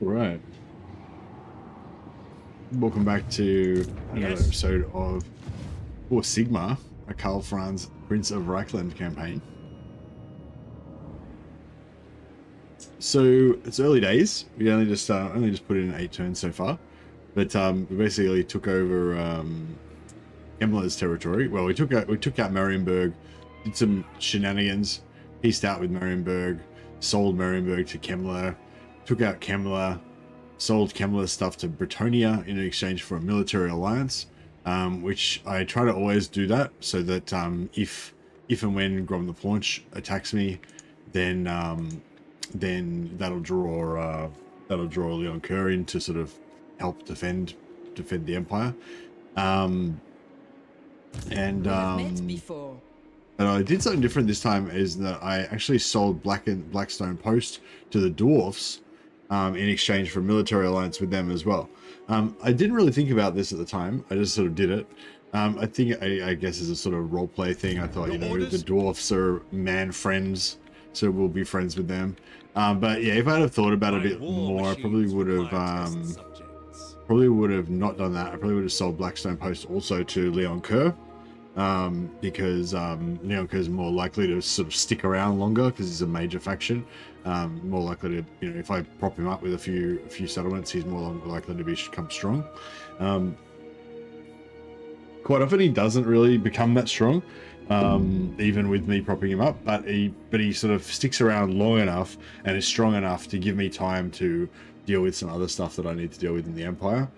Right. Welcome back to another episode of Sigmar, a Karl Franz Prince of Reikland campaign. So it's early days. We only just put in 8 turns so far, but we basically took over Kemmler's territory. Well, we took out Marienburg, did some shenanigans, pieced out with Marienburg, sold Marienburg to Kemmler, took out Kemmler, sold Kemmler's stuff to Britannia in exchange for a military alliance, which I try to always do that so that if and when Grom the Paunch attacks me, then that'll draw Leon Kerr in to sort of help defend the Empire. And I did something different this time, is that I actually sold Blackstone Post to the Dwarfs in exchange for a military alliance with them as well. I didn't really think about this at the time. I just sort of did it. I think, I guess as a sort of roleplay thing, I thought, you know, the Dwarfs are man friends, so we'll be friends with them. But yeah, if I'd have thought about it a bit more, I probably would have not done that. I probably would have sold Blackstone Post also to Leon Kerr, because Leon Kerr is more likely to sort of stick around longer because he's a major faction. More likely to, you know, if I prop him up with a few settlements, he's more likely to become strong. Quite often he doesn't really become that strong, even with me propping him up, but he sort of sticks around long enough and is strong enough to give me time to deal with some other stuff that I need to deal with in the Empire.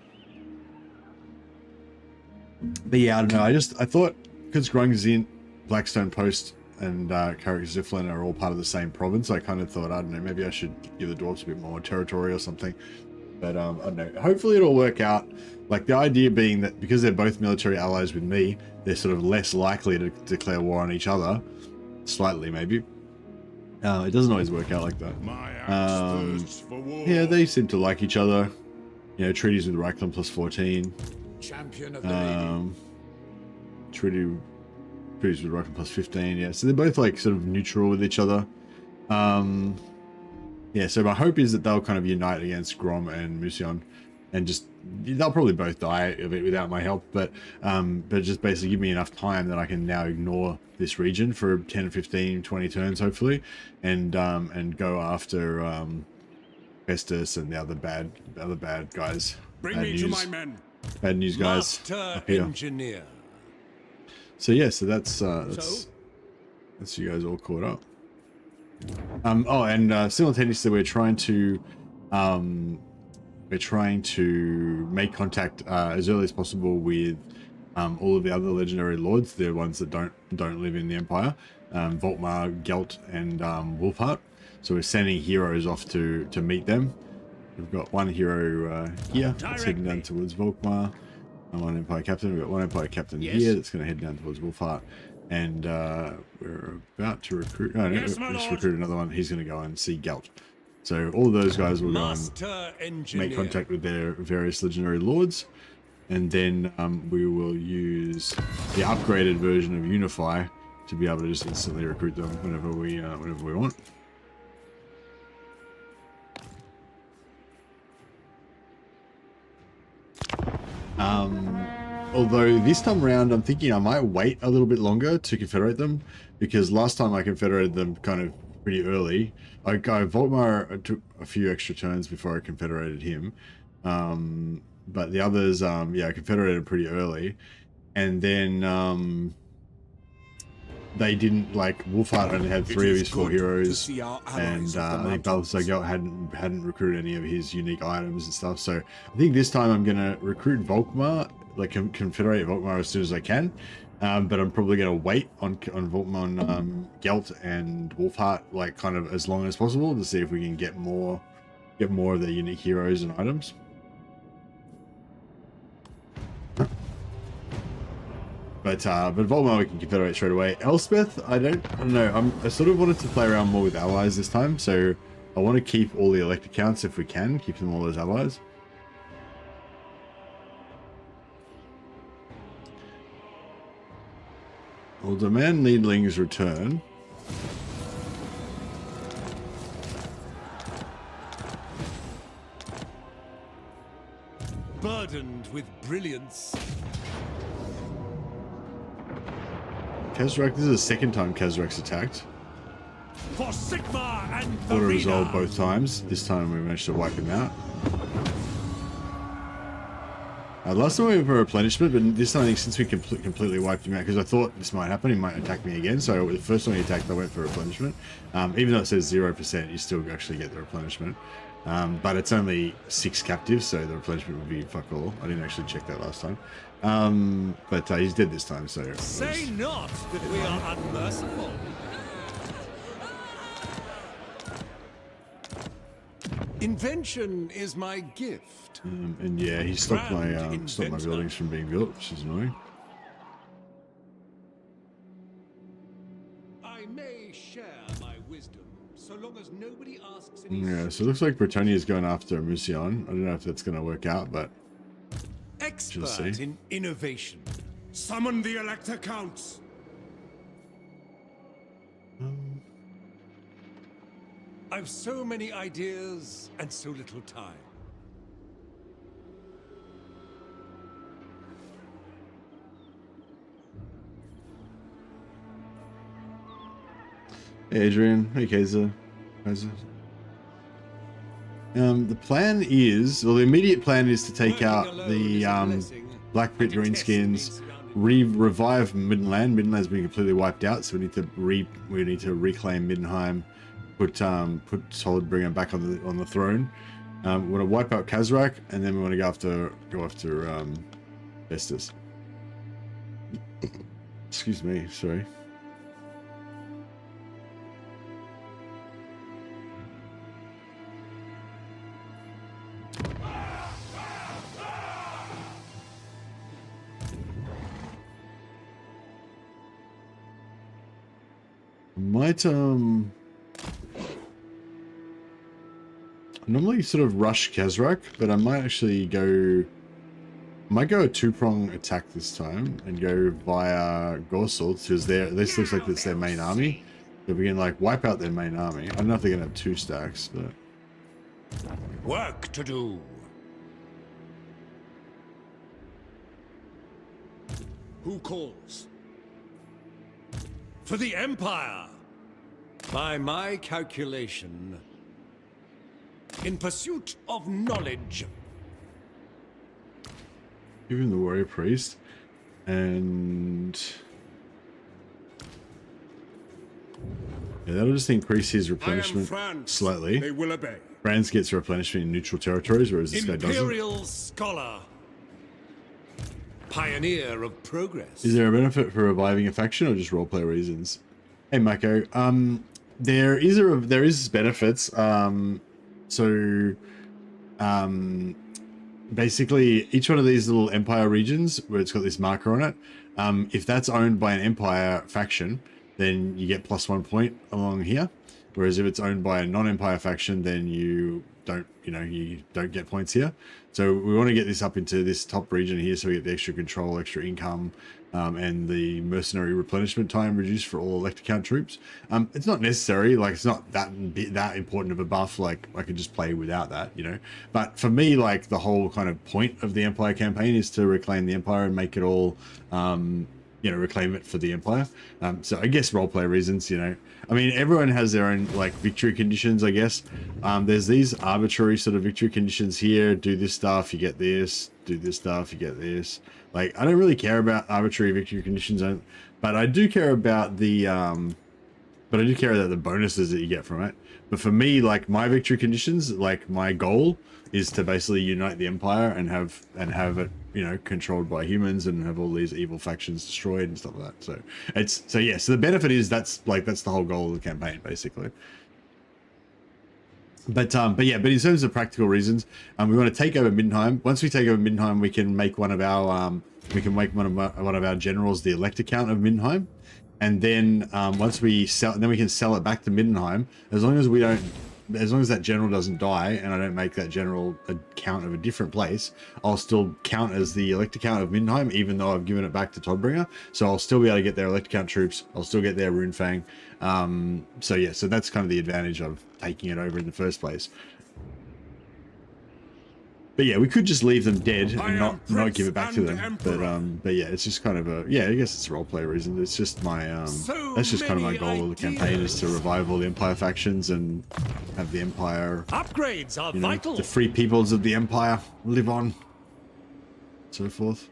But yeah, I don't know, I thought, because Grungzint, Blackstone Post, and Carrick Ziflin are all part of the same province, I kind of thought, I don't know, maybe I should give the Dwarves a bit more territory or something. But I don't know, hopefully it'll work out. Like, the idea being that because they're both military allies with me, they're sort of less likely to declare war on each other. Slightly, maybe. It doesn't always work out like that. Yeah, they seem to like each other. You know, treaties with Reikland plus 14. Champion of the Treaties with Reikland plus 15, yeah. So they're both like sort of neutral with each other. Yeah, so my hope is that they'll kind of unite against Grom and Musion, and just, they'll probably both die of it without my help, but just basically give me enough time that I can now ignore this region for 10, 15, 20 turns hopefully, and go after Festus and the other bad guys. Bring me to my men. Bad news, guys. Up here. Engineer. So yeah, so that's you guys all caught up. Oh, and simultaneously we're trying to make contact as early as possible with all of the other legendary lords, the ones that don't live in the Empire, Volkmar, Gelt, and Wolfheart. So we're sending heroes off to meet them. We've got one hero here that's heading down towards Volkmar, and one Empire Captain. We've got one Empire Captain here that's going to head down towards Wolfheart. And we're about to recruit. Oh, no, just recruit another one. He's going to go and see Gelt. So all of those guys will go and make contact with their various legendary lords, and then we will use the upgraded version of Unify to be able to just instantly recruit them whenever we want. Although this time around, I'm thinking I might wait a little bit longer to confederate them, because last time I confederated them kind of pretty early. Volkmar took a few extra turns before I confederated him, but the others, yeah, I confederated pretty early, and then they didn't, like, Wolfheart only had 3 of his 4 heroes, and I think Balthasar Gelt hadn't recruited any of his unique items and stuff. So I think this time I'm gonna recruit Volkmar, like confederate Volkmar as soon as I can, but I'm probably gonna wait on Gelt and Wolfheart, like, kind of as long as possible, to see if we can get more of their unique heroes and items. But Volkmar we can confederate straight away. Elspeth, I don't know. I sort of wanted to play around more with allies this time, so I want to keep all the elect accounts if we can, keep them all as allies. We'll demand Needling's return. burdened with brilliance. Khazrak, this is the second time Khazrak's attacked. For Sigmar and Auto resolved both times. This time we managed to wipe him out. Last time we went for replenishment, but this time I think since we completely wiped him out, because I thought this might happen, he might attack me again. So the first time he attacked, I went for replenishment. Even though it says 0%, you still actually get the replenishment. But it's only 6 captives, so the replenishment would be fuck all. I didn't actually check that last time. But he's dead this time, so... Say not that we are unmerciful. Invention is my gift. And yeah, he stopped my buildings from being built, which is annoying. I may share my wisdom, so long as nobody asks any. Yeah, so it looks like Britannia is going after Musion. I don't know if that's going to work out, but expert in innovation. Summon the Elector Counts. I've so many ideas and so little time. Hey Adrian, hey Kaiser. The plan is, well, the immediate plan is to take out the Black Pit Greenskins, revive Midland. Midland's been completely wiped out, so we need to reclaim Middenheim. Put Solidbringer back on the throne. We want to wipe out Khazrak, and then we want to go after Estes. Excuse me, sorry. Might normally sort of rush Khazrak, but I might actually go... I might go a 2-prong attack this time and go via Gorsalt, because this looks like it's their main army. If we can like wipe out their main army. I don't know if they're gonna have 2 stacks, but work to do. Who calls? For the Empire. By my calculation, in pursuit of knowledge. give him the warrior priest, and yeah, that'll just increase his replenishment slightly. They will obey. Franz gets replenishment in neutral territories, whereas this guy doesn't. Imperial scholar, pioneer of progress. Is there a benefit for reviving a faction, or just roleplay reasons? Hey, Mako. There is benefits. Basically, each one of these little empire regions where it's got this marker on it, if that's owned by an empire faction, then you get +1 point along here. Whereas if it's owned by a non-empire faction, then you don't get points here. So we want to get this up into this top region here, so we get the extra control, extra income, and the mercenary replenishment time reduced for all elector count troops. It's not necessary, like it's not that important of a buff. Like I could just play without that, But for me, like the whole kind of point of the Empire campaign is to reclaim the Empire and make it all, reclaim it for the Empire. So I guess roleplay reasons, I mean, everyone has their own like victory conditions, I guess. There's these arbitrary sort of victory conditions here. Do this stuff, you get this. Do this stuff, you get this. Like, I don't really care about arbitrary victory conditions, but I do care about the bonuses that you get from it. But for me, like my victory conditions, like my goal is to basically unite the Empire and have it, controlled by humans and have all these evil factions destroyed and stuff like that. So so the benefit is that's the whole goal of the campaign, basically. But in terms of practical reasons, we want to take over Middenheim. Once we take over Middenheim, we can make one of our generals the elector count of Middenheim, and then once we sell, then we can sell it back to Middenheim. As long as that general doesn't die, and I don't make that general a count of a different place, I'll still count as the elector count of Middenheim, even though I've given it back to Toddbringer. So I'll still be able to get their elector count troops. I'll still get their Runefang. So that's kind of the advantage of taking it over in the first place. But yeah, we could just leave them dead and not give it back to them. But yeah, it's just kind of a, yeah, I guess it's a roleplay reason. It's just my that's just kind of my goal of the campaign, is to revive all the Empire factions and have the Empire upgrades are vital. The free peoples of the Empire live on, so forth.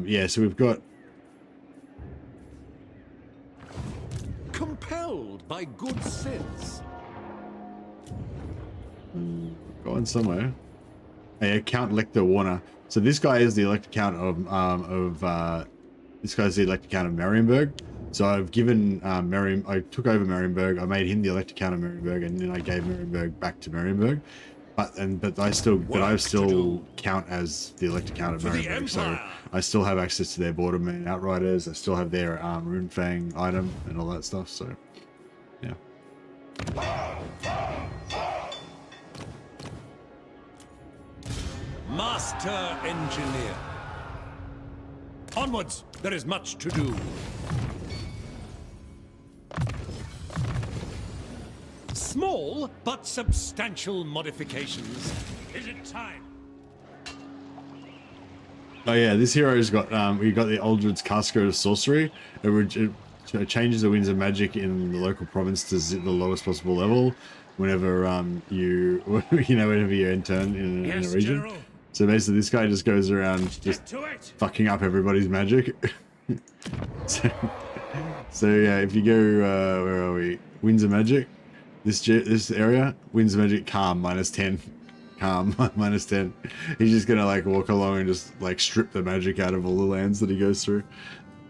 Yeah, so we've got compelled by good sense. Going somewhere. Hey, Count Lecter Warner. So this guy is the elected count of this guy's the elected count of Marienburg. So I've given I took over Marienburg. I made him the elected count of Marienburg, and then I gave Marienburg back to Marienburg. But I still count as the elected count of Marienburg, so I still have access to their bordermen outriders. I still have their Runefang item and all that stuff. So, yeah. Master engineer. Onwards, there is much to do. Small but substantial modifications. Is it time? Oh yeah, this hero's got we got the Aldred's Casket of Sorcery. It changes the winds of magic in the local province to the lowest possible level whenever whenever you intern in a region. General. So basically, this guy just goes around just fucking up everybody's magic. so yeah, if you go where are we? Winds of magic. This area, winds of magic, calm, -10. Calm, -10. He's just gonna like walk along and just like strip the magic out of all the lands that he goes through.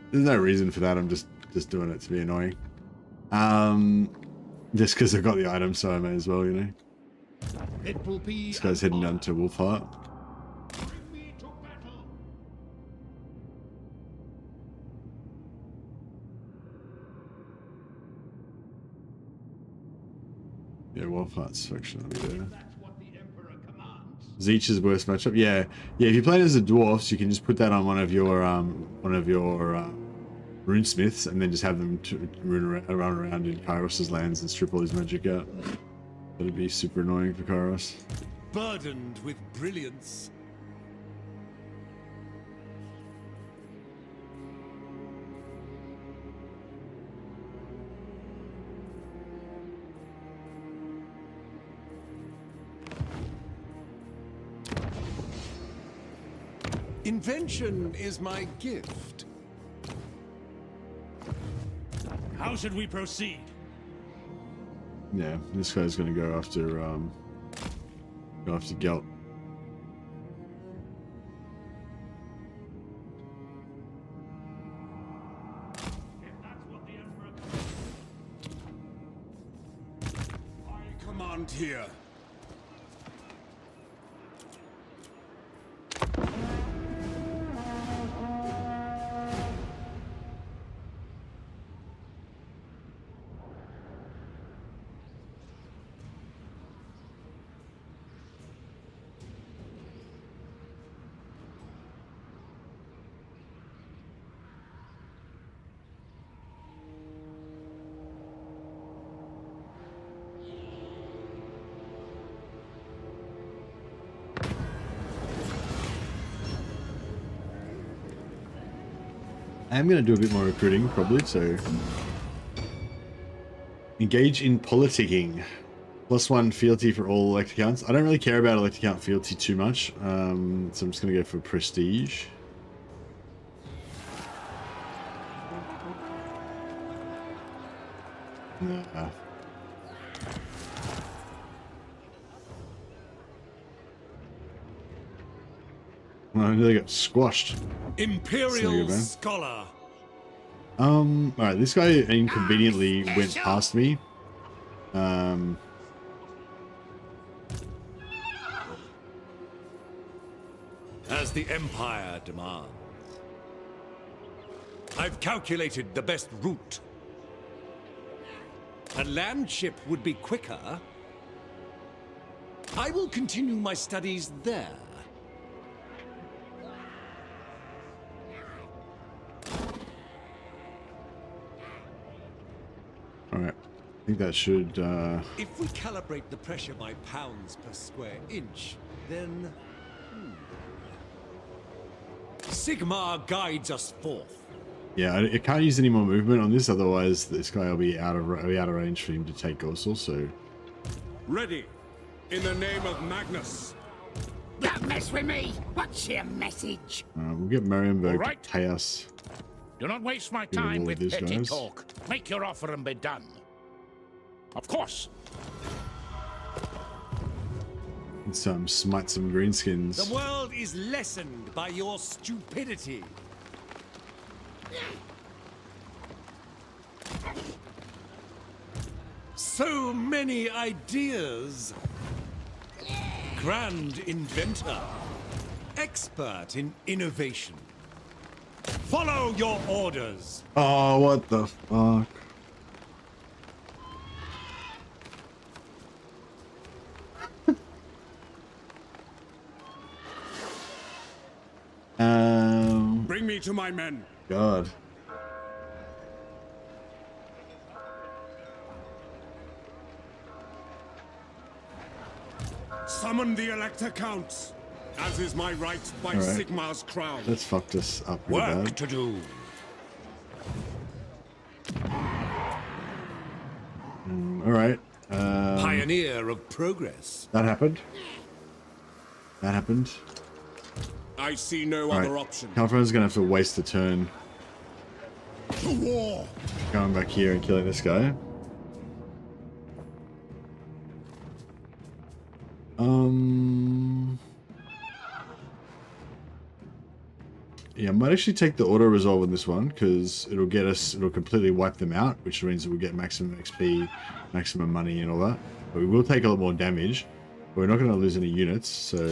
There's no reason for that. I'm just doing it to be annoying. Just because I've got the item, so I may as well, you know. It will be. This guy's heading down to Wolfheart. Yeah, Wolfheart's faction will be there. Zeech's worst matchup. Yeah. If you play it as a dwarfs, you can just put that on one of your runesmiths, and then just have them run around in Kairos's lands and strip all his magic out. That'd be super annoying for Kairos. Burdened with brilliance. Invention is my gift. How should we proceed? Yeah, this guy's gonna go after Gelt. I command here. I'm going to do a bit more recruiting, probably, so... Engage in politicking. +1 fealty for all elect accounts. I don't really care about elect account fealty too much, so I'm just going to go for prestige. Nah. I nearly got squashed. Imperial Scholar. Alright, this guy inconveniently went past me. As the Empire demands. I've calculated the best route. A land ship would be quicker. I will continue my studies there. think that should. If we calibrate the pressure by pounds per square inch, then Sigmar guides us forth. Yeah, I can't use any more movement on this, otherwise this guy will be out of range for him to take also. So Ready. In the name of Magnus. Don't mess with me. What's your message? we'll get Marienburg All right. to pay us. Do not waste my Get rid of time all with these petty guys. talk. Make your offer and be done. Of course. And smite some greenskins. The world is lessened by your stupidity. So many ideas. Grand inventor. Expert in innovation. Follow your orders. Oh, what the fuck? Bring me to my men. God. Summon the Elector Counts, as is my right by right. Sigmar's crown. That's fucked us up real Work bad. to do. All right. Pioneer of progress. That happened. That happened. I see no All other right. option. Calfron's gonna have to waste a turn To war. going back here and killing this guy. Yeah, I might actually take the auto resolve on this one because it'll completely wipe them out, which means we'll get maximum XP, maximum money, and all that. But we will take a lot more damage. But we're not going to lose any units, so.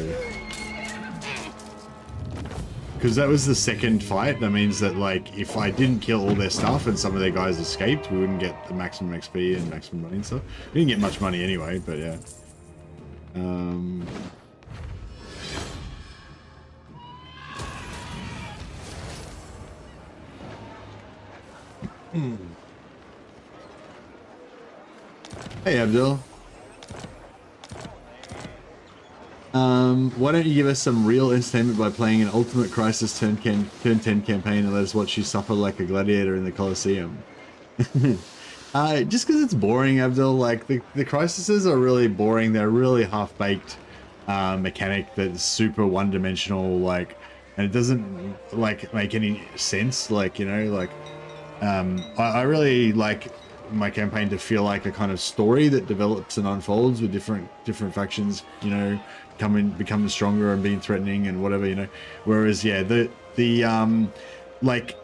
Because that was the second fight, that means that, like, if I didn't kill all their stuff and some of their guys escaped, we wouldn't get the maximum XP and maximum money and stuff. We didn't get much money anyway, but yeah. Hey, Abdul. Why don't you give us some real entertainment by playing an Ultimate Crisis turn 10 campaign and let us watch you suffer like a gladiator in the Colosseum? Just because it's boring, Abdul. Like, the Crises are really boring. They're really half-baked mechanic that's super one-dimensional, like, and it doesn't, like, make any sense. Like, you know, like, I really like my campaign to feel like a kind of story that develops and unfolds with different factions, you know, becoming stronger and being threatening and whatever, you know. Whereas, yeah, like,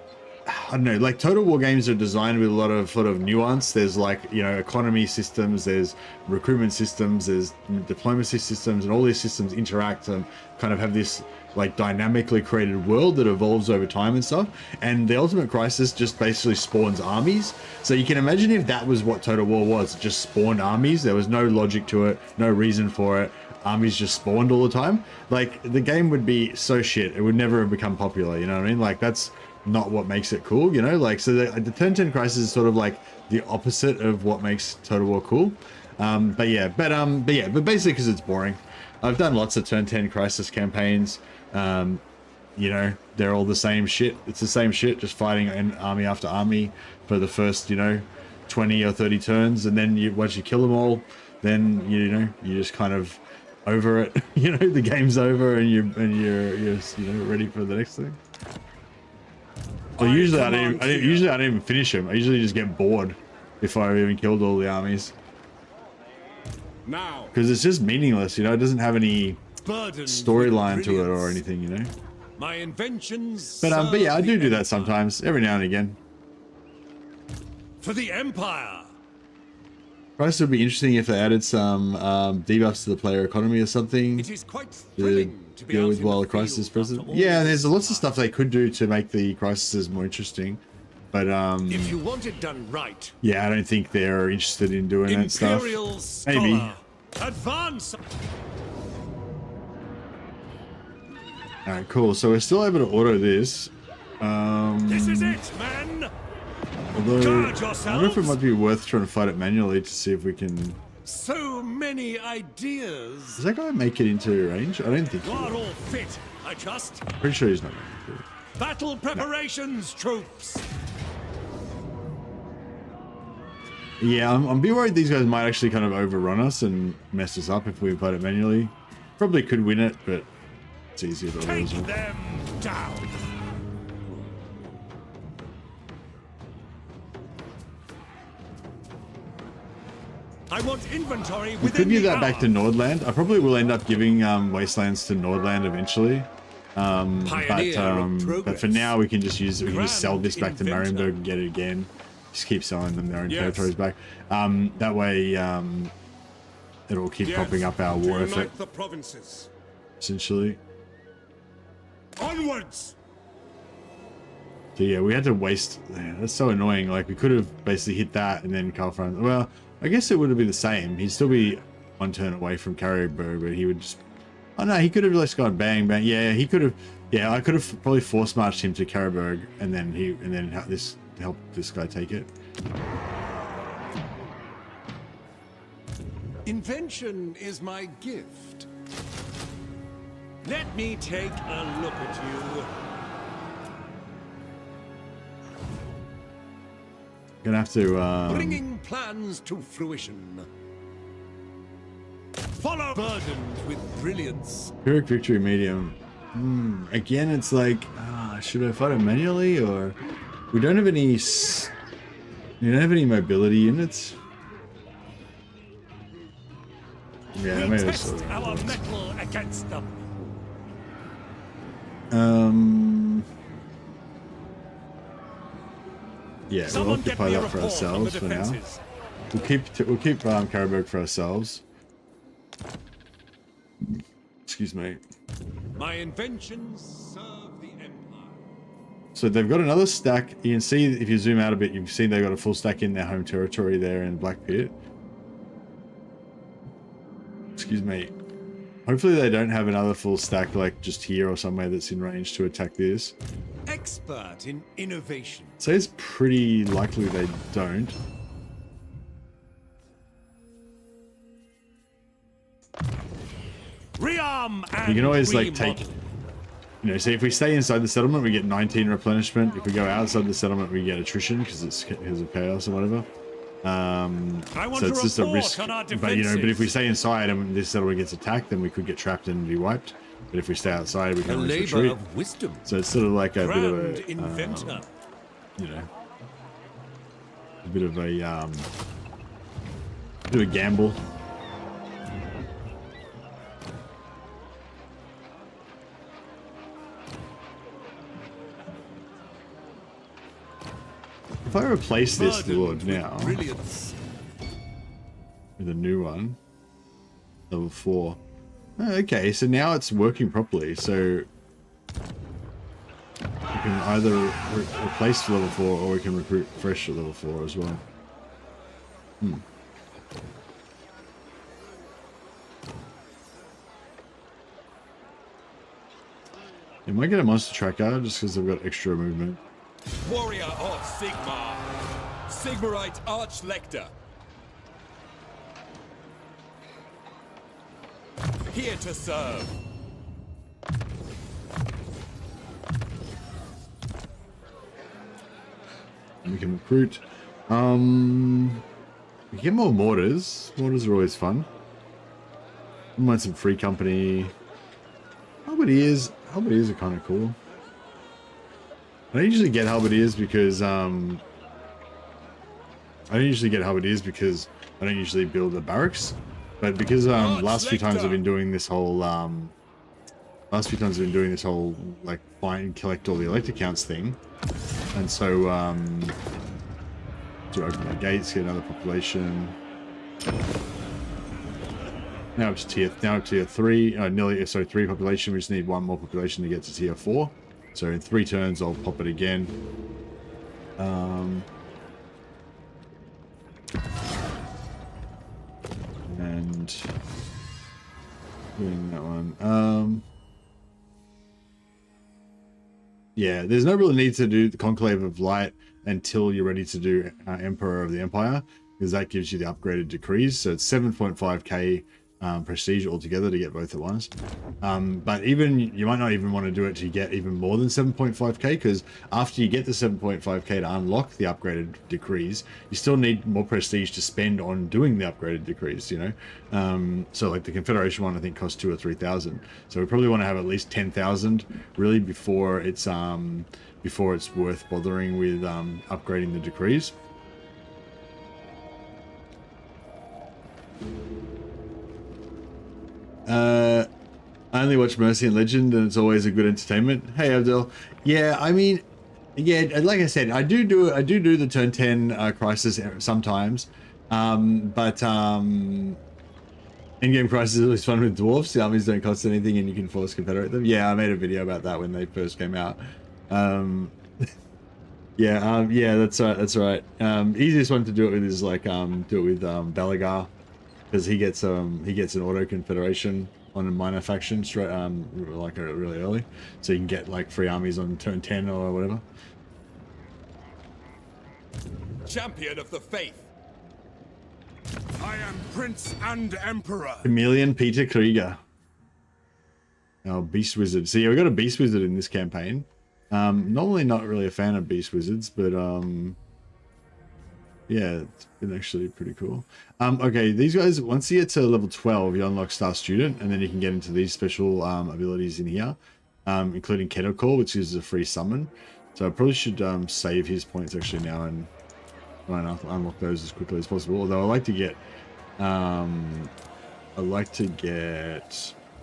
I don't know, like Total War games are designed with a lot of sort of nuance. There's, like, you know, economy systems, there's recruitment systems, there's diplomacy systems, and all these systems interact and kind of have this, like, dynamically created world that evolves over time and stuff. And the Ultimate Crisis just basically spawns armies. So you can imagine if that was what Total War was, it just spawned armies. There was no logic to it, no reason for it. Armies just spawned all the time. Like, the game would be so shit. It would never have become popular, you know what I mean? Like, that's not what makes it cool, you know? Like, so the turn 10 Crisis is sort of like the opposite of what makes Total War cool. But basically because it's boring. I've done lots of turn 10 Crisis campaigns. You know, they're all the same shit. It's the same shit, just fighting an army after army for the first, you know, 20 or 30 turns, and then once you kill them all, then you just kind of over it. You know, the game's over, and you're ready for the next thing. So usually I don't even finish them. I usually just get bored if I even killed all the armies. Now. Because it's just meaningless, you know. It doesn't have any Burdened storyline with to it or brilliance. anything, you know. My inventions. But serve yeah, I the do that Empire. sometimes, every now and again. For the Empire. Price would be interesting if they added some debuffs to the player economy or something It is quite to thrilling to be deal out with in while the the crisis is field present. after all Yeah, and this there's lots of time. stuff they could do to make the crises more interesting. But If you want it done right, yeah, I don't think they're interested in doing that stuff. Imperial Scholar. Maybe. Advance. Alright, cool. So we're still able to auto this. This is it, man. Although, Guard I wonder if it yourselves. might be worth trying to fight it manually to see if we can... So many ideas. Does that guy make it into range? I don't think he You are will. all fit, I trust. Pretty sure he's not going to. Battle preparations, troops. Yeah, I'm a bit worried these guys might actually kind of overrun us and mess us up if we fight it manually. Probably could win it, but it's easier to Take lose it. them down. I want inventory We within could give the that back to hour. Nordland. I probably will end up giving Wastelands to Nordland eventually. But for now we can just use we can just sell this back to Grand Marienburg inventor. and get it again. Just keep selling them their own Yes. territories back. That way it'll keep Yes, propping up our to war unite effort the provinces. essentially. Onwards. So yeah, we had to waste. Yeah, that's so annoying. Like we could have basically hit that and then Karl Franz. Well, I guess it would have been the same. He'd still be one turn away from Carrierburg, but he would just. Oh no, he could have just gone bang bang. Yeah, he could have. Yeah, I could have probably force marched him to Carrierburg and then help this guy take it. Invention is my gift. Let me take a look at you. Gonna have to. Bringing plans to fruition. Follow. Burdened with brilliance. Pyrrhic victory medium. Again, it's like, should I fight it manually or we don't have any. We don't have any mobility units. Yeah, We maybe test that's our metal against them. Yeah, we'll Someone get occupy me a that for report on the ourselves for now. defenses. We'll keep Carrierburg for ourselves. Excuse me. My inventions serve the Empire. So they've got another stack. You can see if you zoom out a bit, you can see they've got a full stack in their home territory there in Black Pit. Excuse me. Hopefully they don't have another full stack like just here or somewhere that's in range to attack this. Expert in innovation. So it's pretty likely they don't. Rearm and You can always like remodel. take, see if we stay inside the settlement we get 19 replenishment. If we go outside the settlement we get attrition because of chaos or whatever. I want So to it's just a report risk. on our But defenses. but if we stay inside and this settlement gets attacked, then we could get trapped and be wiped. But if we stay outside, we can A always labor retreat. of wisdom. So it's sort of like a bit of Grand a, inventor. a bit of a gamble. If I replace this Burdened Lord with now brilliance. with a new one, level 4. Oh, okay, so now it's working properly. So we can either replace level 4 or we can recruit fresh at level 4 as well. You might get a monster tracker just because they've got extra movement. Warrior of Sigmar. Sigmarite Archlector. Here to serve. And we can recruit. We get more mortars. Mortars are always fun. We might some free company. Halberdiers are kind of cool. I don't usually get halberdiers because I don't usually build the barracks, but because last few times I've been doing this whole like find collect all the elect accounts thing, and so to open the gates, get another population. Now up to tier 3, nearly 3 population. We just need 1 more population to get to tier 4. So in 3 turns, I'll pop it again. And doing that one. Yeah, there's no real need to do the Conclave of Light until you're ready to do Emperor of the Empire, because that gives you the upgraded decrees. So it's 7.5k prestige altogether to get both at once. But even you might not even want to do it to get even more than 7.5k, because after you get the 7.5k to unlock the upgraded decrees, you still need more prestige to spend on doing the upgraded decrees, you know. So like the Confederation one I think costs 2,000 or 3,000, so we probably want to have at least 10,000 really before it's worth bothering with upgrading the decrees. I only watch Mercy and Legend, and it's always a good entertainment. Hey Abdel, yeah, I mean, yeah, like I said, I do the turn 10 crisis sometimes, but in-game crisis is always fun with dwarfs. The armies don't cost anything, and you can force confederate them. Yeah, I made a video about that when they first came out. Yeah, that's right. That's right. Easiest one to do it with is like do it with Belagar, because he gets an auto confederation on a minor faction straight like really early, so you can get like free armies on turn 10 or whatever. Champion of the faith. I am Prince and Emperor. Chameleon Peter Krieger. Oh, Beast Wizard. So yeah, we got a Beast Wizard in this campaign. Normally not really a fan of Beast Wizards, but yeah, it's been actually pretty cool. Okay, these guys, once you get to level 12, you unlock Star Student, and then you can get into these special abilities in here, including Kettle Call, which is a free summon. So I probably should save his points actually now and try and unlock those as quickly as possible. Although I like to get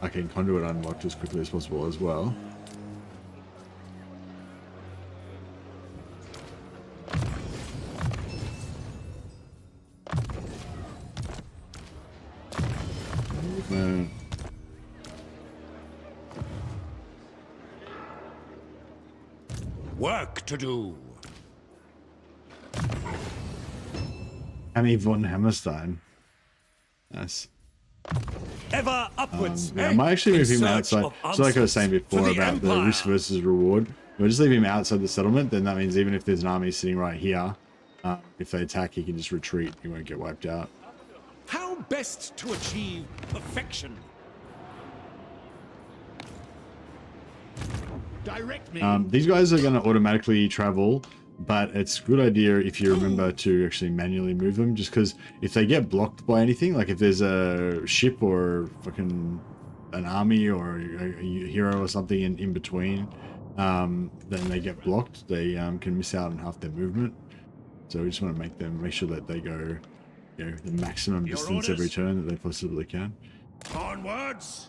Conduit unlocked as quickly as possible as well. Work to do. Annie von Hammerstein. Nice. Ever upwards. Yeah, I might actually move him outside. So like I was saying before about the risk versus reward, we'll just leave him outside the settlement. Then that means even if there's an army sitting right here, if they attack, he can just retreat. He won't get wiped out. How best to achieve perfection? Direct me. These guys are going to automatically travel, but it's a good idea if you remember to actually manually move them, just because if they get blocked by anything, like if there's a ship or fucking an army or a hero or something in between, then they get blocked. They can miss out on half their movement. So we just want to make sure that they go, you know, the maximum distance every turn that they possibly can. Onwards.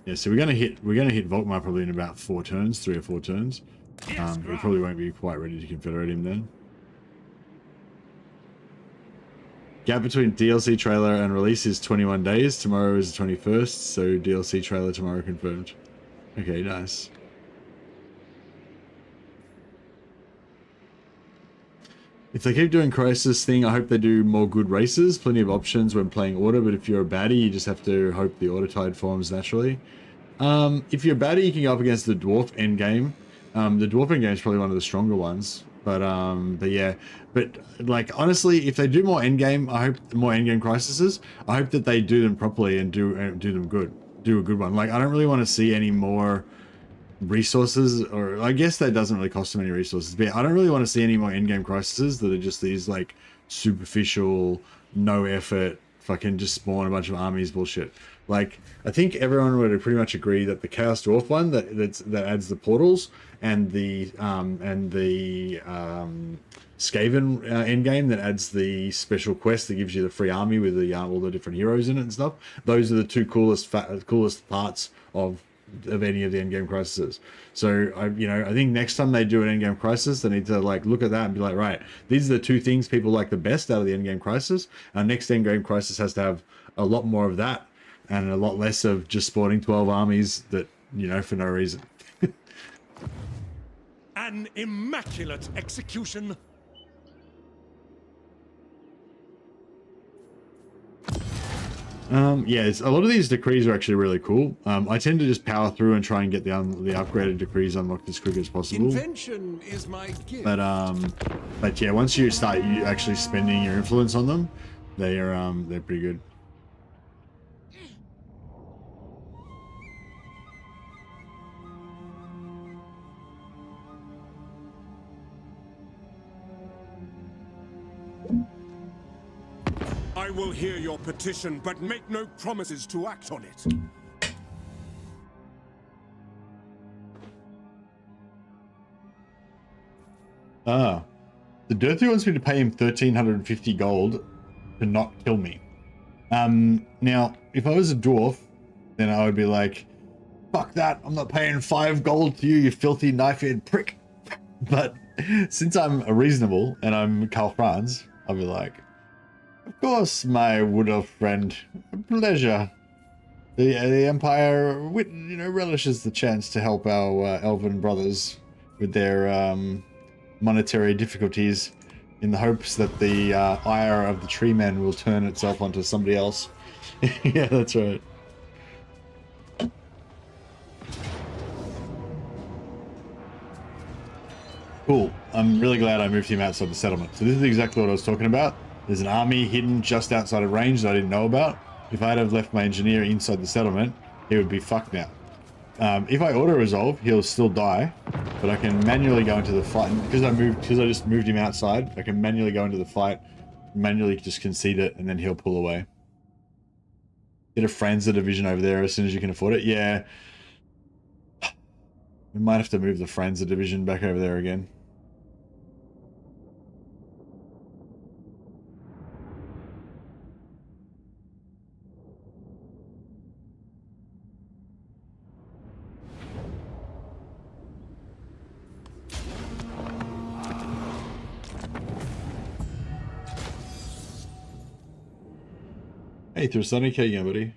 Yeah, so we're gonna hit Volkmar probably in about 4 turns, 3 or 4 turns. We probably won't be quite ready to confederate him then. Gap between DLC trailer and release is 21 days. Tomorrow is the 21st, so DLC trailer tomorrow confirmed. Okay, nice. If they keep doing Crisis thing, I hope they do more good races. Plenty of options when playing Order, but if you're a baddie, you just have to hope the Order tide forms naturally. If you're a baddie, you can go up against the Dwarf endgame. The Dwarf endgame is probably one of the stronger ones. But yeah. But, like, honestly, if they do more endgame, I hope more endgame Crises, I hope that they do them properly and do them good. Do a good one. Like, I don't really want to see any more resources, or I guess that doesn't really cost them any resources, but I don't really want to see any more endgame crises that are just these like superficial, no effort, fucking just spawn a bunch of armies bullshit. Like, I think everyone would pretty much agree that the Chaos Dwarf one that adds the portals and the Skaven endgame that adds the special quest that gives you the free army with the all the different heroes in it and stuff. Those are the two coolest parts of any of the endgame crises. So I think next time they do an endgame crisis, they need to like look at that and be like, right, these are the 2 things people like the best out of the endgame crisis. Our next endgame crisis has to have a lot more of that and a lot less of just spawning 12 armies that, for no reason. An immaculate execution. Yeah, a lot of these decrees are actually really cool. I tend to just power through and try and get the upgraded decrees unlocked as quick as possible. Invention is my gift. But yeah, once you start actually spending your influence on them, they're pretty good. I will hear your petition, but make no promises to act on it. Ah, the Dirty wants me to pay him 1,350 gold to not kill me. Now, if I was a dwarf, then I would be like, fuck that, I'm not paying 5 gold to you, you filthy knife-eared prick. But since I'm a reasonable and I'm Karl Franz, I'll be like, of course, my Wood Elf friend, a pleasure. The Empire, relishes the chance to help our elven brothers with their monetary difficulties, in the hopes that the ire of the tree men will turn itself onto somebody else. Yeah, that's right. Cool. I'm really glad I moved him outside the settlement. So this is exactly what I was talking about. There's an army hidden just outside of range that I didn't know about. If I'd have left my engineer inside the settlement, he would be fucked now. If I auto-resolve, he'll still die, but I can manually go into the fight. Because I just moved him outside, I can manually go into the fight, manually just concede it, and then he'll pull away. Get a Franz division over there as soon as you can afford it. Yeah. We might have to move the Franz division back over there again. Hey, through Sunny K again, buddy.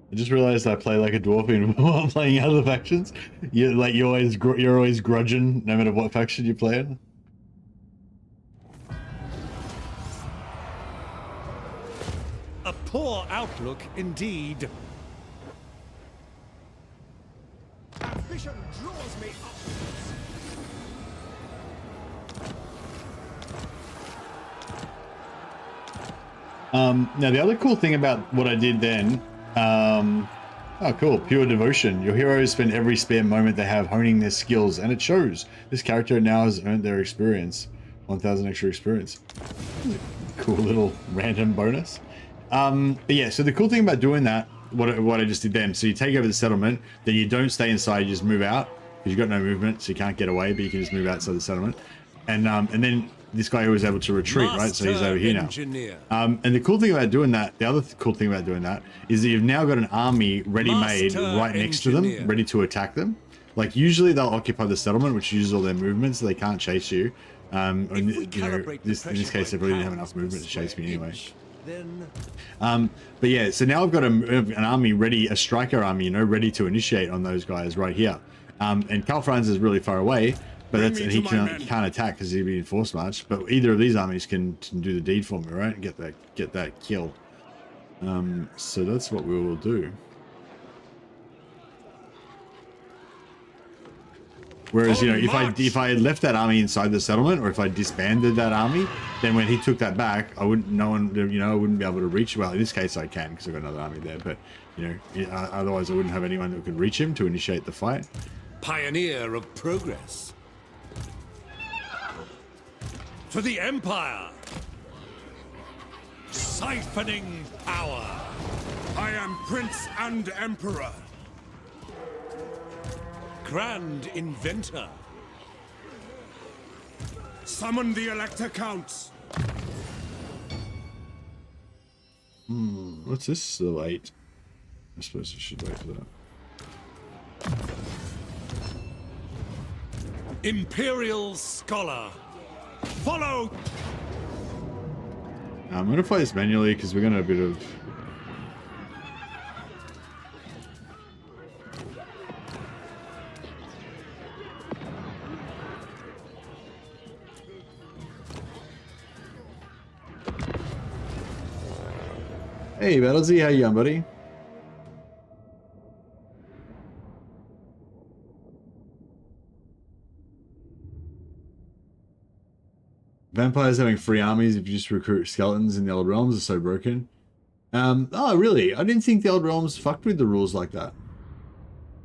I just realized I play like a dwarf while playing other factions. You're always grudging no matter what faction you play in. A poor outlook indeed. Ambition draws me upwards. Now the other cool thing about what I did then, oh cool, pure devotion. Your heroes spend every spare moment they have honing their skills, and it shows. This character now has earned their experience, 1,000 extra experience. Cool little random bonus. But yeah, so the cool thing about doing that, what I just did then, so you take over the settlement, then you don't stay inside, you just move out, because you've got no movement, so you can't get away, but you can just move outside the settlement. And then this guy was able to retreat, right? So he's over here now. And the cool thing about doing that, the other cool thing about doing that, is that you've now got an army ready-made right next to them, ready to attack them. Like, usually they'll occupy the settlement, which uses all their movement, so they can't chase you. In this case, they really didn't have enough movement to chase me anyway. But yeah, so now I've got an army ready, a striker army, ready to initiate on those guys right here. And Karl Franz is really far away, but he can't attack because he'd be in force march. But either of these armies can do the deed for me, right? And get that kill. So that's what we will do. Whereas, if I had left that army inside the settlement, or if I disbanded that army, then when he took that back, I wouldn't be able to reach. Well, in this case, I can because I've got another army there. But otherwise, I wouldn't have anyone that could reach him to initiate the fight. Pioneer of progress. For the Empire. Siphoning power. I am Prince and Emperor. Grand inventor. Summon the Elector Counts. What's this still 8? I suppose I should wait for that. Imperial Scholar. Follow. I'm going to fight this manually because we're going to a bit of... Hey, Battlesy, how you going, buddy? Vampires having free armies if you just recruit skeletons in the Old Realms is so broken. Oh, really? I didn't think the Old Realms fucked with the rules like that.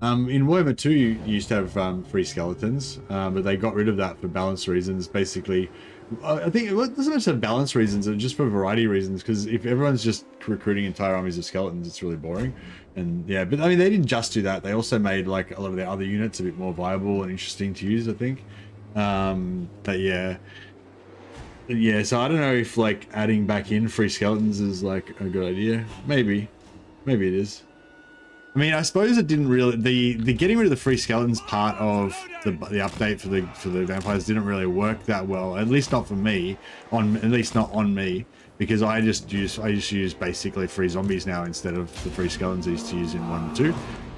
In Warhammer 2, you used to have free skeletons, but they got rid of that for balance reasons, basically. I think it doesn't much have balance reasons, it's just for variety reasons, because if everyone's just recruiting entire armies of skeletons, it's really boring. And yeah, but I mean, they didn't just do that. They also made like a lot of their other units a bit more viable and interesting to use, I think. But yeah. Yeah, so I don't know if like adding back in free skeletons is like a good idea. Maybe it is. I mean, I suppose it didn't really, the getting rid of the free skeletons part of the update for the vampires didn't really work that well. At least not for me. At least not on me, because I just use basically free zombies now instead of the free skeletons I used to use in 1 and 2.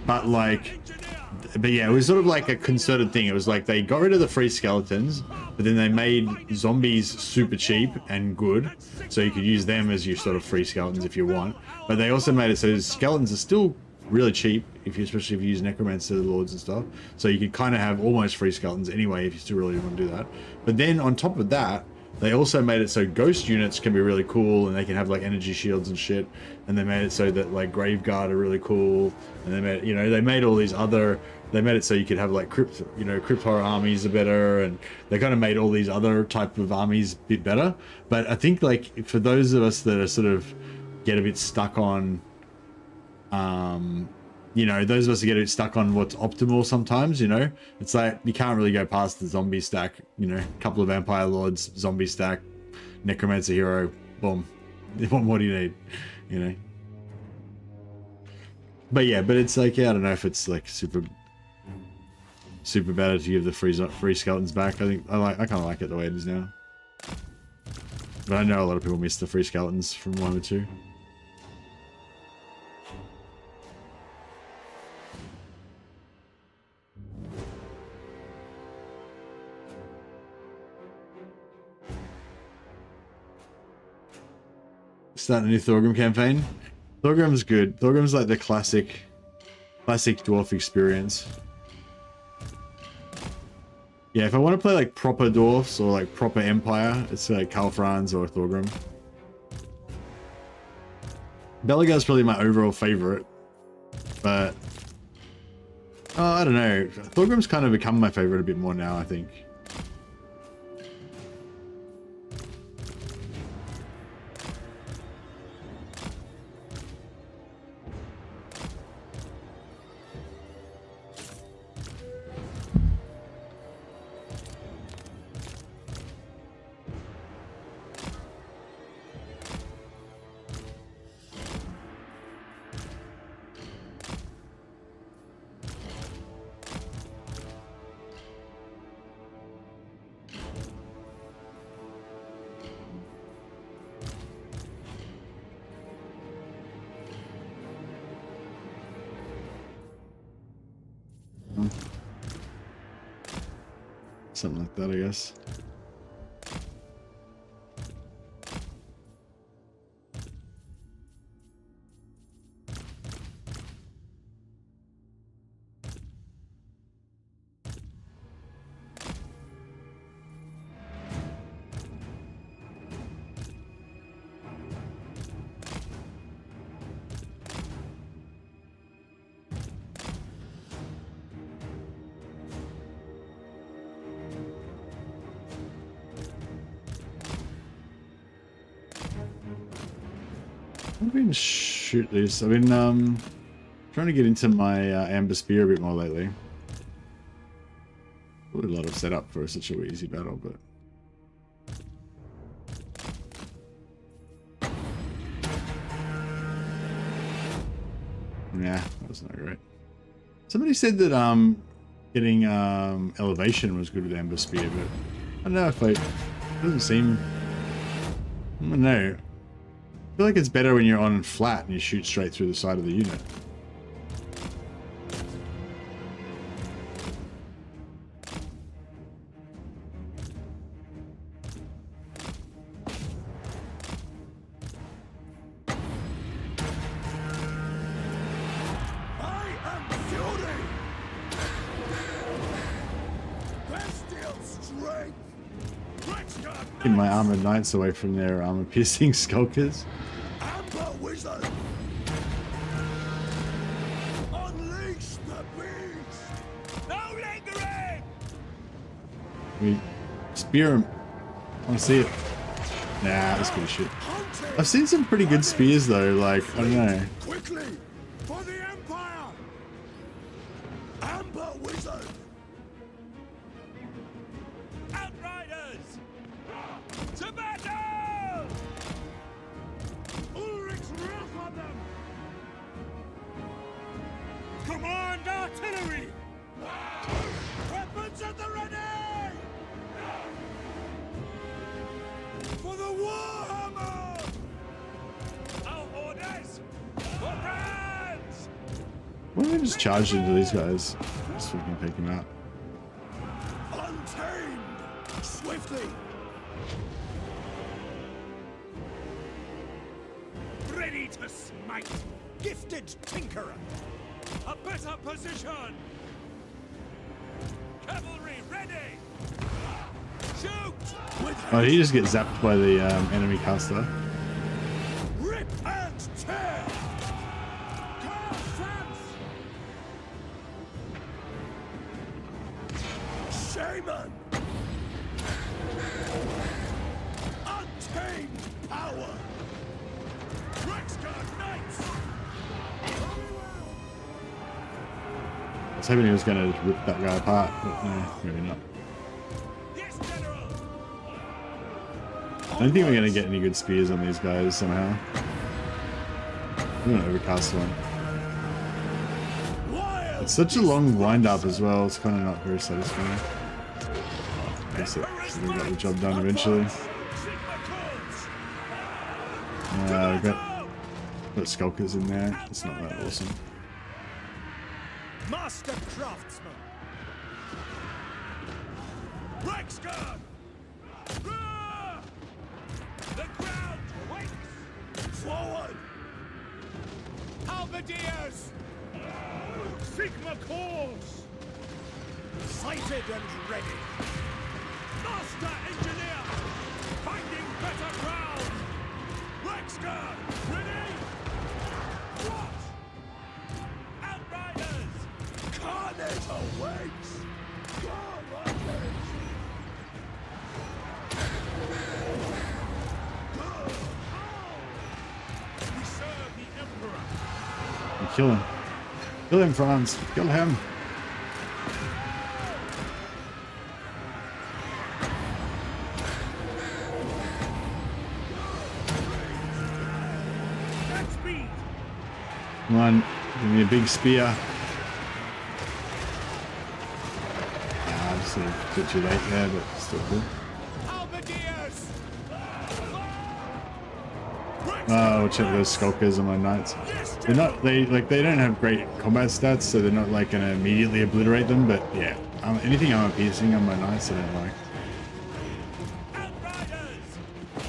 But yeah, it was sort of like a concerted thing. It was like they got rid of the free skeletons, but then they made zombies super cheap and good, so you could use them as your sort of free skeletons if you want. But they also made it so skeletons are still really cheap, especially if you use necromancer lords and stuff. So you could kind of have almost free skeletons anyway if you still really want to do that. But then on top of that, they also made it so ghost units can be really cool and they can have like energy shields and shit. And they made it so that like Graveguard are really cool. And they made, they made all these other, they made it so you could have like crypt horror armies are better, and they kind of made all these other type of armies a bit better. But I think like for those of us that are sort of get a bit stuck on, those of us that get a bit stuck on what's optimal sometimes, it's like you can't really go past the zombie stack, a couple of vampire lords, zombie stack, necromancer hero, boom. What more do you need, But yeah, but it's like, yeah, I don't know if it's like super better to give the free skeletons back. I kind of like it the way it is now. But I know a lot of people miss the free skeletons from 1 or 2. Starting a new Thorgrim campaign. Thorgrim's good. Thorgrim's like the classic dwarf experience. Yeah, if I want to play like proper dwarfs or like proper empire, it's like Karl, Franz or Thorgrim. Belegar's probably my overall favorite, but I don't know. Thorgrim's kind of become my favorite a bit more now, I think. Something like that, I guess. I've been shoot this. I've been trying to get into my Amber Spear a bit more lately. Probably a lot of setup for such a easy battle, but yeah, that was not great. Somebody said that getting elevation was good with Amber Spear, but I don't know if it doesn't seem. I don't know. feel like it's better when you're on flat and you shoot straight through the side of the unit. Keep my armored knights away from their armor-piercing skulkers. Amber Wizard! Unleash the beast! No lingering! We spear him. I want to see it. Nah, that's good shit. I've seen some pretty good spears though, like, I don't know. Quickly! For the Empire! Amber Wizard! Outriders! To battle! Ulrich's wrath on them! Command artillery! Weapons at the ready! For the Warhammer! Our orders! For Franz! Why don't we just charge into these guys? Just fucking take them out. Untamed! Swiftly! Ready to smite! Gifted tinkerer! A better position! Cavalry ready! Shoot! Oh, he just gets zapped by the enemy caster. Rip and tear! Karl, Franz! Shaman! Untamed power! Reikland Knights! I was hoping he was going to rip that guy apart, but no, maybe not. Yes, General! I don't think we're going to get any good spears on these guys somehow. I'm going to overcast one. Wild! It's such a long wind-up as well, it's kind of not very satisfying. I guess we got the job done eventually. Sigmar calls! We got skulkers in there, it's not that awesome. Master craftsman! Reikland! The ground quakes! Forward! Halberdiers! Sigmar calls! Sighted and ready! Master engineer! Finding better ground! Reikland! Ready? What? Outriders! Carnage awaits! Go, We serve the Emperor! And kill him. Kill him, Franz. Kill him. At speed! Come on, give me a big spear. Ah, just a bit too late there, but still good. Halberdiers! Oh, check those skulkers on my knights. They're not, they don't have great combat stats, so they're not like gonna immediately obliterate them, but yeah. Anything armor piercing on my knights I don't like. Outriders!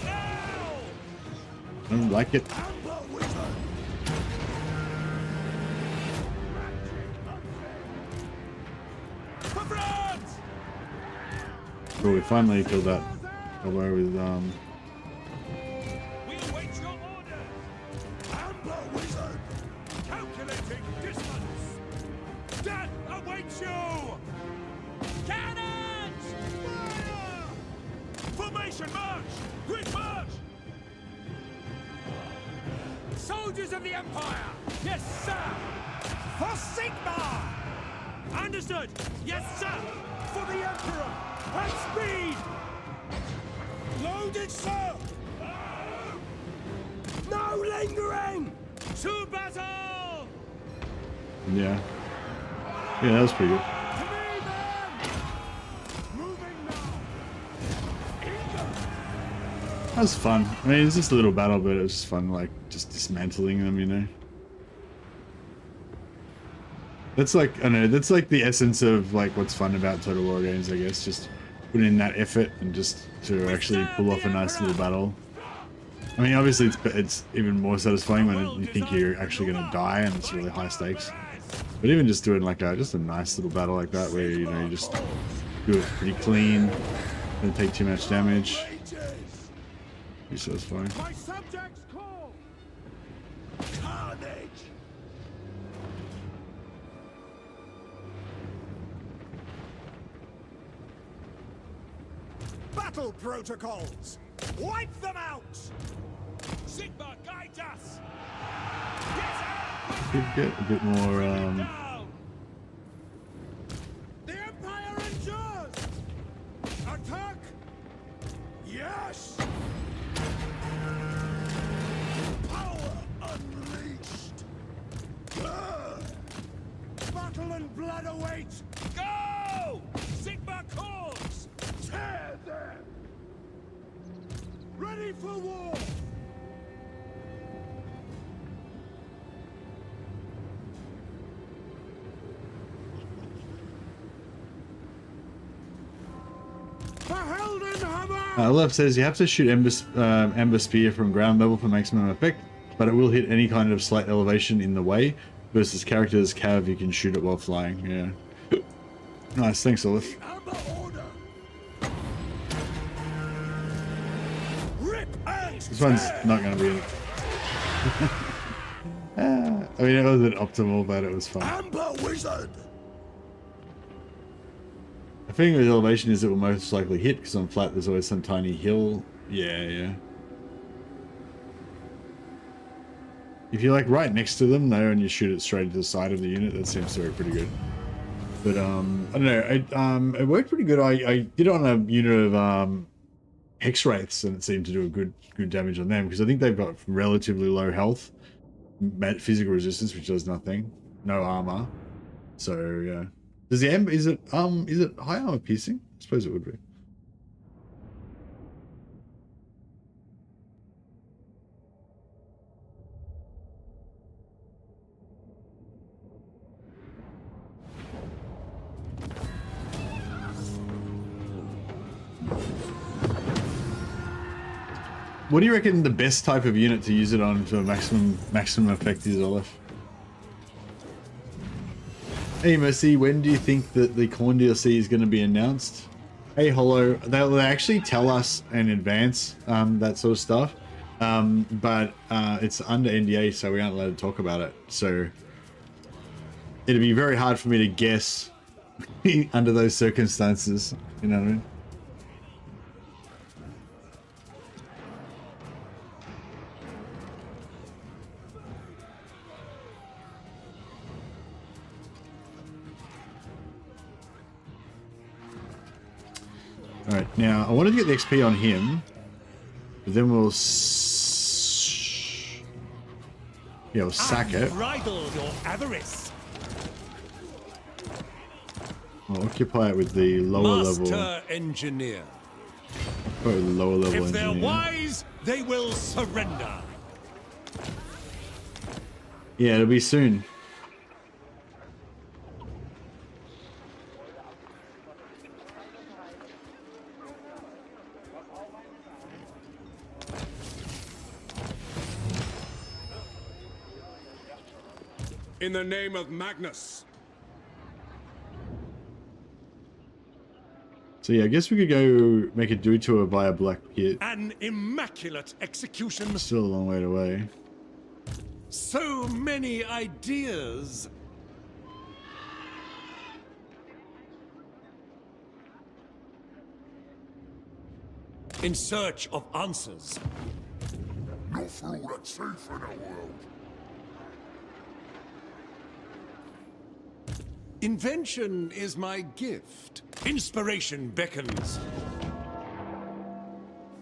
Now! I don't like it. Amber Wizard! For France! Cool, we finally killed that away with We await your orders! Amber Wizard! Calculating distance! Death awaits you! Cannons! Fire! Formation march! Quick march! Soldiers of the Empire! Yes, sir! For Sigmar! Understood! Yes, sir! For the Emperor! At speed! Loaded, sir! No lingering! To battle! yeah. Yeah, that was pretty good. To me, men! Moving now! That was fun. I mean, it's just a little battle, but it was fun, like, just dismantling them, you know? That's like, I don't know, that's like the essence of, like, what's fun about Total War games, I guess. Just put in that effort and just to actually pull off a nice little battle. I mean, obviously, it's even more satisfying when you think you're actually going to die and it's really high stakes. But even just doing, like, just a nice little battle like that where, you know, you just do it pretty clean, don't take too much damage. Be satisfying. My subjects call. Carnage. Battle protocols. Wipe them out. Sigmar guides us. Could get a bit more, The Empire endures. Attack. Yes. Power unleashed. Battle and blood await. Go! Sigmar calls. Tear them. Ready for war. Left says you have to shoot Ember Spear from ground level for maximum effect, but it will hit any kind of slight elevation in the way. Versus characters Cav, you can shoot it while flying. Yeah. Nice, thanks, Olaf. This one's not going to be in it. I mean, it wasn't optimal, but it was fun. Amber Wizard. The thing with elevation is it will most likely hit, because on flat there's always some tiny hill. Yeah. If you're like right next to them though and you shoot it straight to the side of the unit, that seems to work pretty good. But I don't know, it worked pretty good. I did it on a unit of Hex Wraiths and it seemed to do a good damage on them, because I think they've got relatively low health, physical resistance, which does nothing, no armor. So yeah. Does the is it high armor piercing? I suppose it would be. What do you reckon the best type of unit to use it on for maximum effect is, Olaf? Hey Mercy, when do you think that the Corn DLC is going to be announced? Hey Hollow, they'll actually tell us in advance that sort of stuff, but it's under NDA, so we aren't allowed to talk about it. So it'd be very hard for me to guess under those circumstances. You know what I mean? Alright, now I wanted to get the XP on him, but then we'll we'll sack it. Bridle your avarice. We'll occupy it with the lower level. Master engineer. Probably the lower level If they're engineer. wise, they will surrender. Yeah, it'll be soon. In the name of Magnus. So yeah, I guess we could go make a detour via Black Pit. An immaculate execution. Still a long way away. So many ideas. In search of answers. Not for all that's safe in our world. Invention is my gift. Inspiration beckons.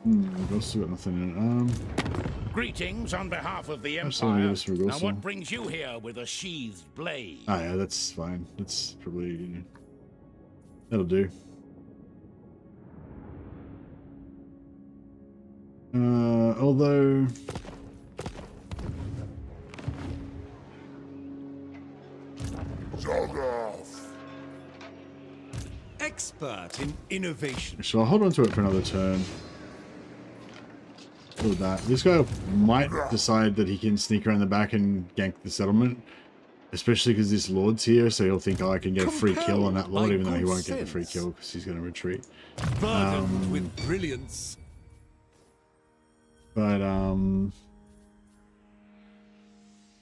We've also got nothing in it. Greetings on behalf of the Absolutely, Empire. yes, we're Now, also- what brings you here with a sheathed blade? Oh yeah, that's fine. That's probably... that'll do. Although Expert in innovation. so I'll hold on to it for another turn. Do that. This guy might decide that he can sneak around the back and gank the settlement, especially because this lord's here, so he'll think, oh, I can get a free kill on that lord, even though he won't get the free kill because he's going to retreat. Burdened with brilliance. But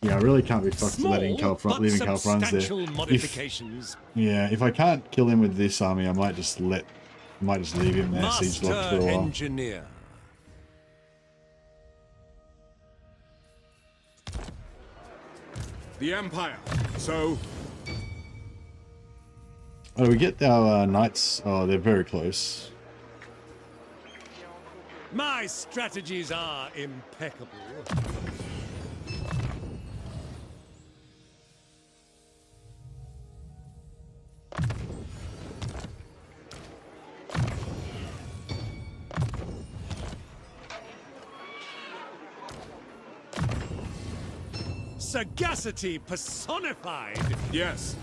yeah, I really can't be fucked letting Karl leaving Karl Franz there. Modifications. If I can't kill him with this army, I might just leave him there, siege locked for a while. Engineer. The Empire. So, Oh, do we get our knights? Oh, they're very close. My strategies are impeccable. Sagacity personified. yes.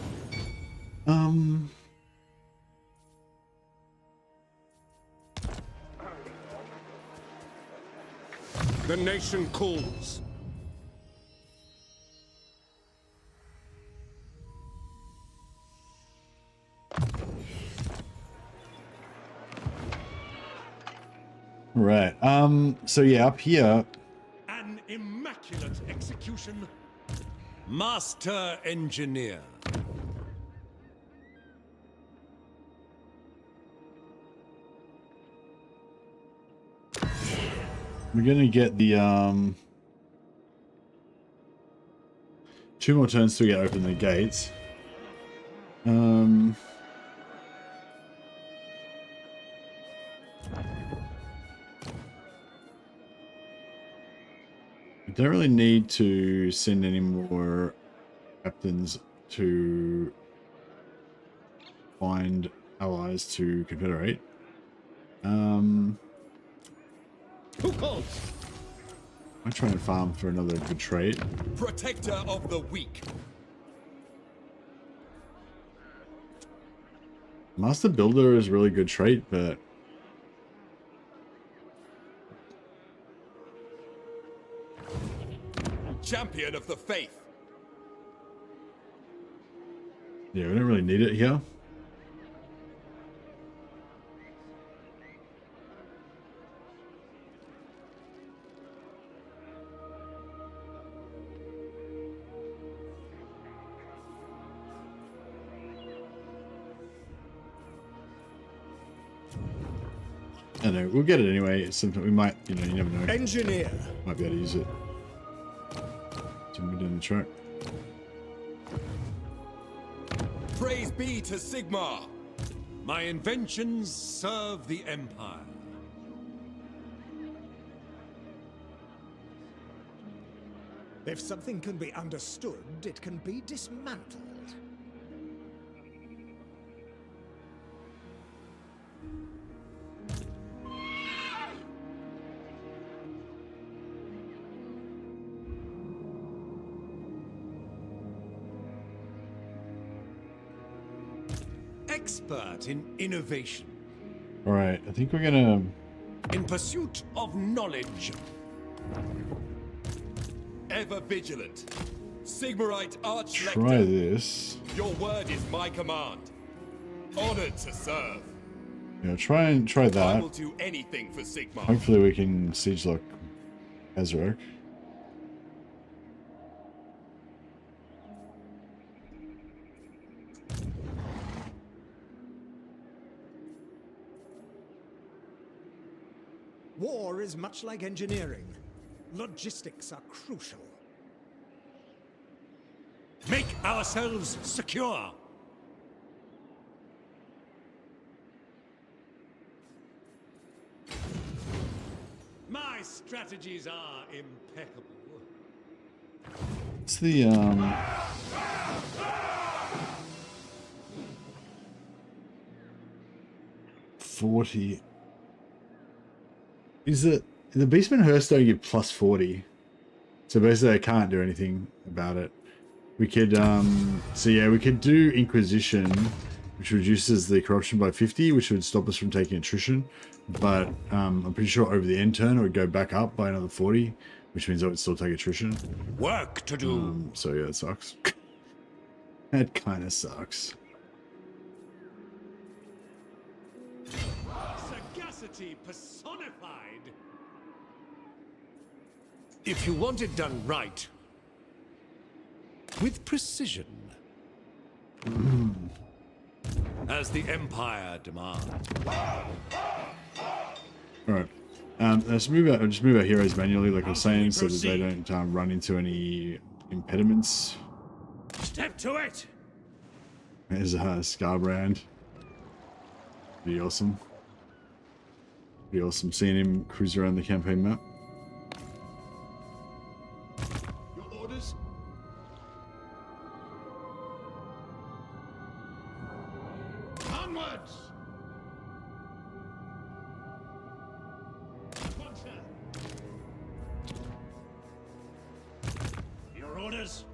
The nation calls. Right. So yeah, up here. An immaculate execution. Master engineer. We're gonna get the 2 more turns to get open the gates. We don't really need to send any more captains to find allies to confederate. Who calls? I try and farm for another good trait. Protector of the weak. Master Builder is a really good trait, but Champion of the faith. yeah, we don't really need it here. I don't know, we'll get it anyway. It's something we might, you never know. Engineer. Might be able to use it. Somewhere down the track. Praise be to Sigmar. My inventions serve the Empire. If something can be understood, it can be dismantled. Expert in innovation. Alright, I think we're gonna In pursuit of knowledge. Ever vigilant. Sigmarite Archlector. try this. Your word is my command. Honored to serve. Yeah, try I that. will do anything for Sigmar. Hopefully we can siege lock Khazrak. War is much like engineering. Logistics are crucial. Make ourselves secure. My strategies are impeccable. It's the 40. Is it The Beastmen Hearst don't give plus 40. So basically I can't do anything about it. We could, so yeah, we could do Inquisition, which reduces the corruption by 50, which would stop us from taking attrition. But I'm pretty sure over the end turn it would go back up by another 40, which means I would still take attrition. Work to do. So yeah, it sucks. That kind of sucks. Sagacity personified. If you want it done right, with precision, as the Empire demands. All right. Let's move out. Just move our heroes manually, like I was saying, so that they don't run into any impediments. Step to it! There's Scarbrand. Pretty awesome. Pretty awesome seeing him cruise around the campaign map. Your orders? Onwards! Your orders?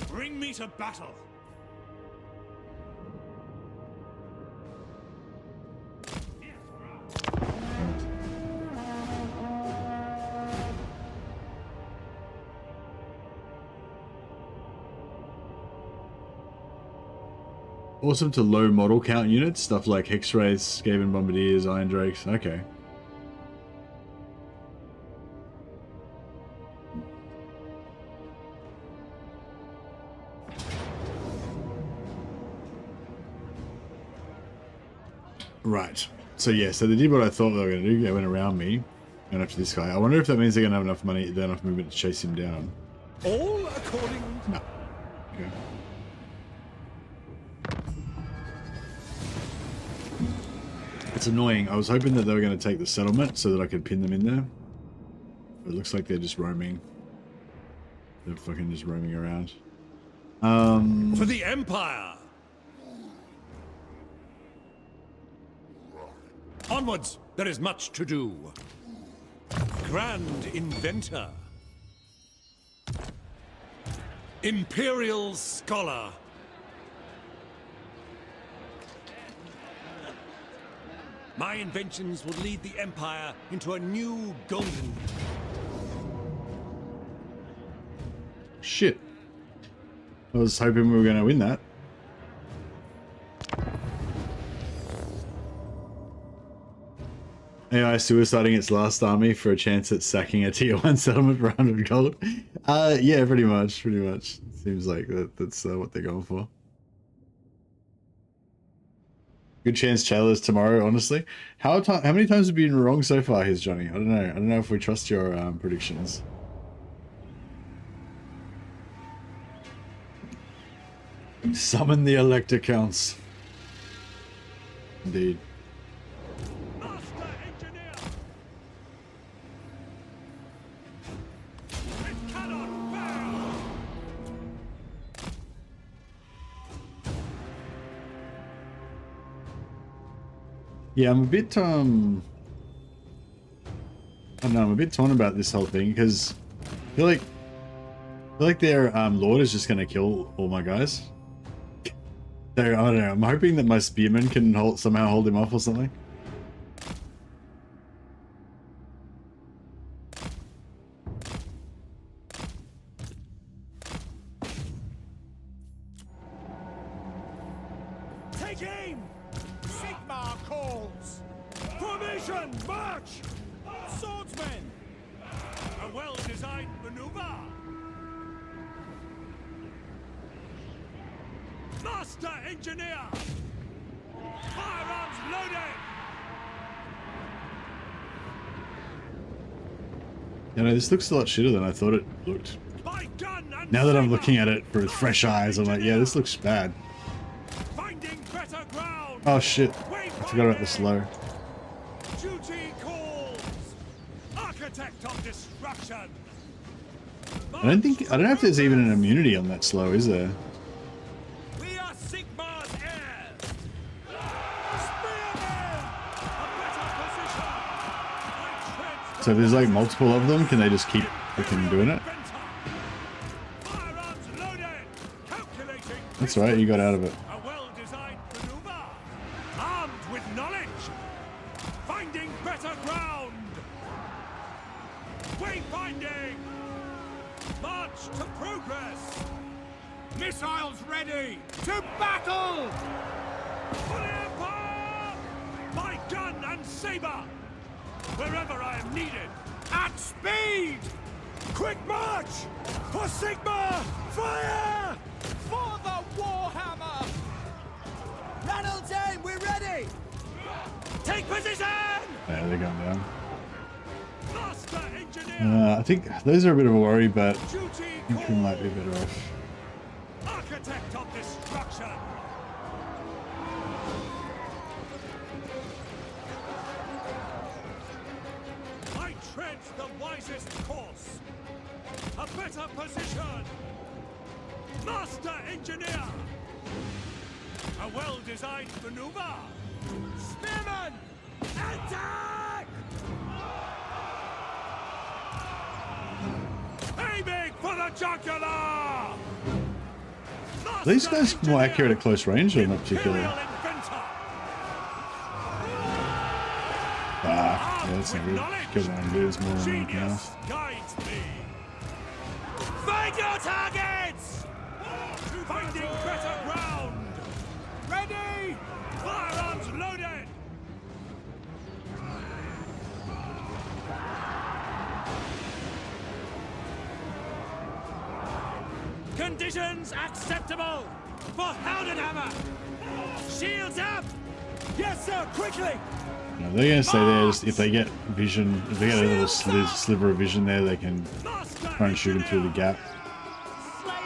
Bring me to battle! Awesome to low model count units, stuff like Hex Wraiths, Skaven Bombardiers, Iron Drakes. Okay. Right. So yeah, so they did what I thought they were going to do. They went around me and after this guy. I wonder if that means they're going to have enough money, enough movement to chase him down. All according to... No. Okay. It's annoying. I was hoping that they were going to take the settlement so that I could pin them in there. But it looks like they're just roaming. They're fucking just roaming around. For the Empire! Onwards! There is much to do. Grand Inventor. Imperial Scholar. My inventions will lead the Empire into a new golden... Shit. I was hoping we were going to win that. AI suiciding its last army for a chance at sacking a tier 1 settlement for 100 gold. Yeah, pretty much. Seems like that's what they're going for. Good chance Taylor's tomorrow, honestly. How many times have you been wrong so far, here's Johnny? I don't know. I don't know if we trust your predictions. Summon the Elector Counts. Indeed. Master Engineer! It cannot fail! Yeah, I'm a bit, I don't know, I'm a bit torn about this whole thing, because I feel like their Lord is just going to kill all my guys. So, I don't know, I'm hoping that my spearmen can somehow hold him off or something. Take aim! Sigmar calls! Formation, march! Swordsmen! A well-designed maneuver! Master Engineer! Firearms loaded! You know, this looks a lot shitter than I thought it looked. By gun and Now that I'm saber! looking at it with fresh eyes, I'm like, yeah, this looks bad. Finding better ground! Oh shit, I forgot about the slow. Duty calls! Architect of destruction! I don't know if there's even an immunity on that slow, is there? We are Sigmar's heirs! Spearmen! So if there's like multiple of them, can they just keep freaking doing it? Firearms loaded. Calculating. That's right, you got out of it. A well-designed maneuver. Armed with knowledge. Finding better ground. Wayfinding. March to progress. Missiles ready. To battle. For the Empire. My gun and saber. Wherever I am needed. At speed. Quick march. For Sigmar. Fire. For the Warhammer. Reynolds aim. We're ready. Take position. Yeah, they're going down. Master engineer. I think those are a bit of a worry, but Duty I think we might be better off. Architect of destruction. I tread the wisest course. A better position. Master engineer. A well-designed maneuver. Spearman. Attack! Aiming for the jugular! Are these guys more accurate at close range or not particularly? Ah, yeah, that's not good. Kill one dudes more than anything else. Guides me. Find your targets! Finding better ground! Ready! Firearms loaded! Conditions acceptable for Heldenhammer! Shields up! Yes, sir, quickly! No, they're going to stay there. Just if they get vision, if they get a little sliver of vision there, they can try and shoot him through the gap.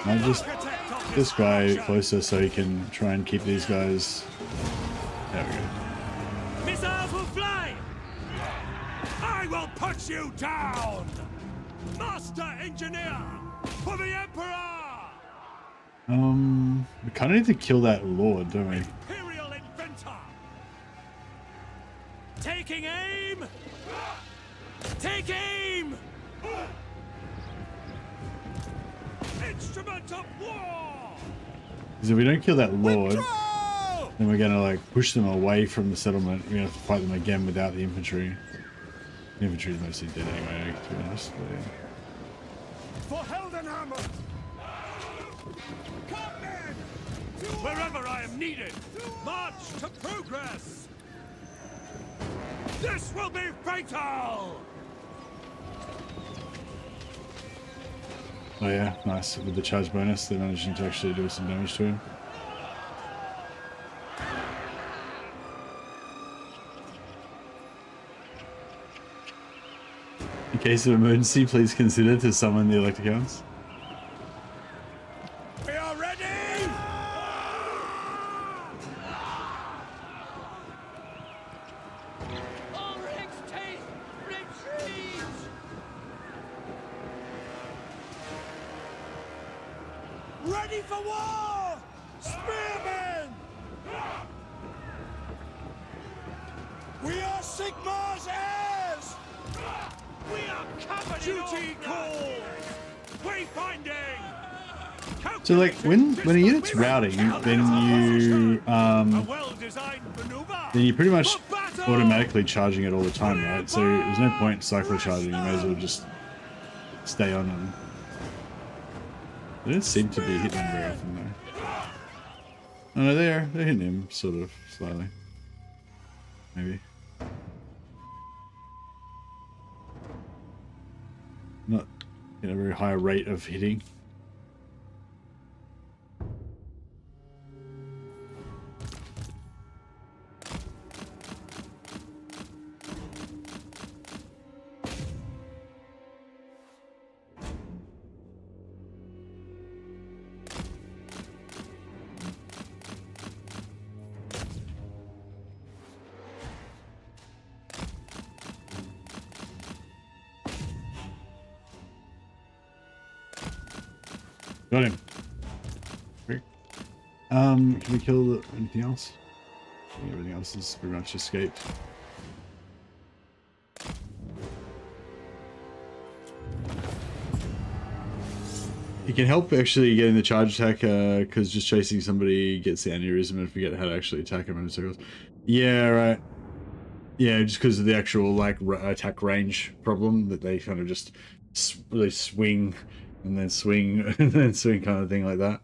I just this guy closer so he can try and keep these guys. There we go. Missiles will fly! I will put you down! Master engineer for the Emperor! We kind of need to kill that Lord, don't we? Imperial inventor! Taking aim! Take aim! Instrument of war! Because if we don't kill that Lord, Withdraw! then we're going to like push them away from the settlement. We're going to have to fight them again without the infantry. The infantry is mostly dead anyway, to be honest. But, yeah. For Heldenhammer! Wherever I am needed, march to progress! This will be fatal! Oh yeah, nice. With the charge bonus, they're managing to actually do some damage to him. In case of emergency, please consider to summon the electricons. We are ready! All ranks take retreat! Ready for war! Spearmen! We are Sigmar's heirs! We are covered duty calls! Wayfinding! So like when a unit's routing, then you pretty much automatically charging it all the time, right? So there's no point cyclo charging. You may as well just stay on them. They don't seem to be hitting him very often though. Oh no, they're hitting him sort of slightly. Maybe. Not at a very high rate of hitting. Got him. Great. Can we kill anything else? I think everything else is pretty much escaped. It can help actually getting the charge attack, because just chasing somebody gets the aneurysm and forget how to actually attack them in circles. Yeah, right. Yeah, just because of the actual like attack range problem that they kind of just really swing and then swing and then swing kind of thing like that.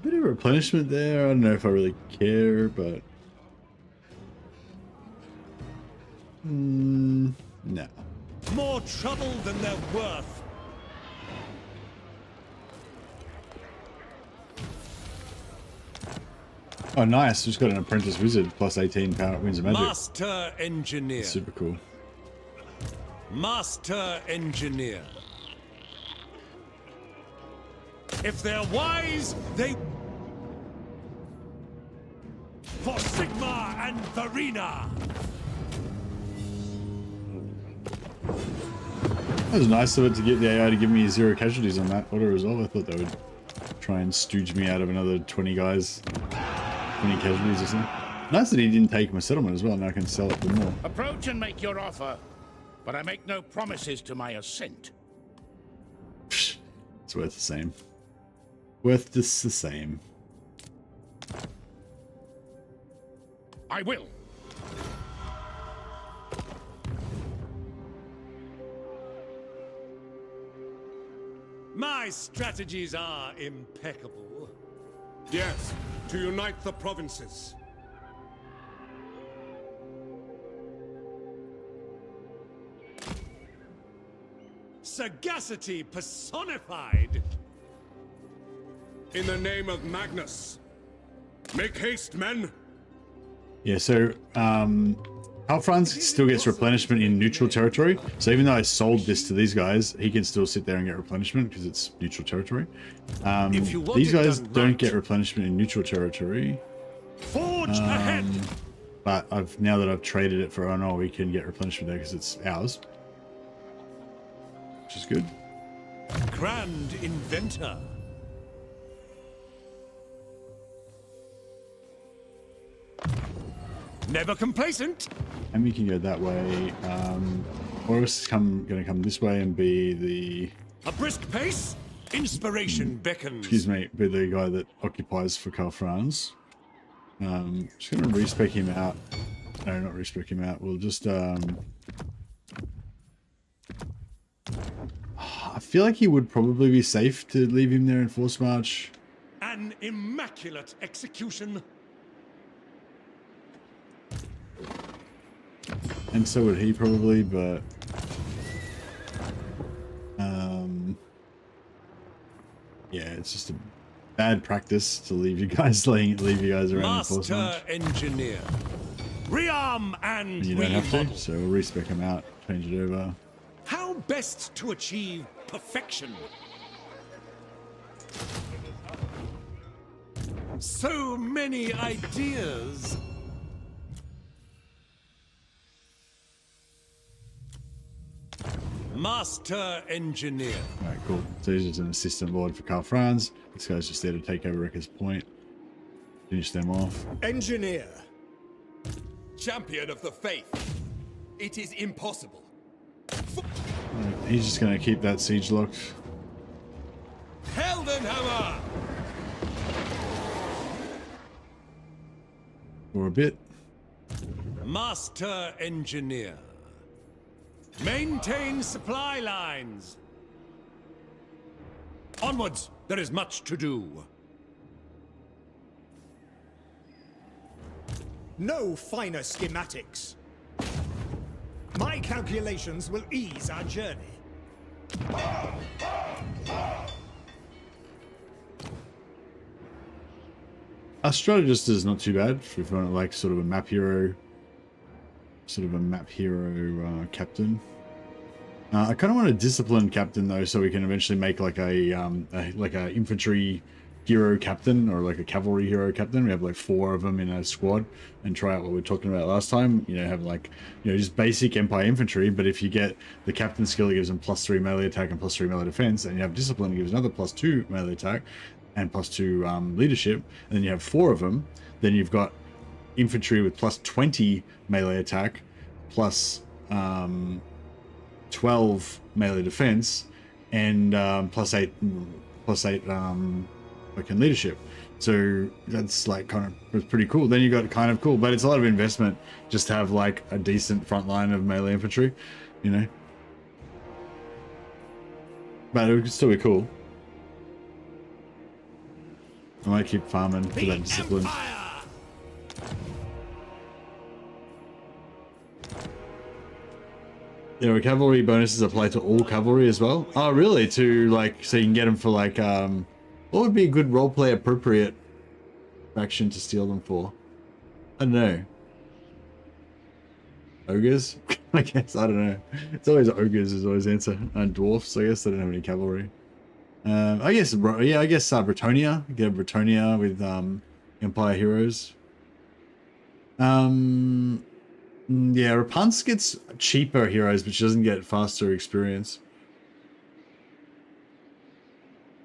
Bit of replenishment there. I don't know if I really care, but no. More trouble than they're worth. Oh, nice! Just got an apprentice wizard plus 18 power winds of magic. Master engineer. Super cool. Master engineer. If they're wise, they... For Sigmar and Verena! That was nice of it to get the AI to give me 0 casualties on that auto resolve. I thought they would try and stooge me out of another 20 guys. 20 casualties or something. Nice that he didn't take my settlement as well. Now I can sell it for more. Approach and make your offer, but I make no promises to my assent. It's worth the same. Worth just the same. I will. My strategies are impeccable. Yes, to unite the provinces. Sagacity personified. In the name of Magnus. Make haste, men. Yeah, so Franz still gets replenishment in neutral territory. So even though I sold this to these guys, he can still sit there and get replenishment because it's neutral territory. These guys don't get replenishment in neutral territory. Forge ahead. But now that I've traded it for, oh no, we can get replenishment there because it's ours, which is good. Grand inventor. Never complacent. And we can go that way. Horus is going to come this way and be the... A brisk pace. Inspiration beckons. Excuse me, be the guy that occupies for Karl Franz. Just going to respec him out. No, not respec him out. We'll just... I feel like he would probably be safe to leave him there in force march. An immaculate execution. And so would he probably, but... yeah, it's just a bad practice to leave you guys around in force march. Master engineer. Rearm and You don't have to, so we'll respec him out, change it over. How best to achieve perfection? So many ideas. Master engineer. Alright, cool. So he's just an assistant lord for Karl Franz. This guy's just there to take over Wrecker's Point. Finish them off. Engineer. Champion of the faith. It is impossible. Right, he's just going to keep that siege locked Heldenhammer! for a bit. Master engineer. Maintain supply lines. Onwards, there is much to do. No finer schematics. My calculations will ease our journey. Our strategist is not too bad if you want like sort of a map hero sort of a map hero captain. I kind of want a disciplined captain though, so we can eventually make like a infantry hero captain or like a cavalry hero captain. We have like 4 of them in a squad and try out what we were talking about last time. You know, have like, you know, just basic Empire infantry, but if you get the captain skill, it gives them +3 melee attack and +3 melee defense, and you have discipline, it gives another +2 melee attack and +2 leadership, and then you have 4 of them. Then you've got infantry with +20 melee attack, plus 12 melee defense, and +8 fucking leadership. So that's like kind of, it's pretty cool. Then you got kind of cool, but it's a lot of investment just to have like a decent front line of melee infantry, you know. But it would still be cool. I might keep farming for that discipline. You know, cavalry bonuses apply to all cavalry as well. Oh, really? To like, so you can get them for like, what would be a good roleplay appropriate faction to steal them for? I don't know. Ogres? I guess, I don't know. It's always ogres is always the answer. And dwarfs, I guess. They don't have any cavalry. I guess, yeah, I guess Bretonia. Get a Bretonia with Empire heroes. Yeah, Rapunzel gets cheaper heroes, but she doesn't get faster experience.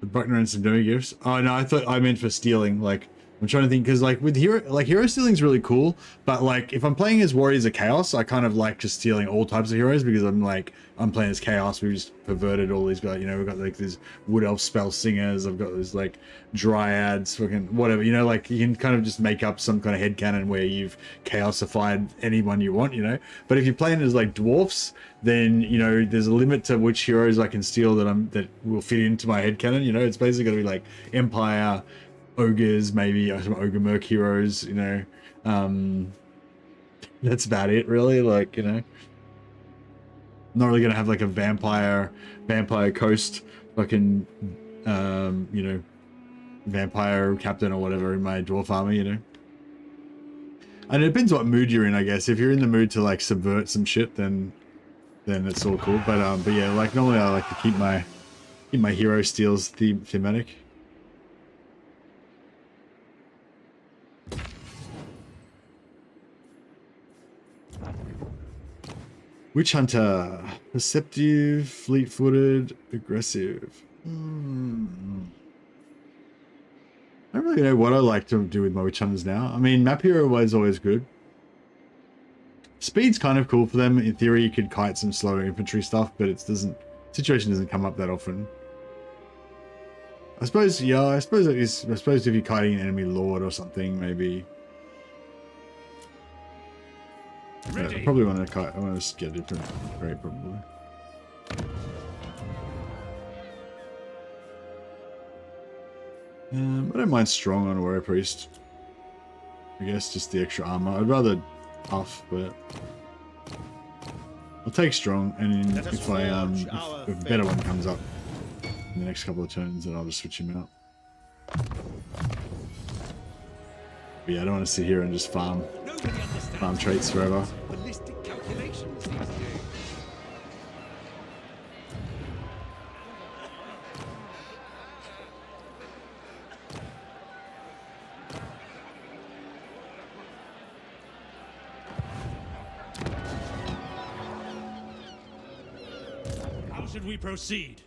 The Buckner and some dummy gifts. Oh no, I thought I meant for stealing. Like, I'm trying to think, because like with hero stealing is really cool, but like if I'm playing as Warriors of Chaos, I kind of like just stealing all types of heroes, because I'm playing as Chaos. We've just perverted all these guys, you know. We've got like these Wood Elf spell singers. I've got these like dryads, fucking whatever, you know. Like you can kind of just make up some kind of headcanon where you've chaosified anyone you want, you know. But if you're playing as like dwarfs, then you know there's a limit to which heroes I can steal that will fit into my headcanon. You know, it's basically got to be like Empire, ogres, maybe some ogre merc heroes, you know. That's about it, really. Like, you know, I'm not really gonna have like a vampire coast fucking you know, vampire captain or whatever in my dwarf army, you know. And it depends what mood you're in, I guess. If you're in the mood to like subvert some shit, then it's all cool. But yeah, like normally I like to keep my hero steals thematic. Witch Hunter, perceptive, fleet-footed, aggressive. I don't really know what I like to do with my Witch Hunters now. I mean, map hero was always good. Speed's kind of cool for them. In theory, you could kite some slower infantry stuff, but situation doesn't come up that often. I suppose, yeah, I suppose if you're kiting an enemy lord or something, maybe. I probably want to kite. I want to get a different grade, probably. I don't mind strong on a warrior priest. I guess just the extra armor. I'd rather tough, but I'll take strong. And if a better one comes up in the next couple of turns, then I'll just switch him out. But yeah, I don't want to sit here and just farm traits forever. Ballistic calculations these days. How should we proceed?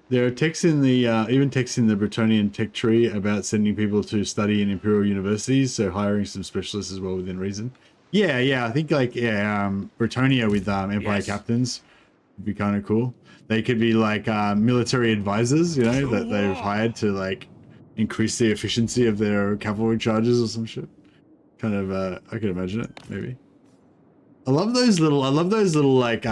There are texts in the even texts in the Bretonian tech tree about sending people to study in imperial universities, so hiring some specialists as well within reason. Yeah, I think like Bretonia with Empire captains would be kind of cool. They could be like military advisors, you know, that they've hired to like increase the efficiency of their cavalry charges or some shit. Kind of I could imagine it, maybe. I love those little like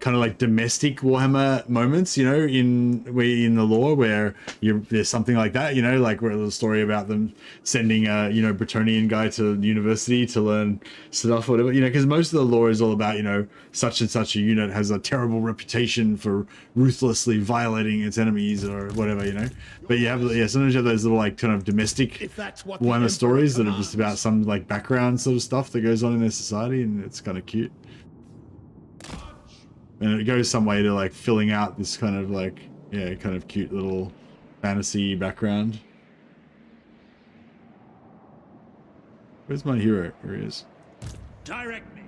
kind of like domestic Warhammer moments, you know, in the lore where there's something like that, you know, like where there's a story about them sending a, you know, Bretonian guy to university to learn stuff or whatever, you know, because most of the lore is all about, you know, such and such a unit has a terrible reputation for ruthlessly violating its enemies or whatever, you know. But you have, yeah, sometimes you have those little like kind of domestic Warhammer stories that are just about some like background sort of stuff that goes on in their society, and it's kind of cute. And it goes some way to like filling out this kind of like, yeah, kind of cute little fantasy background. Where's my hero? Here he is. Direct me.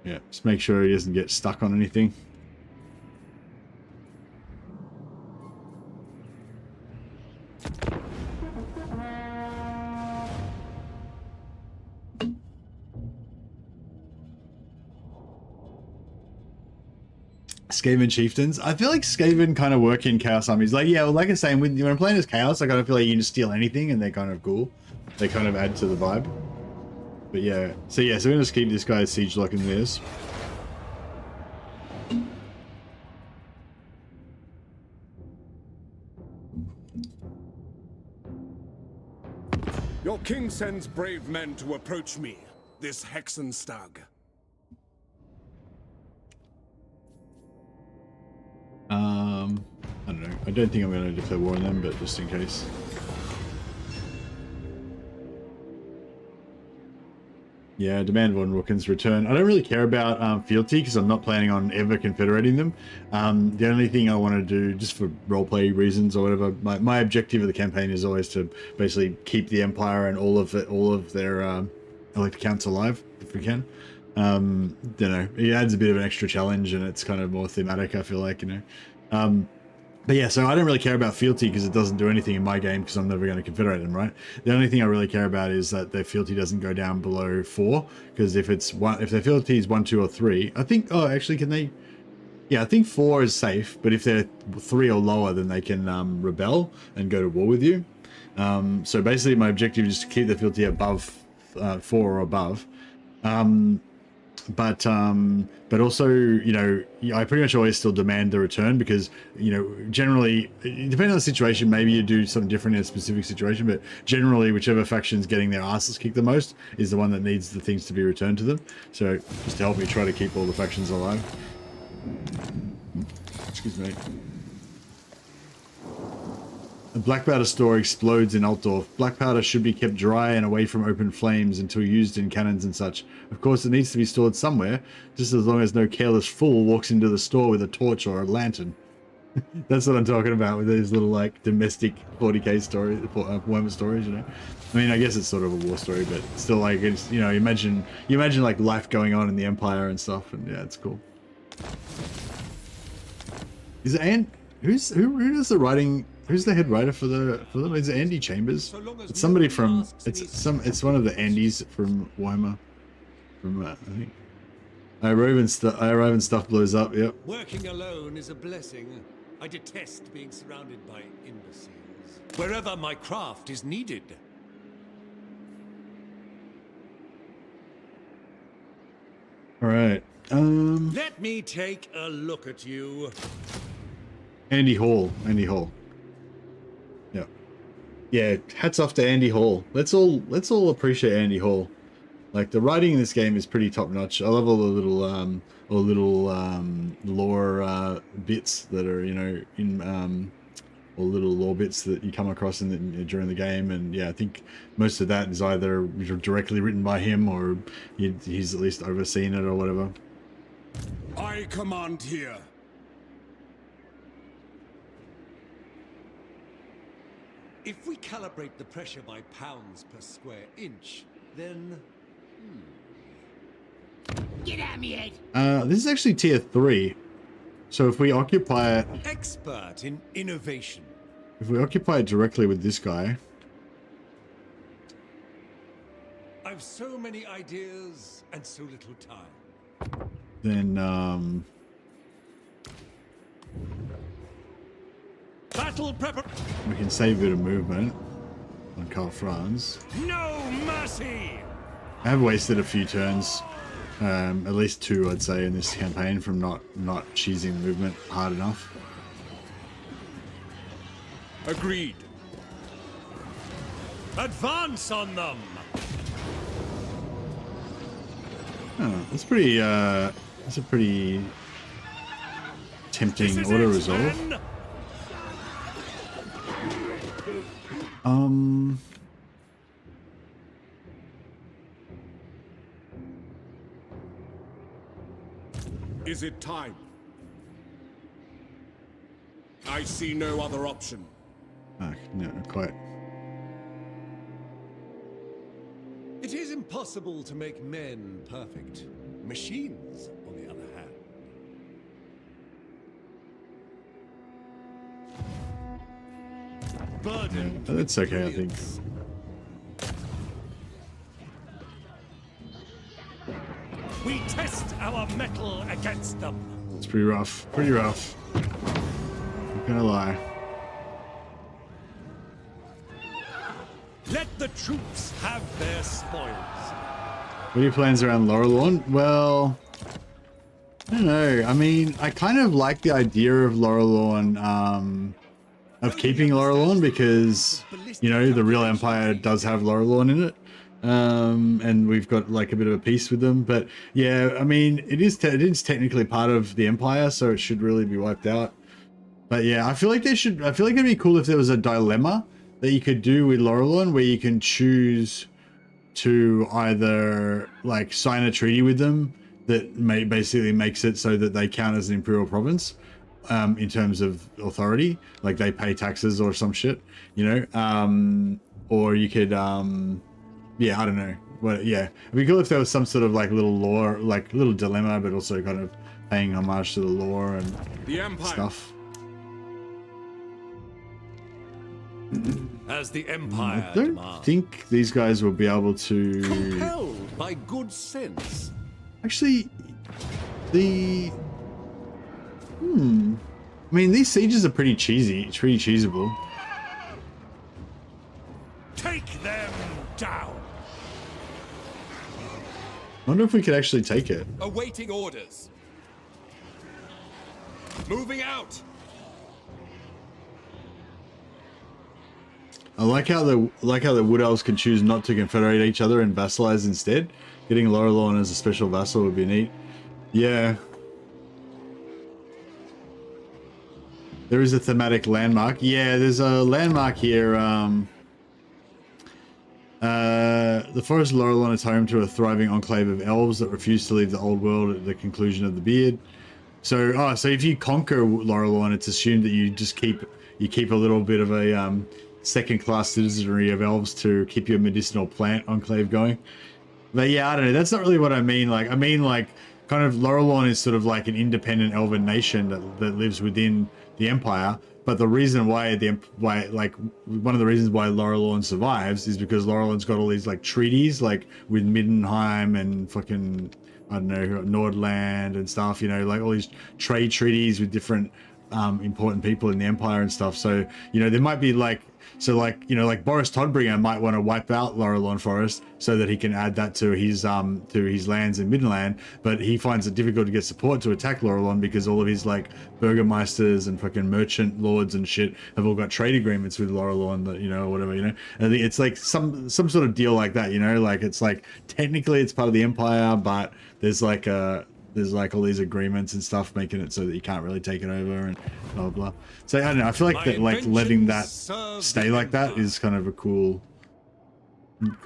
Yeah, just make sure he doesn't get stuck on anything. Skaven chieftains. I feel like Skaven kind of work in Chaos armies. Like, yeah, well, like I was saying, when I'm playing as Chaos, I kind of feel like you can just steal anything and they're kind of cool. They kind of add to the vibe. But yeah, so we're gonna just keep this guy siege locking this. Your king sends brave men to approach me, this Hexen stag. I don't know. I don't think I'm going to declare war on them, but just in case. Yeah, demand von Rookins return. I don't really care about fealty because I'm not planning on ever confederating them. The only thing I want to do, just for roleplay reasons or whatever, my objective of the campaign is always to basically keep the Empire and all of their elect accounts alive if we can. You know, it adds a bit of an extra challenge and it's kind of more thematic, I feel like, you know. But yeah, so I don't really care about fealty because it doesn't do anything in my game because I'm never going to confederate them, right? The only thing I really care about is that their fealty doesn't go down below 4, because if their fealty is 1, 2, or 3, I think, oh, actually, can they? Yeah, I think 4 is safe, but if they're 3 or lower, then they can rebel and go to war with you. So basically, my objective is to keep the fealty above 4 or above. But also, you know, I pretty much always still demand the return because, you know, generally, depending on the situation, maybe you do something different in a specific situation, but generally, whichever faction's getting their asses kicked the most is the one that needs the things to be returned to them. So, just to help me try to keep all the factions alive. Excuse me. A black powder store explodes in Altdorf. Black powder should be kept dry and away from open flames until used in cannons and such. Of course, it needs to be stored somewhere, just as long as no careless fool walks into the store with a torch or a lantern. That's what I'm talking about with these little, like, domestic 40k stories, Warhammer stories, you know? I mean, I guess it's sort of a war story, but still, like, it's, you know, you imagine like, life going on in the Empire and stuff, and yeah, it's cool. Is it who does the writing? Who's the head writer for them? Is it Andy Chambers? It's somebody from it's one of the Andys from Warhammer. From I think. I arrive and stuff blows up. Yep. Working alone is a blessing. I detest being surrounded by imbeciles. Wherever my craft is needed. All right. Let me take a look at you. Andy Hall. Yeah. Yeah, hats off to Andy Hall. Let's all appreciate Andy Hall. Like, the writing in this game is pretty top notch. I love all the little lore bits that are, you know, in all little lore bits that you come across during the game, and yeah, I think most of that is either directly written by him or he's at least overseen it or whatever. I command here. If we calibrate the pressure by pounds per square inch, then... Get out of me head! This is actually tier 3. So if we occupy it... Expert in innovation. If we occupy it directly with this guy... I've so many ideas and so little time. Then, Battle prepar... we can save a bit of movement on Karl Franz. No mercy! I have wasted a few turns, at least 2, I'd say, in this campaign from not cheesing the movement hard enough. Agreed. Advance on them. Oh, that's pretty. That's a pretty tempting auto resolve. Is it time? I see no other option. No, not quite. It is impossible to make men perfect. Machines, on the other hand. Burdened But that's with okay, I think. brilliance. We test our metal against them. It's pretty rough. Pretty rough. Not gonna lie. Let the troops have their spoils. What are your plans around Laurelorn? Well, I don't know. I mean, I kind of like the idea of Laurelorn, of keeping Laurelorn because, you know, the real Empire does have Laurelorn in it. And we've got like a bit of a peace with them. But yeah, I mean, it is technically part of the Empire, so it should really be wiped out. But yeah, I feel like it'd be cool if there was a dilemma that you could do with Laurelorn where you can choose to either like sign a treaty with them that basically makes it so that they count as an imperial province in terms of authority, like they pay taxes or some shit, you know, or you could yeah, I don't know, but yeah, it'd be cool if there was some sort of like little lore, like little dilemma, but also kind of paying homage to the lore and The Empire. stuff. As the Empire I don't demands. think these guys will be able to. Compelled by good sense. Actually, I mean, these sieges are pretty cheesy. It's pretty cheesable. Take them down. I wonder if we could actually take it. Awaiting orders. Moving out. I like how the Wood Elves can choose not to confederate each other and vassalize instead. Getting Laurelorn as a special vassal would be neat. Yeah. There is a thematic landmark. Yeah, there's a landmark here. The Forest of Laurelorn is home to a thriving enclave of elves that refuse to leave the old world at the conclusion of the Beard. So, so if you conquer Laurelorn, it's assumed that you just keep a little bit of a second-class citizenry of elves to keep your medicinal plant enclave going. But yeah, I don't know. That's not really what I mean. Like, I mean, like, kind of Laurelorn is sort of like an independent elven nation that lives within the Empire. But the reason why one of the reasons why Laurelorn survives is because Laurelorn's got all these like treaties, like with Middenheim and fucking, I don't know, Nordland and stuff. You know, like all these trade treaties with different important people in the Empire and stuff. So, you know, there might be like, so like, you know, like Boris Todbringer might want to wipe out Laurelorn Forest so that he can add that to his lands in Midland, but he finds it difficult to get support to attack Laurelorn because all of his like burgomeisters and fucking merchant lords and shit have all got trade agreements with Laurelorn that, you know, or whatever, you know. I think it's like some sort of deal like that, you know, like it's like technically it's part of the Empire, but there's like all these agreements and stuff making it so that you can't really take it over and blah blah. So I don't know, I feel like that, like letting that stay like that is kind of a cool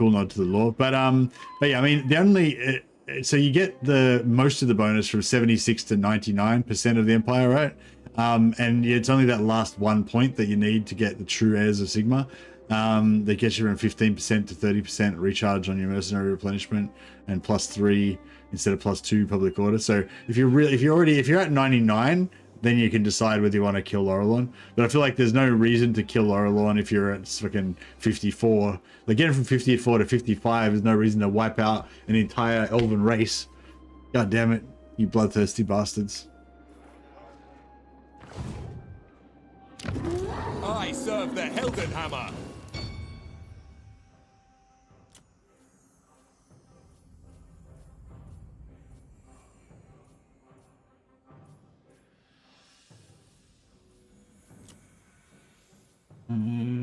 nod to the lore. But yeah, I mean, the only so you get the most of the bonus from 76 to 99% of the Empire, right? And it's only that last 1 point that you need to get the true heirs of Sigmar. That gets you around 15% to 30% recharge on your mercenary replenishment and +3 instead of +2 public order. So if you're at 99, then you can decide whether you want to kill Laurelorn. But I feel like there's no reason to kill Laurelorn if you're at fucking 54. Like getting from 54 to 55, there's no reason to wipe out an entire elven race. God damn it, you bloodthirsty bastards. I serve the Heldenhammer.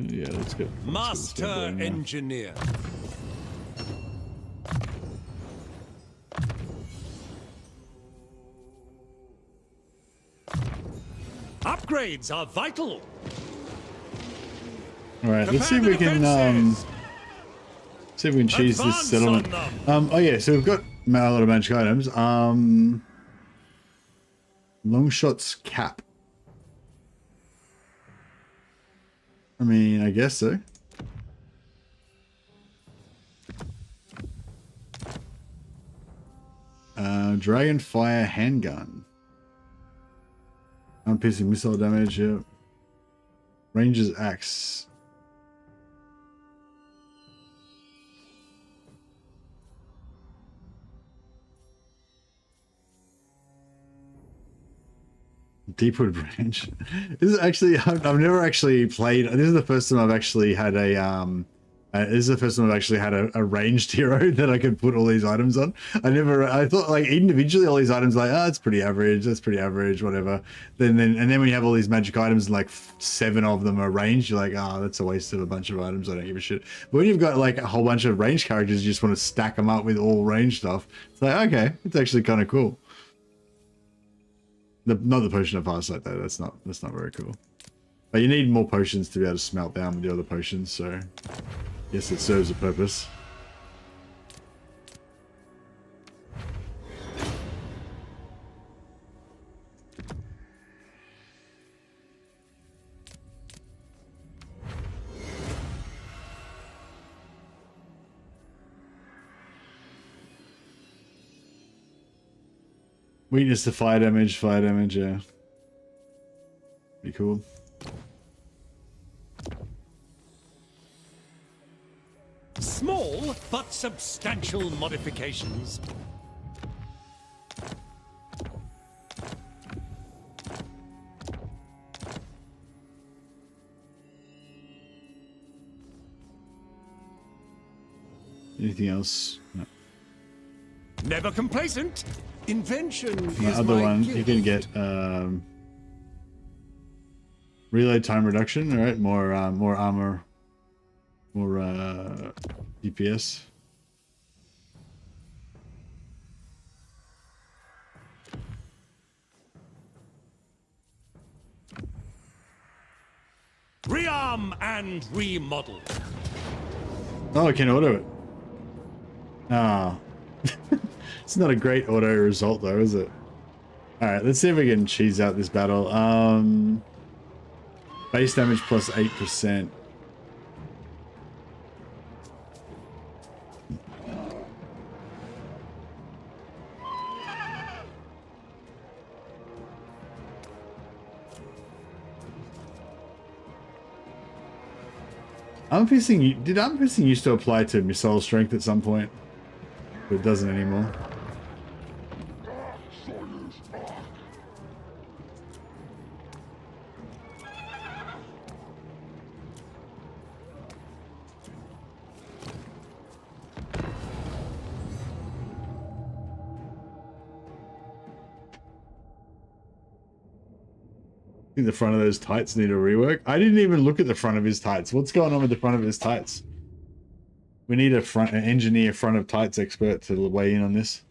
Yeah, let's go. Master Engineer. Upgrades are vital. All right, let's see if we can see if we can cheese this Advance settlement. on Oh yeah, so we've got a lot of magic items. Long shots cap. I mean, I guess so. Dragonfire handgun. Unpiercing missile damage, yeah. Ranger's axe. Deepwood branch. This is actually, I've never actually played. This is the first time I've actually had a this is the first time I've actually had a ranged hero that I could put all these items on. I thought like individually all these items like, oh, it's pretty average, that's pretty average, whatever. And then when you have all these magic items and like 7 of them are ranged, you're like, oh, that's a waste of a bunch of items, I don't give a shit. But when you've got like a whole bunch of ranged characters, you just want to stack them up with all ranged stuff. It's like, okay, it's actually kind of cool. Not the potion of farsight though, that's not very cool. But you need more potions to be able to smelt down with the other potions, so yes, it serves a purpose. Weakness to fire damage, yeah. Be cool. Small but substantial modifications. Anything else? No. Never complacent. Invention The is other my one, gift. you can get reload time reduction, all right? More armor, more DPS. Rearm and remodel. Oh, I can auto it. Ah. It's not a great auto result though, is it? Alright, let's see if we can cheese out this battle. Base damage plus 8%. Did unpiercing used to apply to missile strength at some point? But it doesn't anymore. I think the front of those tights need a rework. I didn't even look at the front of his tights. What's going on with the front of his tights? We need an engineer front of tights expert to weigh in on this.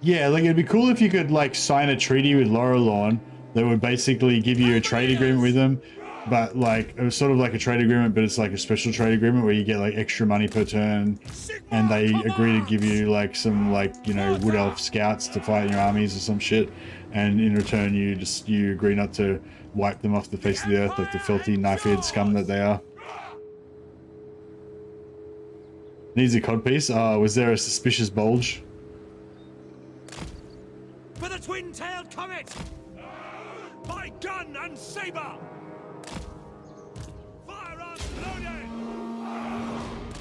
Yeah, like it'd be cool if you could like sign a treaty with Laurelorn that would basically give you a trade agreement with them, but like it was sort of like a trade agreement, but it's like a special trade agreement where you get like extra money per turn, and they agree to give you like some like, you know, Wood Elf scouts to fight in your armies or some shit, and in return you agree not to wipe them off the face of the earth like the filthy knife-eared scum that they are. Needs a codpiece. Was there a suspicious bulge? For the twin-tailed comet! By gun and saber! Firearms loaded!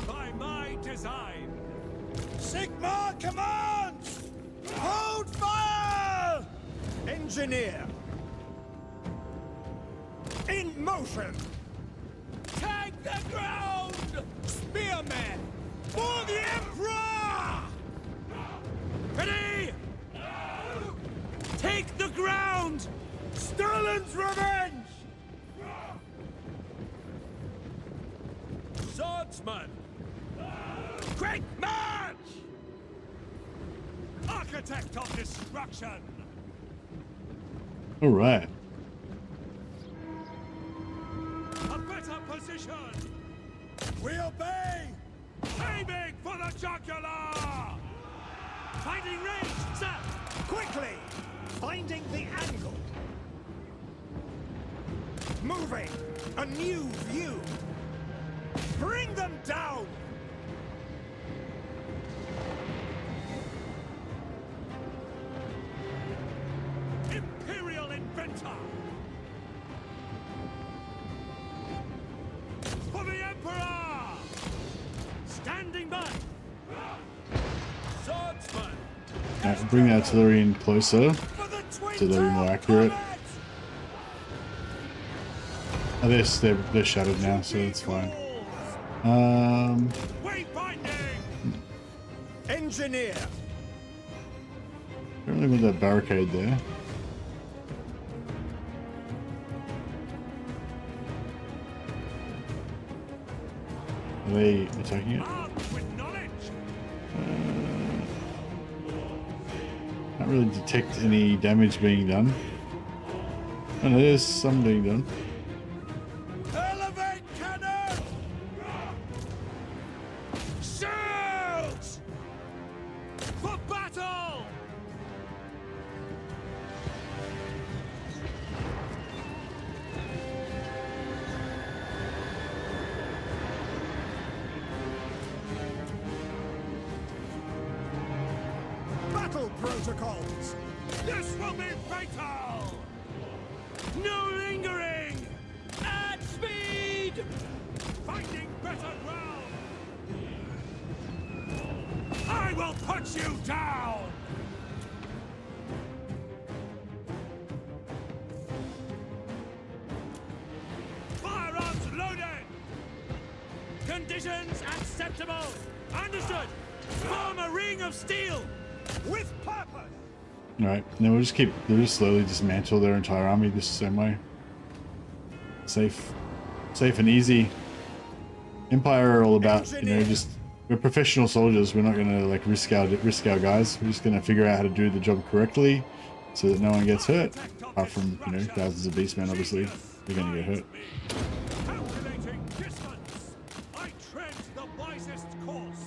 By my design! Sigmar commands! Hold fire! Engines Engineer! In motion! Take the ground! Spearmen! For the Emperor! Ready! Take the ground! Stalin's revenge! Swordsman! Great march! Architect of destruction! All right. A better position! We obey! Aiming for the jugular! Finding range, sir! Quickly! Finding the angle! Moving! A new view! Bring them down! Imperial Inventor! For the Emperor! Standing by! Swordsman! Alright, bring the artillery in closer so they'll be more accurate. Oh, they're shattered now, so it's fine. Wayfinding! Engineer! Don't really want that barricade there. Are they attacking it? Armed with knowledge! Can't really detect any damage being done. Oh, no, there's some being done. Elevate cannon! Shoot! For battle! Battle protocols! This will be fatal! No lingering! At speed! Finding better ground! I will put you down! Firearms loaded! Conditions acceptable! Understood! Form a ring of steel! With purpose! Alright, then we'll just slowly dismantle their entire army this same way. Safe and easy. Empire are all about, you know, just we're professional soldiers. We're not gonna like risk our guys. We're just gonna figure out how to do the job correctly so that no one gets hurt. Apart from, you know, thousands of beastmen, obviously. They're gonna get hurt. Calculating distance. I tread the wisest course.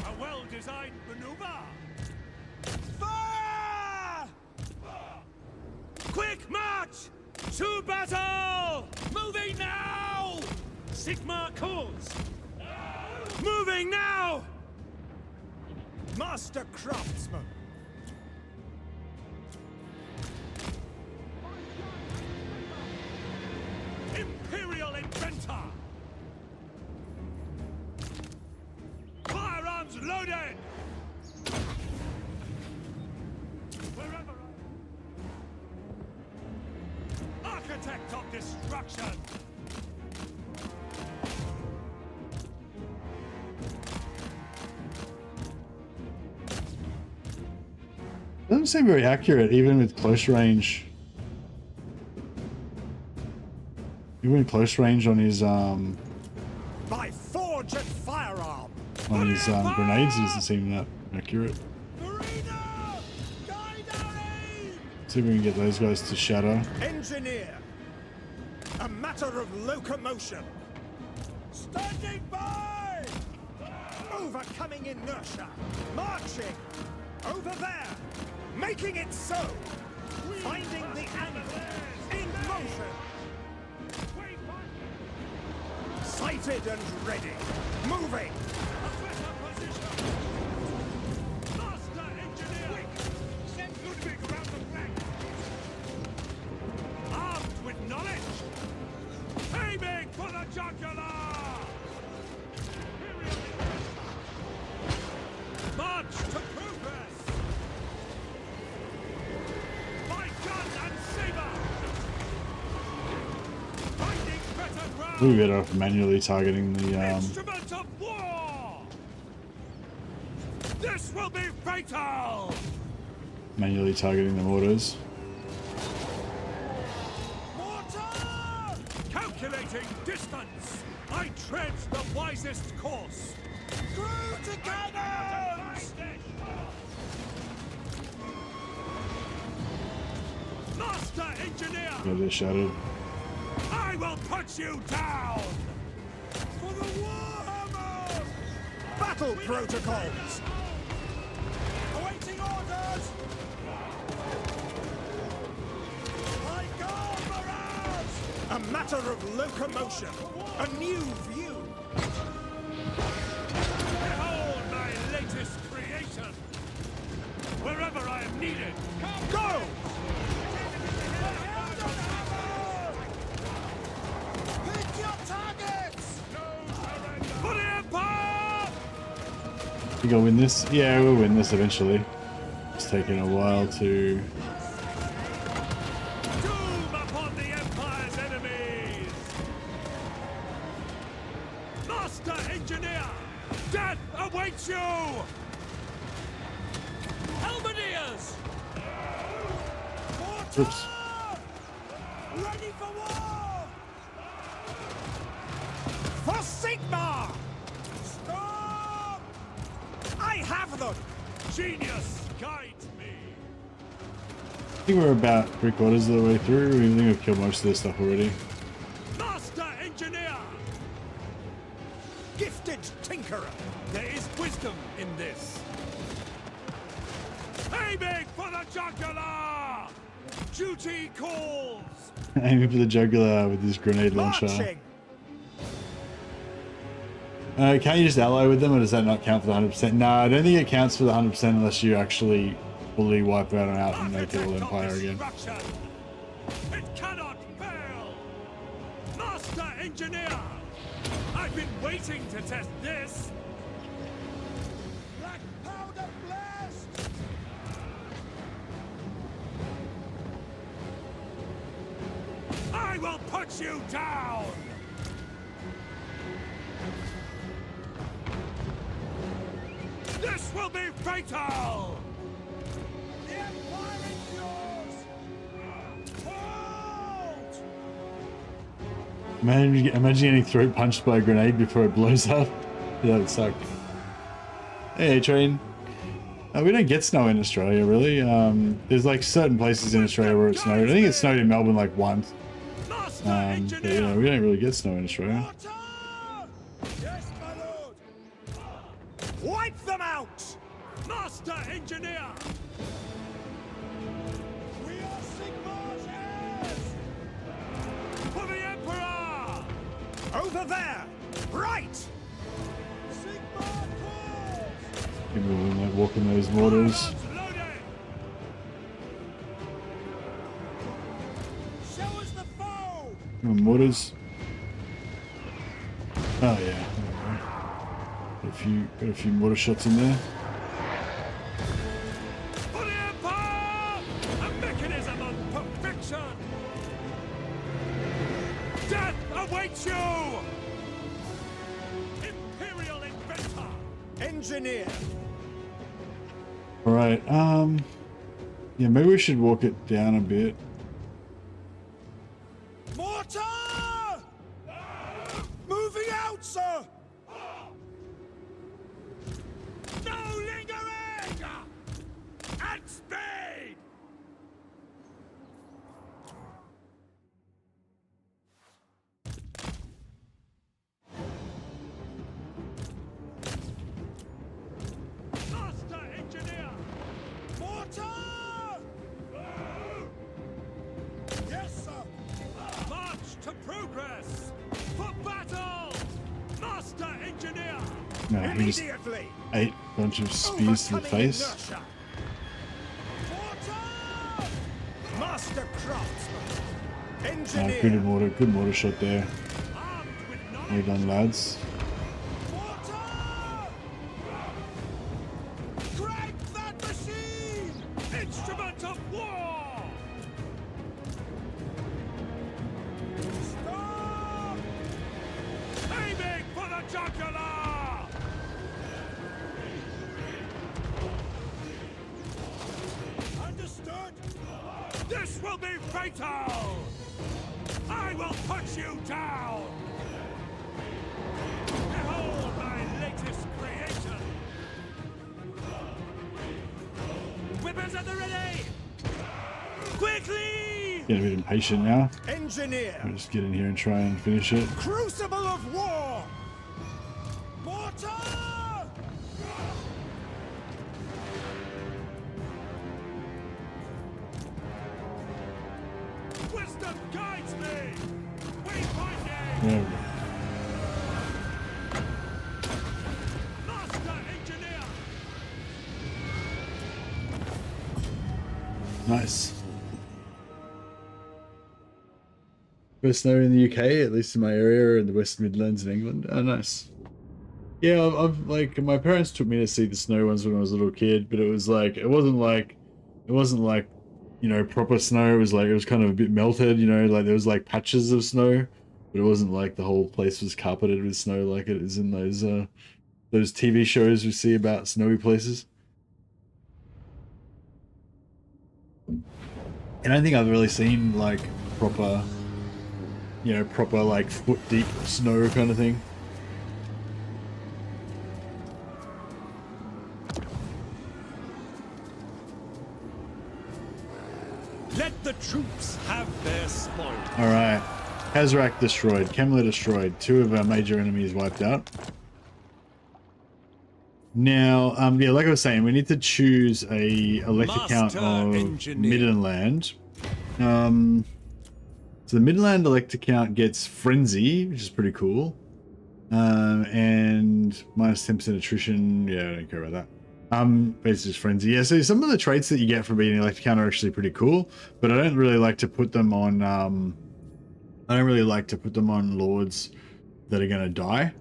A well-designed maneuver. Fire! Quick march! To battle! Moving now! Sigmar calls. Moving now! Master craftsman. Imperial inventor. Firearms loaded. Wherever Architect of destruction. Doesn't seem very accurate, even with close range. Even close range on his By forge and firearm. Grenades doesn't seem that accurate. Marina! Guide our aim! See if we can get those guys to shatter. Engineer. A matter of locomotion. Standing by! Overcoming inertia. Marching. Over there. Making it so. Finding the angle. In motion. Sighted and ready. Moving. A better position. Master engineer. Send Ludwig around the flank. Armed with knowledge. Aiming for the jugular. March to progress. My gun We'll be better off manually targeting the Instrument of war! This will be fatal! manually targeting the mortars. Mortar! Calculating distance! I tread the wisest course! Through to cannons! Master Engineer! Yeah, they're shattered. I will put you down! For the Warhammer! Battle protocols! Awaiting orders! I go, Mirage! A matter of locomotion, a new view! Behold my latest creation! Wherever I am needed, go! Pick your targets! For the Empire! You gonna win this? Yeah, we'll win this eventually. It's taken a while to. Doom upon the Empire's enemies! Master Engineer! Death awaits you! Halberdiers! Oops. Ready for war! For Sigmar! Stop! I have them! Genius, guide me! I think we're about 3/4 of the way through. We think we've killed most of this stuff already. Master Engineer! Gifted Tinkerer! There is wisdom in this. Aiming for the jugular! Duty calls! Aiming for the jugular with this grenade launcher. Marching! Can't you just ally with them, or does that not count for the 100%? No, I don't think it counts for the 100% unless you actually fully wipe out and out and make it all Empire again. It cannot fail! Master Engineer! I've been waiting to test this! Black powder blast! I will put you down! This will be fatal! The Empire is yours! Hold! Imagine getting throat punched by a grenade before it blows up. Yeah, that would suck. Hey, train. We don't get snow in Australia, really. There's like certain places in Australia where it snowed. I think it snowed in Melbourne like once. But yeah, we don't really get snow in Australia. Yes, my lord! Wipe them out! Master Engineer! We are Sigmar's heirs! For the Emperor! Over there! Right! Sigmar calls! People will like walking those mortars. Loaded! Show us the foe! Oh, mortars. Oh yeah. Got a few mortar shots in there. For the Empire! A mechanism of perfection! Death awaits you! Imperial inventor! Engineer! Alright, yeah, maybe we should walk it down a bit. Mortar! Moving out, sir! No lingering! At speed! Master Engineer! Mortar! Yes, sir! March to progress! For battle! Master Engineer! No, he just Immediately! ate a bunch of spears to the face. Inertia. Mortar! Master craftsman! Engineer! Good mortar shot there. Armed with Well knowledge! done, lads. Mortar! Crank that machine! Instrument of war! Stop! This will be fatal! I will put you down! Behold my latest creation! Whippers at the ready! Quickly! Getting a bit impatient now. Engineer! I'll just get in here and try and finish it. Crucible of war! Mortar! Wisdom guides me! Wayfinding! Yeah. Master engineer! Nice. First snow in the UK, at least in my area, in the West Midlands in England. Oh, nice. Yeah, I've like, my parents took me to see the snow once when I was a little kid, but it was like, it wasn't like, you know, proper snow. It was like, it was kind of a bit melted, you know, like there was like patches of snow, but it wasn't like the whole place was carpeted with snow like it is in those TV shows we see about snowy places. And I don't think I've really seen like proper, you know, proper like foot deep snow kind of thing. Let the troops have their spoil. All right, Khazrak destroyed, Kemler destroyed, 2 of our major enemies wiped out. Now, yeah, like I was saying, we need to choose a elect account of Midland. So the Midland elect account gets Frenzy, which is pretty cool. And minus 10% attrition. Yeah, I don't care about that. Basically just Frenzy. Yeah, so some of the traits that you get from being an elect account are actually pretty cool, but I don't really like to put them on, lords that are going to die.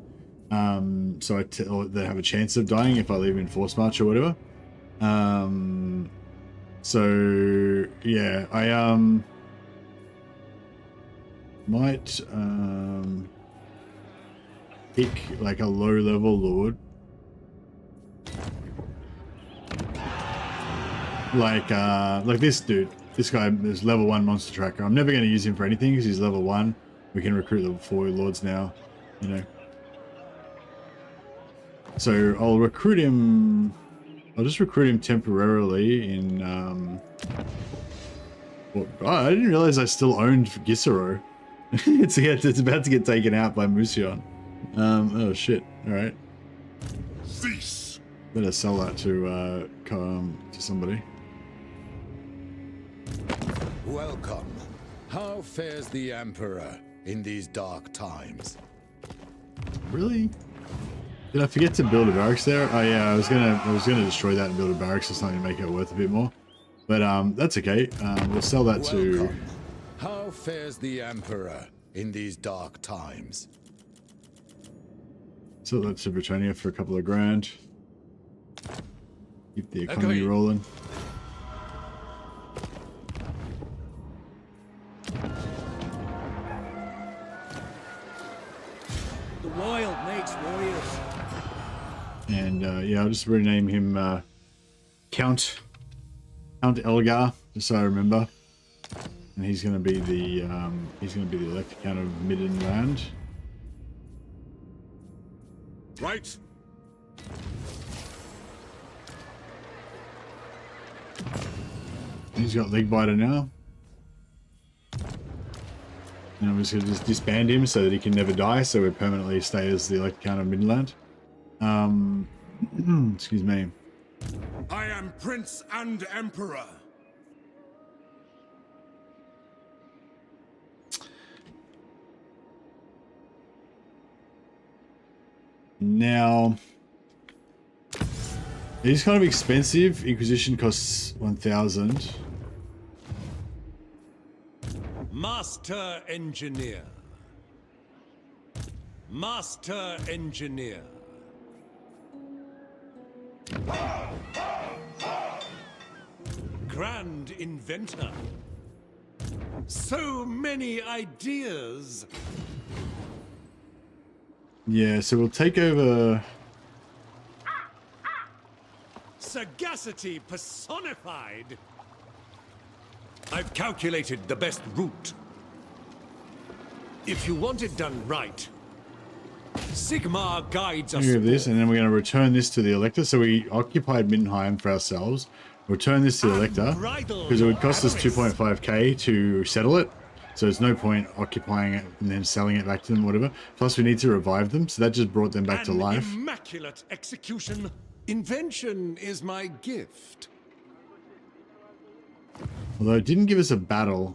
So or they have a chance of dying if I leave in Force March or whatever. So yeah, I might pick like a low level lord, like this dude. This guy is level 1 monster tracker. I'm never going to use him for anything because he's level 1. We can recruit level 4 lords now, you know. So I'll recruit him. I'll just recruit him temporarily in. Oh, I didn't realize I still owned Gisero. it's about to get taken out by Musion. Oh shit! All right. Cease. Better sell that to somebody. Welcome. How fares the Emperor in these dark times? Really? Did I forget to build a barracks there? Oh yeah, I was gonna destroy that and build a barracks or something to make it worth a bit more. But that's okay. We'll sell that to. How fares the Emperor in these dark times? Sell that to Britannia for a couple of grand. Keep the economy rolling. The wild makes warriors. And yeah, I'll just rename him Count Elgar, just so I remember. And he's gonna be the elect count of Midland. Right. He's got Leg Biter now. And I'm just gonna disband him so that he can never die, so we permanently stay as the elect count of Midland. Excuse me. I am Prince and Emperor. Now, it is kind of expensive. Inquisition costs 1,000. Master Engineer. Master Engineer. Grand Inventor. So many ideas. Yeah, so we'll take over. Sagacity personified. I've calculated the best route. If you want it done right, Sigmar guides us. Here this, and then we're going to return this to the Elector. So we occupied Middenheim for ourselves. Return this to the Elector because it would cost us 2.5k to settle it. So there's no point occupying it and then selling it back to them, whatever. Plus we need to revive them, so that just brought them back to life. Immaculate execution. Invention is my gift. Although it didn't give us a battle.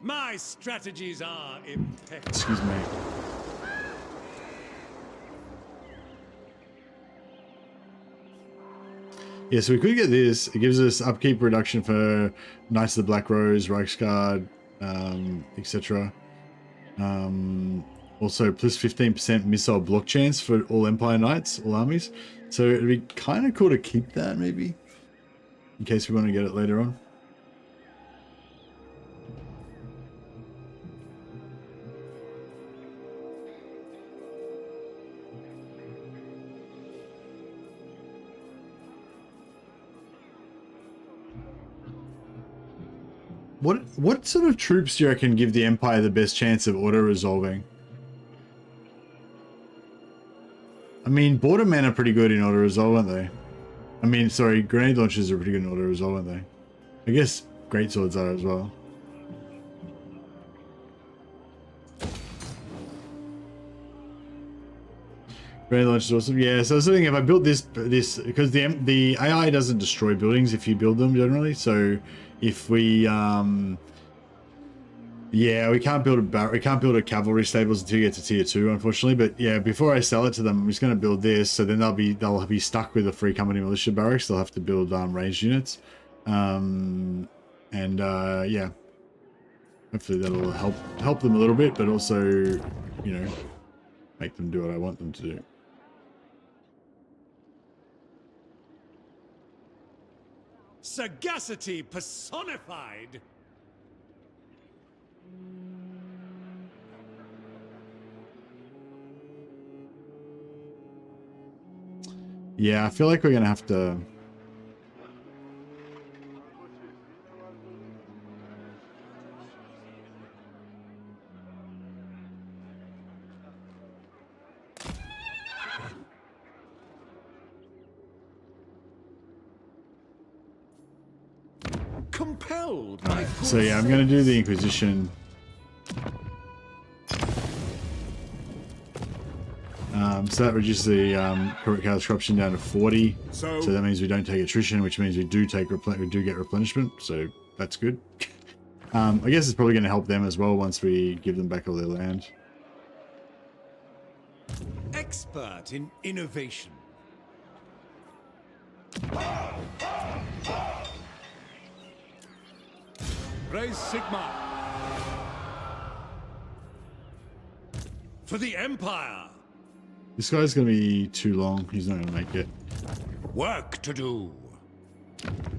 My strategies are impeccable. Excuse me. Yeah, so we could get this. It gives us upkeep reduction for Knights of the Black Rose, Reichsguard, etc. Also, plus 15% missile block chance for all Empire Knights, all armies. So it'd be kind of cool to keep that, maybe, in case we want to get it later on. What sort of troops do you reckon give the Empire the best chance of auto-resolving? I mean, border men are pretty good in auto-resolve, aren't they? I mean, sorry, grenade launchers are pretty good in auto-resolve, aren't they? I guess greatswords are as well. Grenade launchers awesome. Yeah, so I was thinking if I built this because the AI doesn't destroy buildings if you build them generally, so if we yeah, we can't build a cavalry stables until you get to tier 2, unfortunately. But yeah, before I sell it to them, I'm just going to build this, so then they'll be stuck with a free company militia barracks. They'll have to build ranged units, yeah, hopefully that'll help them a little bit, but also, you know, make them do what I want them to do. Sagacity personified. Yeah, I feel like we're gonna have to. Compelled. Alright, so yeah, I'm gonna do the Inquisition. So that reduces the chaos corruption down to 40. So that means we don't take attrition, which means we do get replenishment. So that's good. I guess it's probably going to help them as well once we give them back all their land. Expert in innovation. Raise Sigmar. For the Empire. This guy's going to be too long. He's not going to make it. Work to do.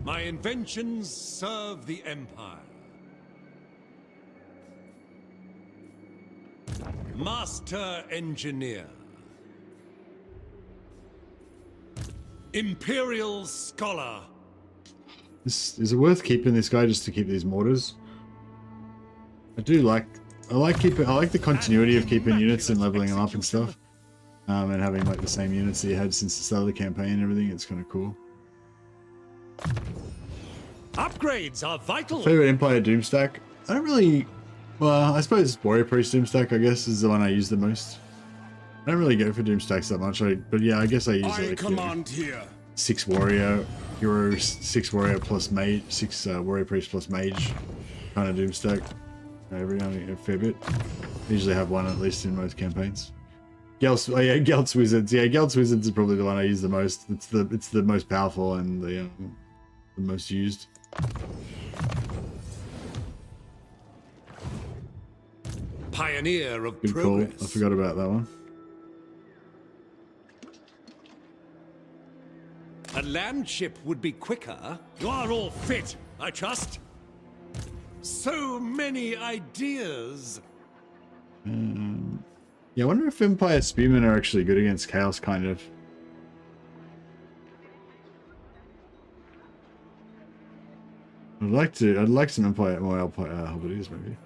My inventions serve the Empire. Master Engineer. Imperial Scholar. Is it worth keeping this guy just to keep these mortars? I like the continuity of keeping units and leveling them up and stuff. And having like the same units that you had since the start of the campaign and everything. It's kind of cool. Upgrades are vital. Favorite Empire Doomstack? I don't really. Well, I suppose Warrior Priest Doomstack, I guess, is the one I use the most. I don't really go for Doomstacks that much. But yeah, I guess I use like command here. 6 warrior heroes, 6 warrior plus mage, 6 warrior priest plus mage kind of Doomstack. A fair bit. I usually have one at least in most campaigns. Gelt's Wizards. Yeah, Gelt's Wizards is probably the one I use the most. It's the most powerful and the most used. Pioneer of Good progress. call. I forgot about that one. A land ship would be quicker. You are all fit, I trust. So many ideas. Yeah, I wonder if Empire Spearmen are actually good against Chaos, kind of. I'd like some Empire, more Empire Hobbitties maybe.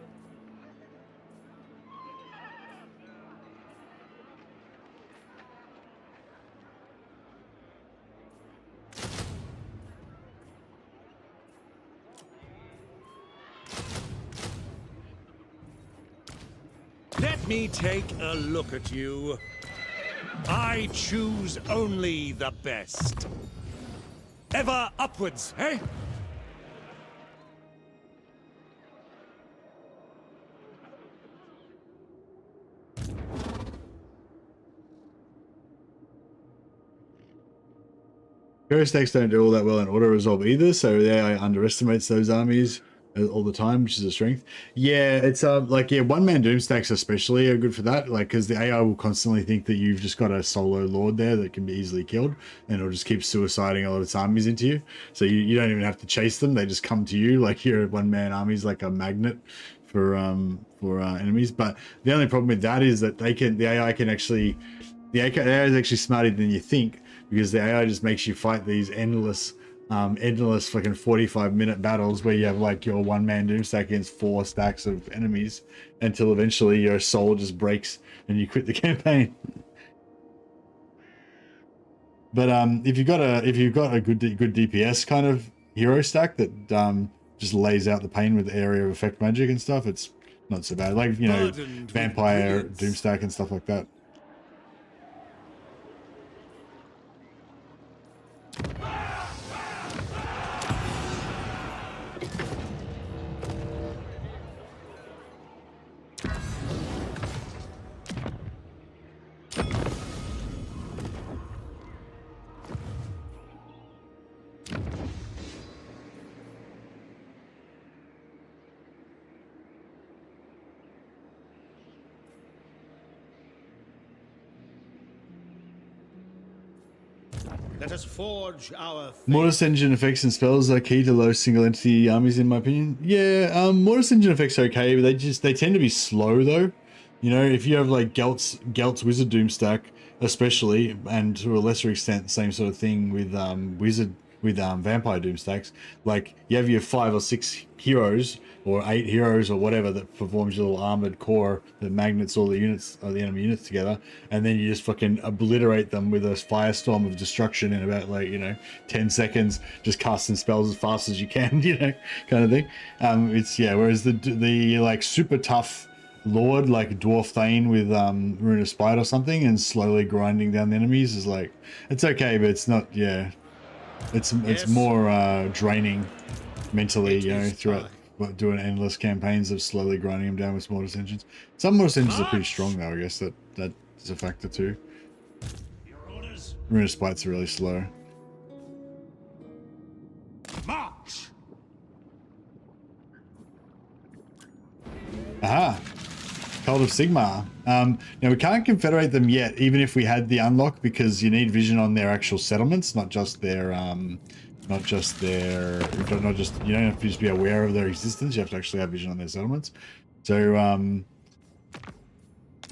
Let me take a look at you. I choose only the best. Ever upwards, eh? Hero stacks don't do all that well in auto resolve either, so the AI underestimates those armies all the time, which is a strength. Yeah, it's like, yeah, one-man Doomstacks especially are good for that, like, because the AI will constantly think that you've just got a solo lord there that can be easily killed, and it'll just keep suiciding all of its armies into you, so you don't even have to chase them, they just come to you. Like, your one-man army's like a magnet for enemies. But the only problem with that is that the AI is actually smarter than you think, because the AI just makes you fight these endless fucking 45-minute battles where you have like your one-man Doomstack against 4 stacks of enemies until eventually your soul just breaks and you quit the campaign. But if you've got a good DPS kind of hero stack that just lays out the pain with area of effect magic and stuff, it's not so bad. Like, you know, vampire Doomstack and stuff like that. Let us forge our Mortis engine effects and spells are key to low single entity armies, in my opinion. Yeah, Mortis engine effects are okay, but they tend to be slow though. You know, if you have like Gelt's Wizard Doomstack, especially, and to a lesser extent, same sort of thing with Vampire Doomstacks. Like, you have your 5 or 6 heroes or 8 heroes or whatever that performs your little armored core that magnets all the units or the enemy units together, and then you just fucking obliterate them with a firestorm of destruction in about, like, you know, 10 seconds, just casting spells as fast as you can, you know, kind of thing. It's, yeah, whereas the like super tough Lord like Dwarf Thane with Rune of Spite or something and slowly grinding down the enemies is like, it's okay, but it's not, yeah, it's more draining mentally, you know, throughout doing endless campaigns of slowly grinding them down with Mortis engines. Some Mortis engines are pretty strong though, I guess that is a factor too. Rune of Spite's really slow. march. Aha! Cult of Sigmar. Now we can't confederate them yet, even if we had the unlock, because you need vision on their actual settlements, not just their you don't have to just be aware of their existence, you have to actually have vision on their settlements. So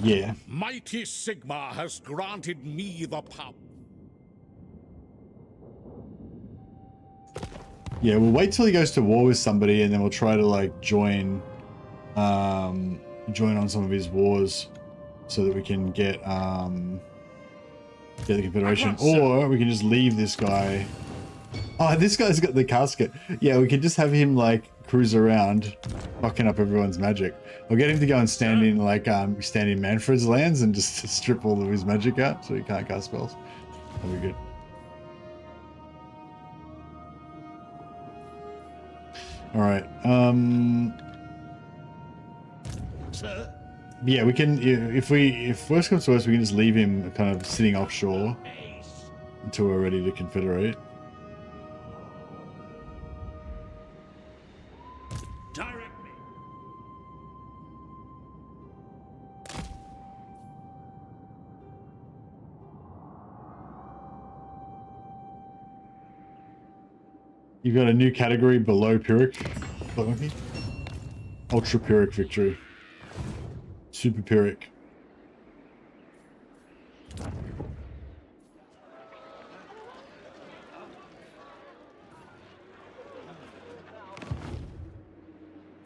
yeah. Mighty Sigmar has granted me the power. Yeah, we'll wait till he goes to war with somebody, and then we'll try to like join on some of his wars so that we can get the confederation, or we can just leave this guy. Oh, this guy's got the casket. Yeah, we could just have him like cruise around fucking up everyone's magic. I'll get him to go and stand in like stand in Manfred's lands and just strip all of his magic out so he can't cast spells. That'll be good. All right. Sir? Yeah, we can. If worst comes to worst, we can just leave him kind of sitting offshore until we're ready to confederate. Direct me. You've got a new category below Pyrrhic. Ultra Pyrrhic victory. Super Pyrrhic.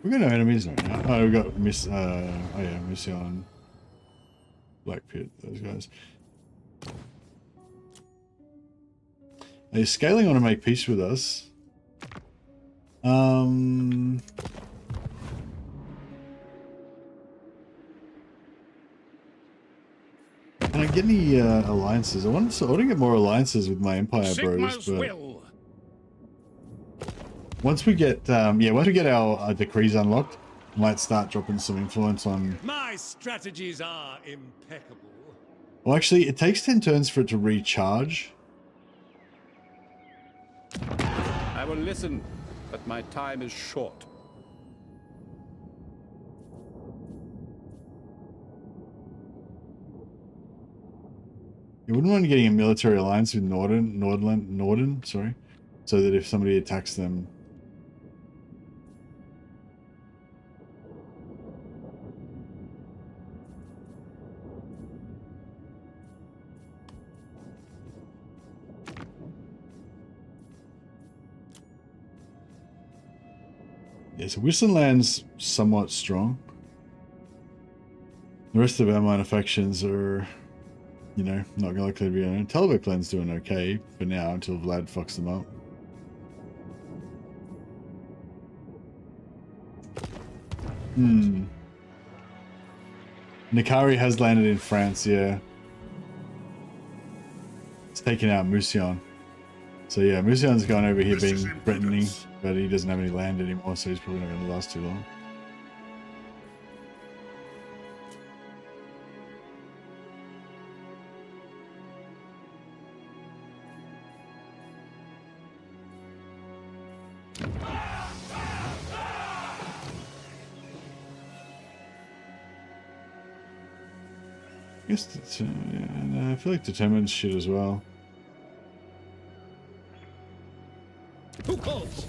We've got no enemies right now. Oh, we've got Mission, Black Pit, those guys. Are you scaling on to make peace with us? Can I get any alliances? I want to get more alliances with my Empire bros, Sigmar's but will. once we get once we get our decrees unlocked, I might start dropping some influence on. My strategies are impeccable. Well, actually, it takes 10 turns for it to recharge. I will listen, but my time is short. You wouldn't mind getting a military alliance with Norden, sorry, so that if somebody attacks them. Yeah, so Whistleland's somewhat strong. The rest of our minor factions are, you know, not likely to be on. Talbotland's doing okay for now until Vlad fucks them up. Nikari has landed in France, yeah. It's taken out Musion. So yeah, Musion's gone over here being Brittany, but he doesn't have any land anymore, so he's probably not going to last too long. I guess yeah, I feel like determines shit as well. Who calls?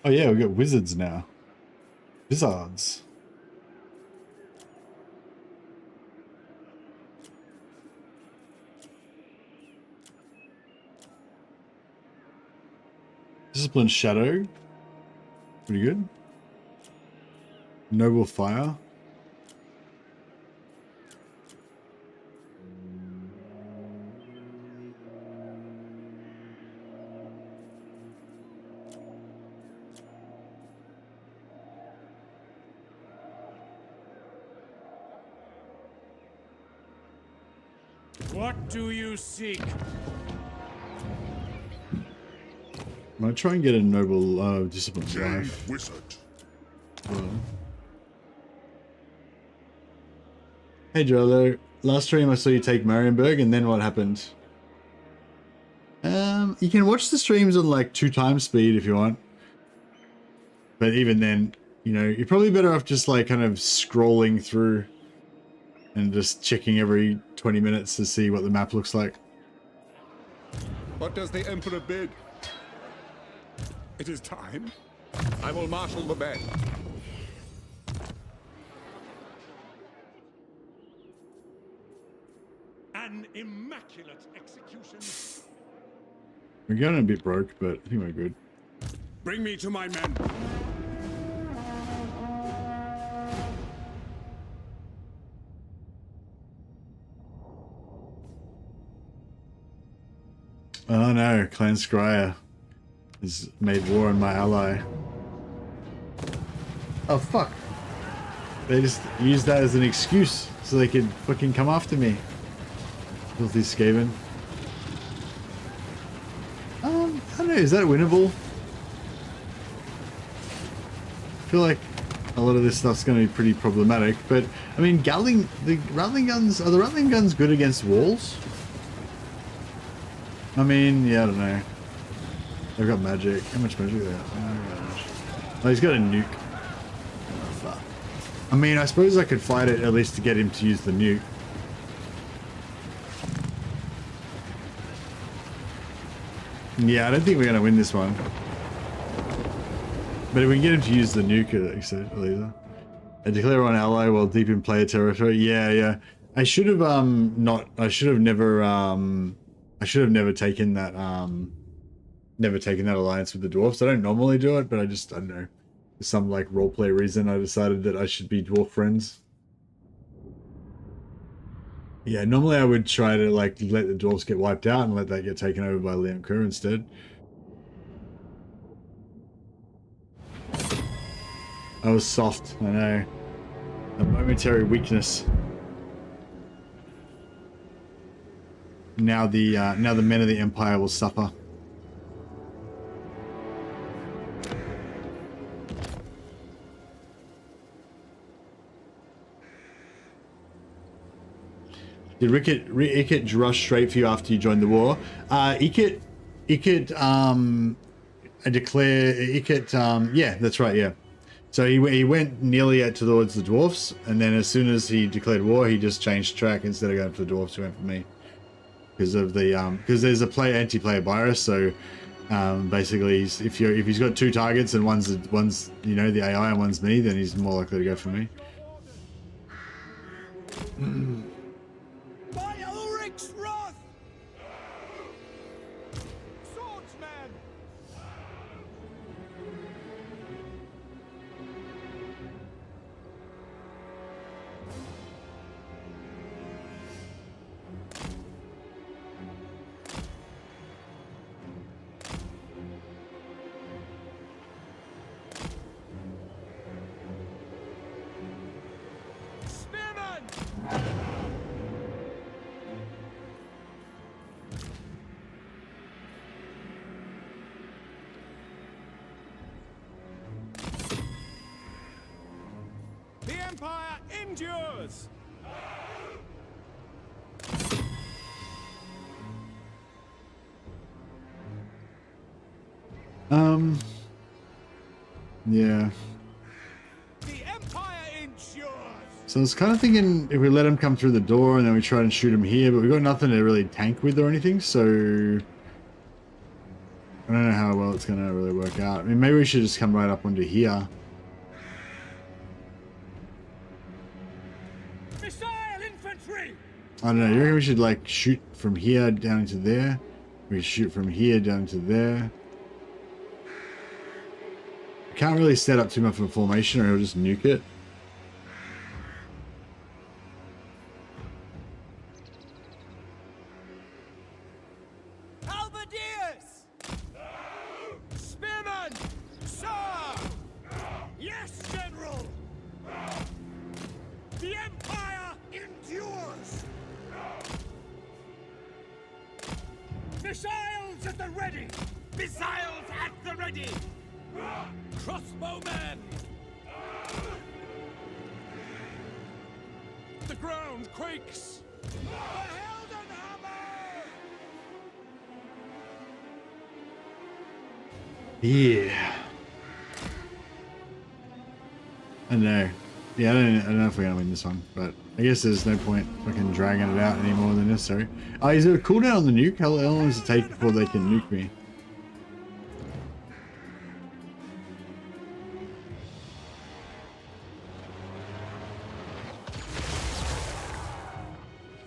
Oh yeah, we got wizards now. Wizards. Disciplined Shadow. Pretty good. Noble Fire. What do you seek? I'm gonna try and get a noble disciplined life. Wizard. Hey Jolo, last stream I saw you take Marienburg, and then what happened? You can watch the streams on like 2x speed if you want. But even then, you know, you're probably better off just like kind of scrolling through and just checking every 20 minutes to see what the map looks like. What does the Emperor bid? It is time. I will marshal the men. An immaculate execution. We're getting a bit broke, but I think we're good. Bring me to my men. Oh no, Clan Scryer has made war on my ally. Oh fuck. They just used that as an excuse so they could fucking come after me. Filthy Skaven. I don't know, is that winnable? I feel like a lot of this stuff's going to be pretty problematic, but I mean, the Rattling guns, are the Rattling guns good against walls? I mean, yeah, I don't know. They've got magic. How much magic do they have? Oh, he's got a nuke. Oh, fuck. I mean, I suppose I could fight it at least to get him to use the nuke. Yeah, I don't think we're going to win this one. But if we can get him to use the nuke, like you said, Elisa. I declare on ally while deep in player territory. Yeah. I should have I should have never taken that alliance with the dwarfs. I don't normally do it, but I don't know. For some like roleplay reason I decided that I should be dwarf friends. Yeah, normally I would try to like let the dwarfs get wiped out and let that get taken over by Liam Kerr instead. I was soft, I know. A momentary weakness. Now the men of the Empire will suffer. Did Ikit rush straight for you after you joined the war? Ikit, I declare, Ikit, yeah, that's right, yeah. So he went nearly towards the dwarfs, and then as soon as he declared war, he just changed track. Instead of going for the dwarfs, he went for me. Because of the, because there's a anti-player bias, so basically if he's got two targets and one's you know the AI and one's me, then he's more likely to go for me. By Ulrich's wrath! Swordsman! The Empire endures! Yeah. The Empire endures! So I was kind of thinking if we let him come through the door and then we try and shoot him here, but we've got nothing to really tank with or anything, so I don't know how well it's going to really work out. I mean, maybe we should just come right up onto here. Missile infantry! I don't know, you reckon we should like shoot from here down into there? We shoot from here down into there. Can't really set up too much of a formation or he'll just nuke it. Halberdiers! Spearmen! Sir! Yes, General! The Empire endures! Missiles at the ready! Missiles at the ready! Crossbowmen! The ground quakes! The Heldenhammer! Yeah. I don't know. Yeah, I don't know if we're gonna win this one, but I guess there's no point fucking dragging it out any more than necessary. Oh, is there a cooldown on the nuke? How long does it take before they can nuke me?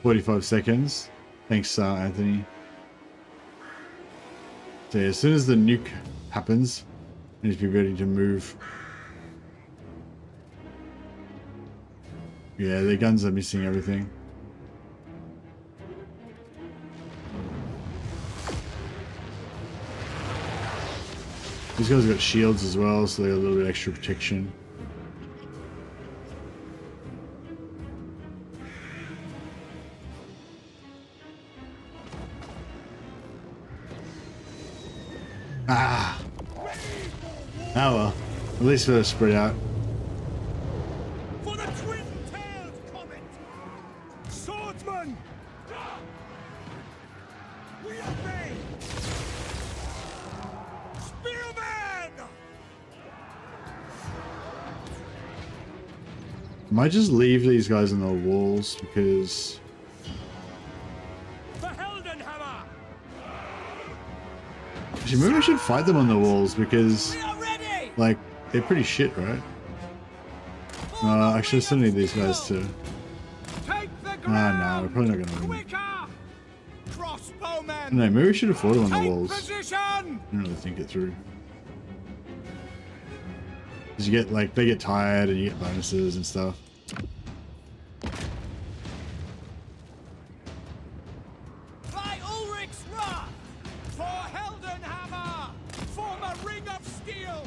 "45 seconds. Thanks, Anthony. So yeah, as soon as the nuke happens, I need to be ready to move. Yeah, their guns are missing everything. These guys got shields as well, so they got a little bit extra protection. Ah! Oh well. At least they're spread out. For the twin-tailed comet! Swordsman! We obey! Spearman! Might just leave these guys on the walls because The Heldenhammer! actually maybe we should fight them on the walls because We are ready! like they're pretty shit, right? For I should still need these guys to. Take the No, we're probably not gonna win. Quicker! Crossbowmen! No, maybe we should have fought it on the Take walls. position! I didn't really think it through. Cause you get like they get tired and you get bonuses and stuff. By Ulrich's wrath! For Heldenhammer! Form a ring of steel!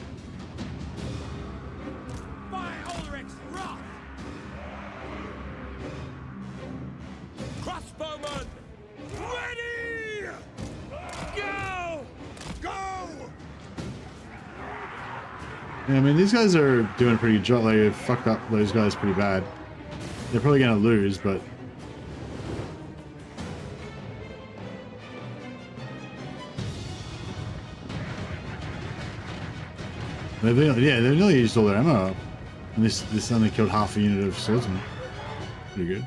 By Ulrich's wrath! Crossbowmen! Ready! Go! Go! Yeah, I mean these guys are doing a pretty good job. Like they fucked up those guys pretty bad. They're probably gonna lose, but they've nearly used all their ammo up. And this only killed half a unit of swordsmen. Pretty good.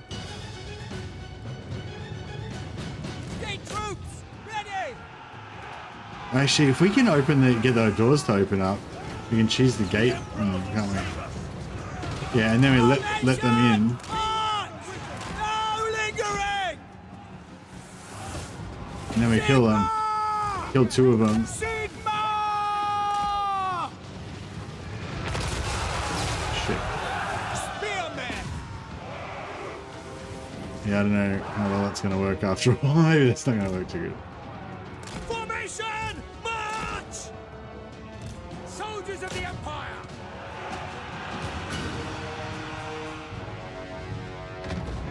Gate troops! Ready! Actually, if we can get those doors to open up, we can cheese the gate, can't we? Yeah, and then we let them in. March! No lingering! And then we kill them. Kill two of them. Sigmar! Shit. Spearmen! Yeah, I don't know how well that's gonna work after all. Maybe that's not gonna work too good. Formation! March! Soldiers of the Empire!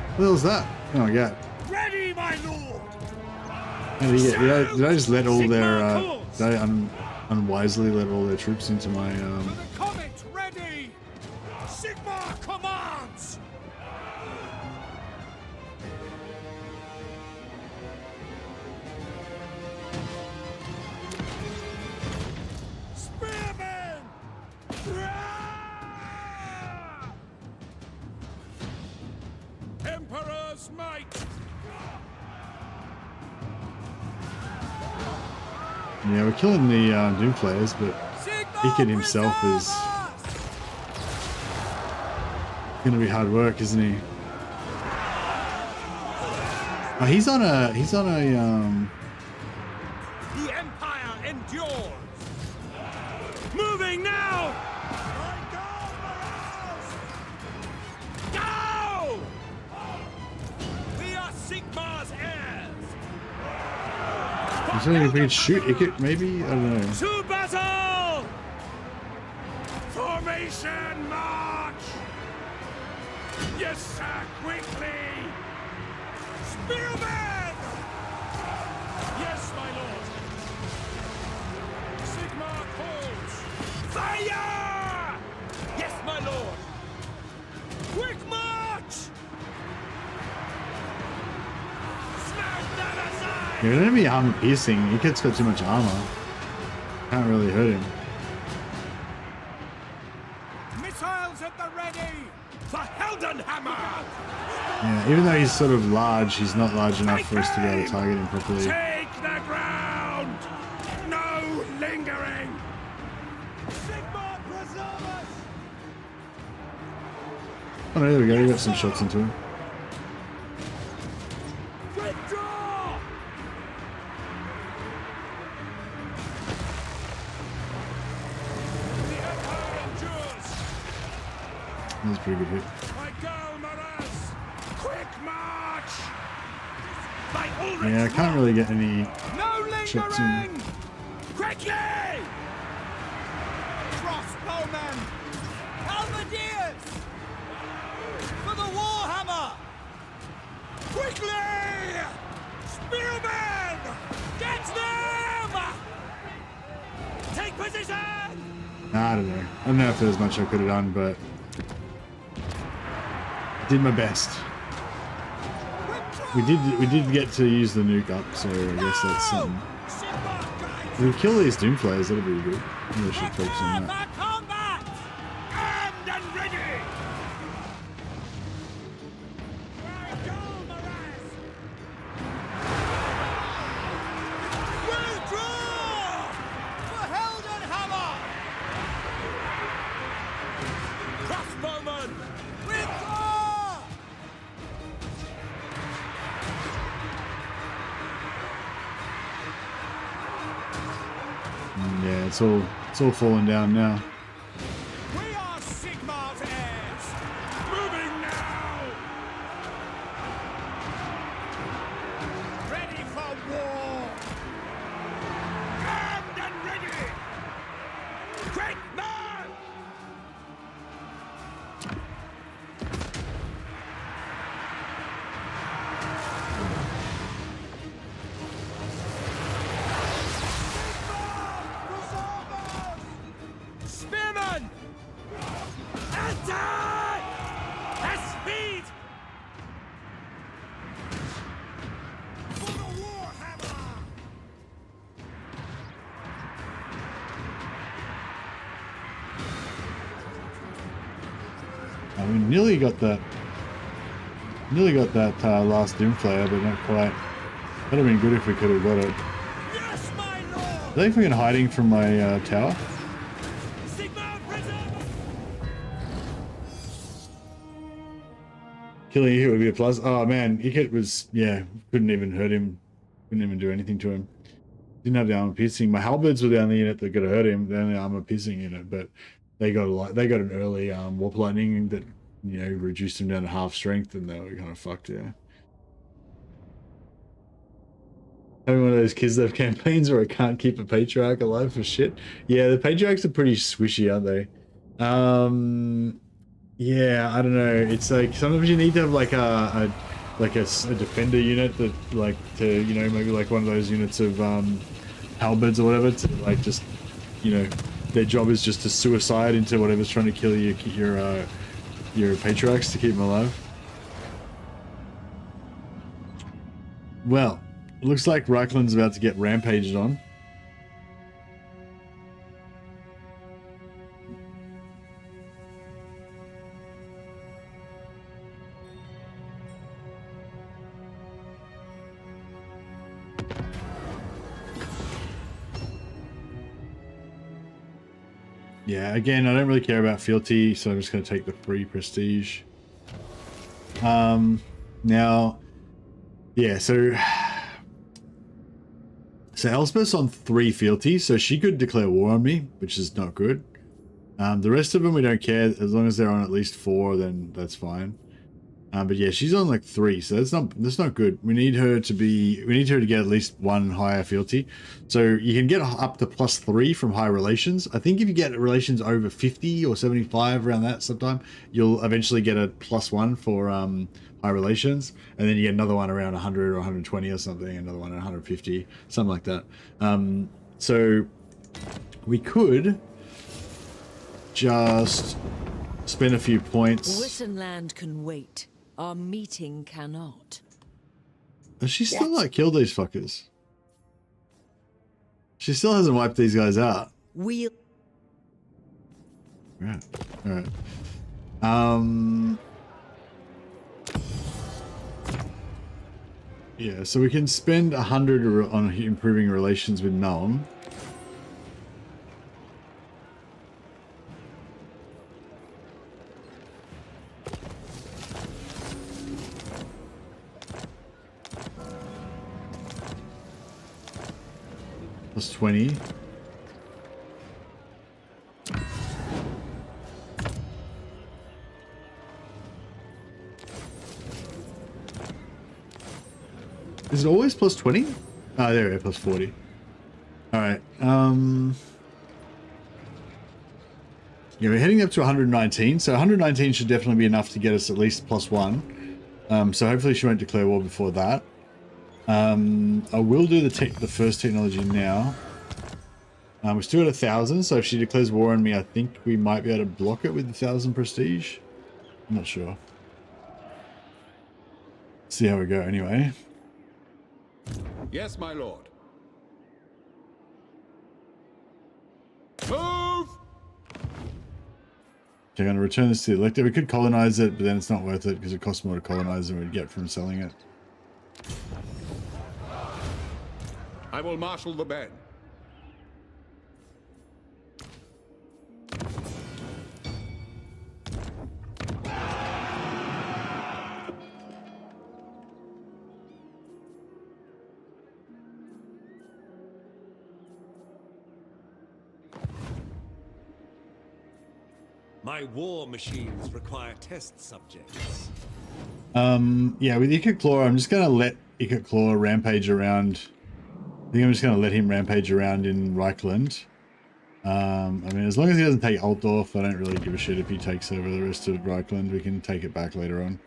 What the hell's that? Oh my god. Ready, my lord! How did, did I just let all their did I unwisely let all their troops into my For the comet, ready! Sigmar commands! Spearmen! Emperor's might! Yeah, we're killing the Doom players, but Iken himself is gonna be hard work, isn't he? Oh, he's on a The Empire endures! Moving now! Go! We are Sigmar's heirs! I'm saying if we can shoot Iken, maybe? I don't know. To battle! Formation march! Yes, sir, quickly! Spearmen! Yes, my lord! Sigmar calls! Fire! Yes, my lord! Quick march! Smash that aside! You're gonna be armor piercing. Iken's got too much armor. Can't really hurt him. Missiles at the ready! For Heldenhammer! Yeah, even though he's sort of large, he's not large enough for us to be able to target him properly. Take the ground! No lingering! Sigmar, preserve us! Oh, there we go. We got some shots into him. Withdraw! The Empire endures! That was a pretty good hit. By Galmaras! Quick march! By Ulrich! Yeah, I can't really get any No shots in. lingering! Quickly! Crossbowmen! Halberdiers! For the Warhammer! Quickly! Spearmen! Get them! Take position! I don't know. I don't know if there's much I could have done, but I did my best. We did get to use the nuke up, so I guess that's something. If we kill these Doom players, that'll be good. Maybe I should focus on that. Combat! Armed and ready! Withdraw! For Heldenhammer! Crossbowmen! it's all falling down now. We are Sigmar's heirs. Moving now. Ready for war. Armed and ready. Great man. Spearman! Attack! At speed! For the Warhammer! We nearly got that. Last Doomflayer, but not quite. That'd have been good if we could have got it. Yes, my lord! Are they fucking hiding from my tower? Sigmar preserve! Killing Iket would be a plus. Oh man, Iket was, yeah, couldn't even hurt him. Couldn't even do anything to him. Didn't have the armor piercing. My halberds were the only unit that could have hurt him, the only armor piercing unit, but they got an early warp lightning that, you know, reduced him down to half strength, and they were kind of fucked, yeah. Having one of those Kislev campaigns where I can't keep a patriarch alive for shit. Yeah, the patriarchs are pretty squishy, aren't they? Yeah, I don't know. It's like sometimes you need to have like a defender unit that, like, to, you know, maybe like one of those units of halberds or whatever, to like just, you know, their job is just to suicide into whatever's trying to kill your patriarchs to keep them alive. Well, it looks like Reikland's about to get rampaged on. Yeah, again, I don't really care about fealty, so I'm just going to take the free prestige. Now, yeah, so Elspeth's on 3 fealty, so she could declare war on me, which is not good. The rest of them we don't care, as long as they're on at least 4, then that's fine. But yeah, she's on like 3, so that's not good. We need her to get at least 1 higher fealty. So you can get up to +3 from high relations. I think if you get relations over 50 or 75 around that sometime, you'll eventually get a +1 for high relations, and then you get another one around 100 or 120 or something, another one at 150, something like that. So we could just spend a few points. Wittenland can wait. Our meeting cannot. Has she still like killed these fuckers? She still hasn't wiped these guys out. We'll. Yeah. All right. Yeah. So we can spend 100 on improving relations with Null. +20. Is it always +20? Ah, there we go, +40. Alright, yeah, we're heading up to 119, so 119 should definitely be enough to get us at least +1. So hopefully she won't declare war before that. I will do the first technology now. We're still at 1,000, so if she declares war on me, I think we might be able to block it with 1,000 prestige. I'm not sure. See how we go anyway. Yes, my lord. Move! Okay, I'm going to return this to the elector. We could colonize it, but then it's not worth it because it costs more to colonize than we'd get from selling it. I will marshal the men. My war machines require test subjects. Yeah, with Ikit Claw, I'm just gonna let Ikit Claw rampage around. I think I'm just gonna let him rampage around in Reikland. I mean, as long as he doesn't take Altdorf, I don't really give a shit if he takes over the rest of Reikland. We can take it back later on.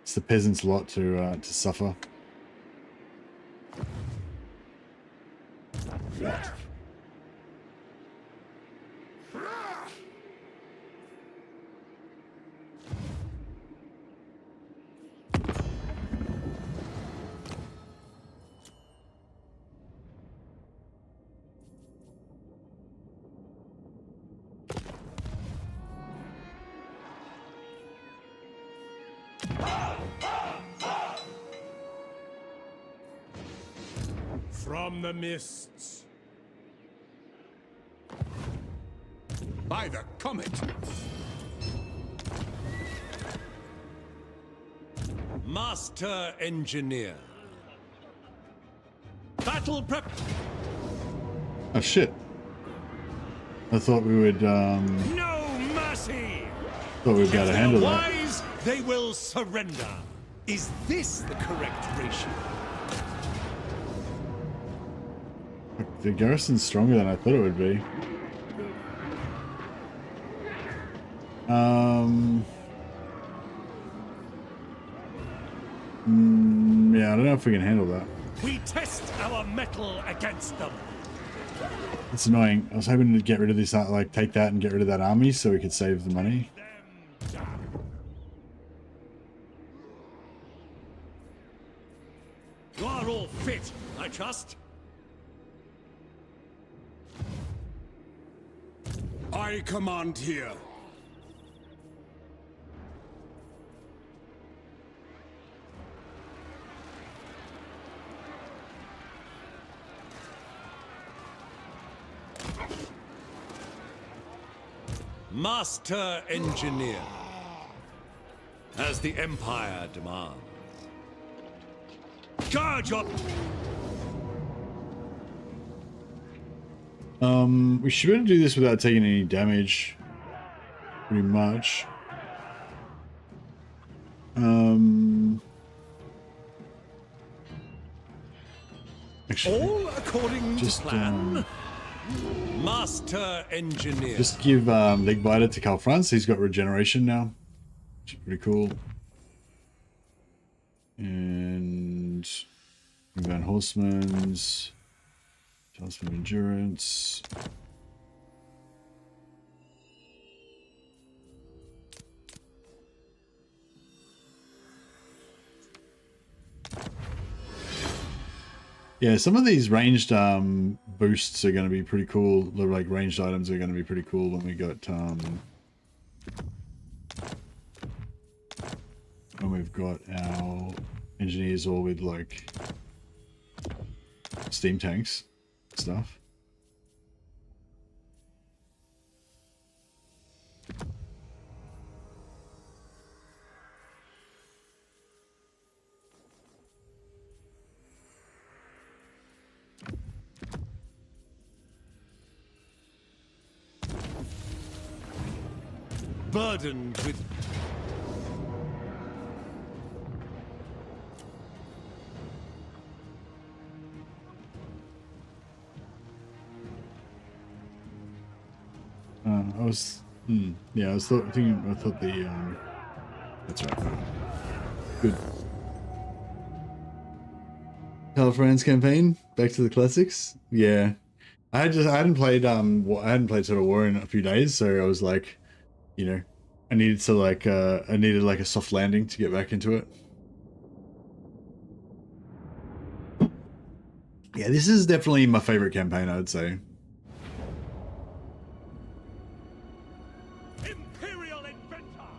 It's the peasants' lot to suffer. What? From the mists. By the comet! Master Engineer. Battle prep. Oh shit! I thought we would. No mercy. Thought we'd be able to handle that. Wise, they will surrender. Is this the correct ratio? The garrison's stronger than I thought it would be. Yeah, I don't know if we can handle that. We test our metal against them. It's annoying. I was hoping to get rid of this, like take that and get rid of that army so we could save the money. You are all fit, I trust. I command here. Master Engineer. As the Empire demands. Charge up! We should be able to do this without taking any damage. Pretty much. Actually, All according to plan. Master Engineer. Just give Legbiter to Karl Franz. He's got regeneration now, which is pretty cool. And Van Horseman's Talisman of Endurance. Yeah, some of these ranged boosts are going to be pretty cool. The like ranged items are going to be pretty cool when we got when we've got our engineers all with like steam tanks stuff. Burdened with yeah, I thought the that's right. Good. Karl Franz campaign, back to the classics. Yeah, I hadn't played Total War in a few days, so I was like, you know, I needed like a soft landing to get back into it. Yeah, this is definitely my favorite campaign, I'd say. Imperial Inventor!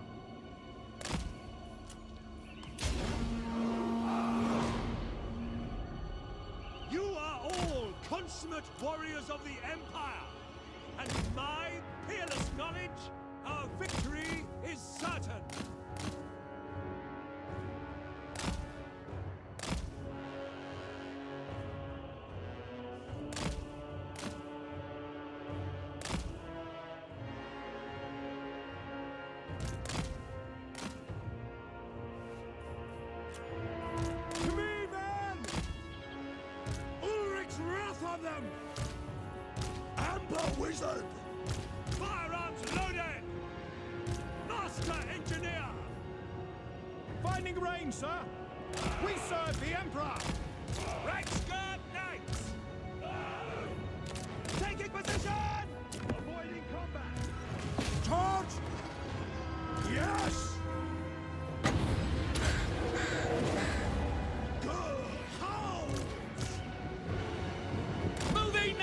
You are all consummate warriors of the Empire, and in my peerless knowledge, our victory is certain. wizard! Firearms loaded! Master engineer! Finding range, sir! We serve the Emperor! Reichsguard Knights! Taking position! Avoiding combat! Charge! Yes!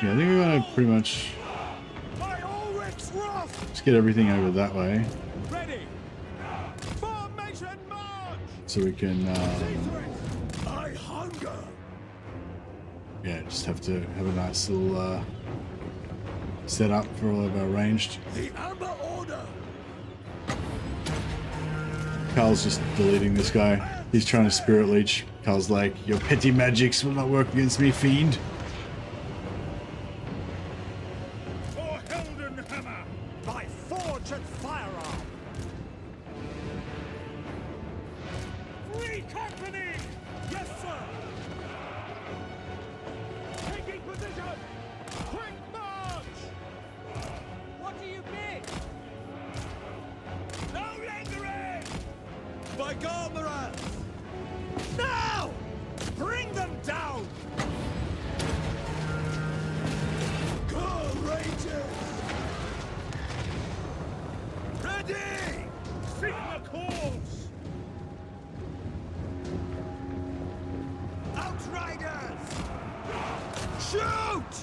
Yeah, I think we're gonna pretty much just get everything over that way, Ready! Formation march! so we can I hunger! yeah, just have to have a nice little setup for all of our ranged. The Amber Order! Karl's just deleting this guy. He's trying to spirit leech. Karl's like, your petty magics will not work against me, fiend. By forge and firearm! Free company! Yes, sir! Taking position! Quick march! What do you mean? No lingering! By Garmarans! Now! Bring them down! Go, Rangers! Ready! Sigmar calls! Outriders! Shoot!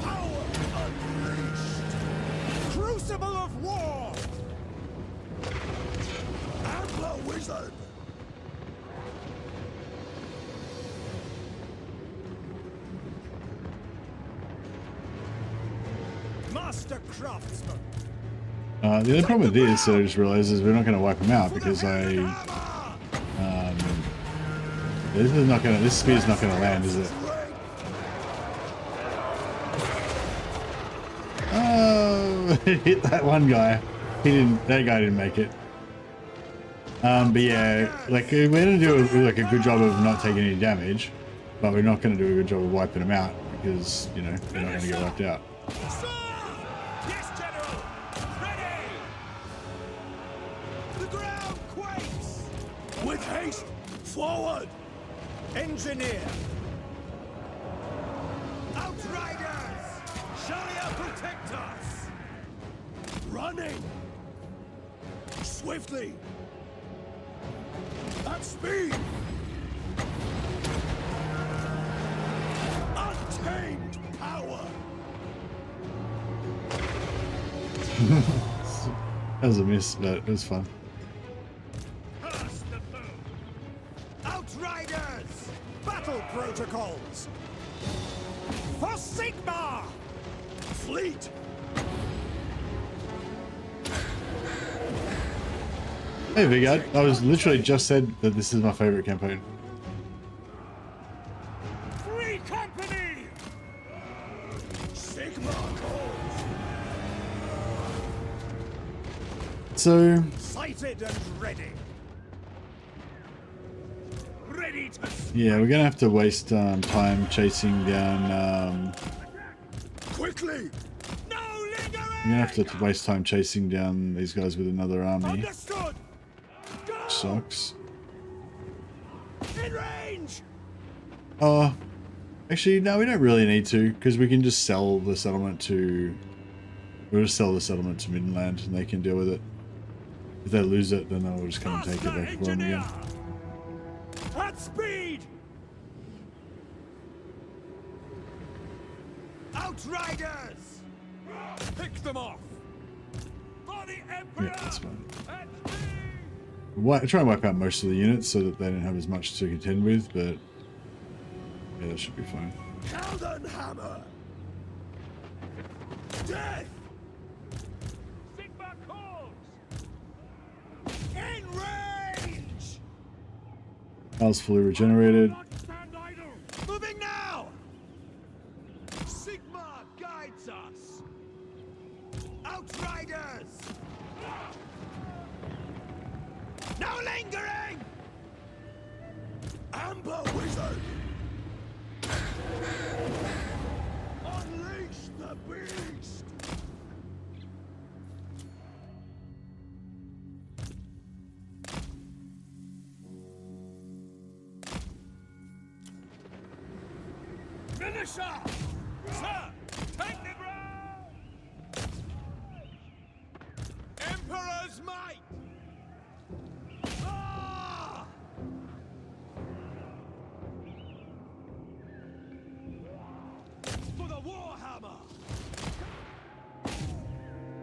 Power unleashed! Crucible of war! Amber Wizard! Master craftsman! The other problem with this that I just realized is we're not going to wipe them out because this spear's not going to land, is it? Oh, it hit that one guy. That guy didn't make it. But yeah, like we're going to do like a good job of not taking any damage, but we're not going to do a good job of wiping them out because, you know, they're not going to get wiped out. Yes, General! Ready! The ground quakes! With haste! Forward! Engineer! Outriders! Shall you protect us? Running! Swiftly! At speed! Untamed power! That was a miss, but it was fun. Pass the foe! Outriders! Battle protocols! For Sigmar! Fleet! Hey Vigard, I was literally just said that this is my favorite campaign. Free company! Sigmar calls! So Sighted and ready! Ready to... yeah, we're gonna have to waste time chasing down. Quickly! No lingering! We're gonna have to waste time chasing down these guys with another army. Understood! Go! Sucks. In range! Actually, no, we don't really need to because we can just sell the settlement to. We'll just sell the settlement to Midland and they can deal with it. If they lose it, then they'll just come and take it back for them again. At speed! Outriders! Pick them off! For the Emperor! Yeah, that's fine. At speed! Try and wipe out most of the units so that they don't have as much to contend with, but yeah, that should be fine. Calden Hammer! Death! Sigmar calls! In range! Karl's fully regenerated. Not stand idle! Moving now! Sigmar guides us! Outriders! No lingering! Amber Wizard! Unleash the beast! Finisher! Sir, take the ground! Emperor's might! Ah! For the Warhammer!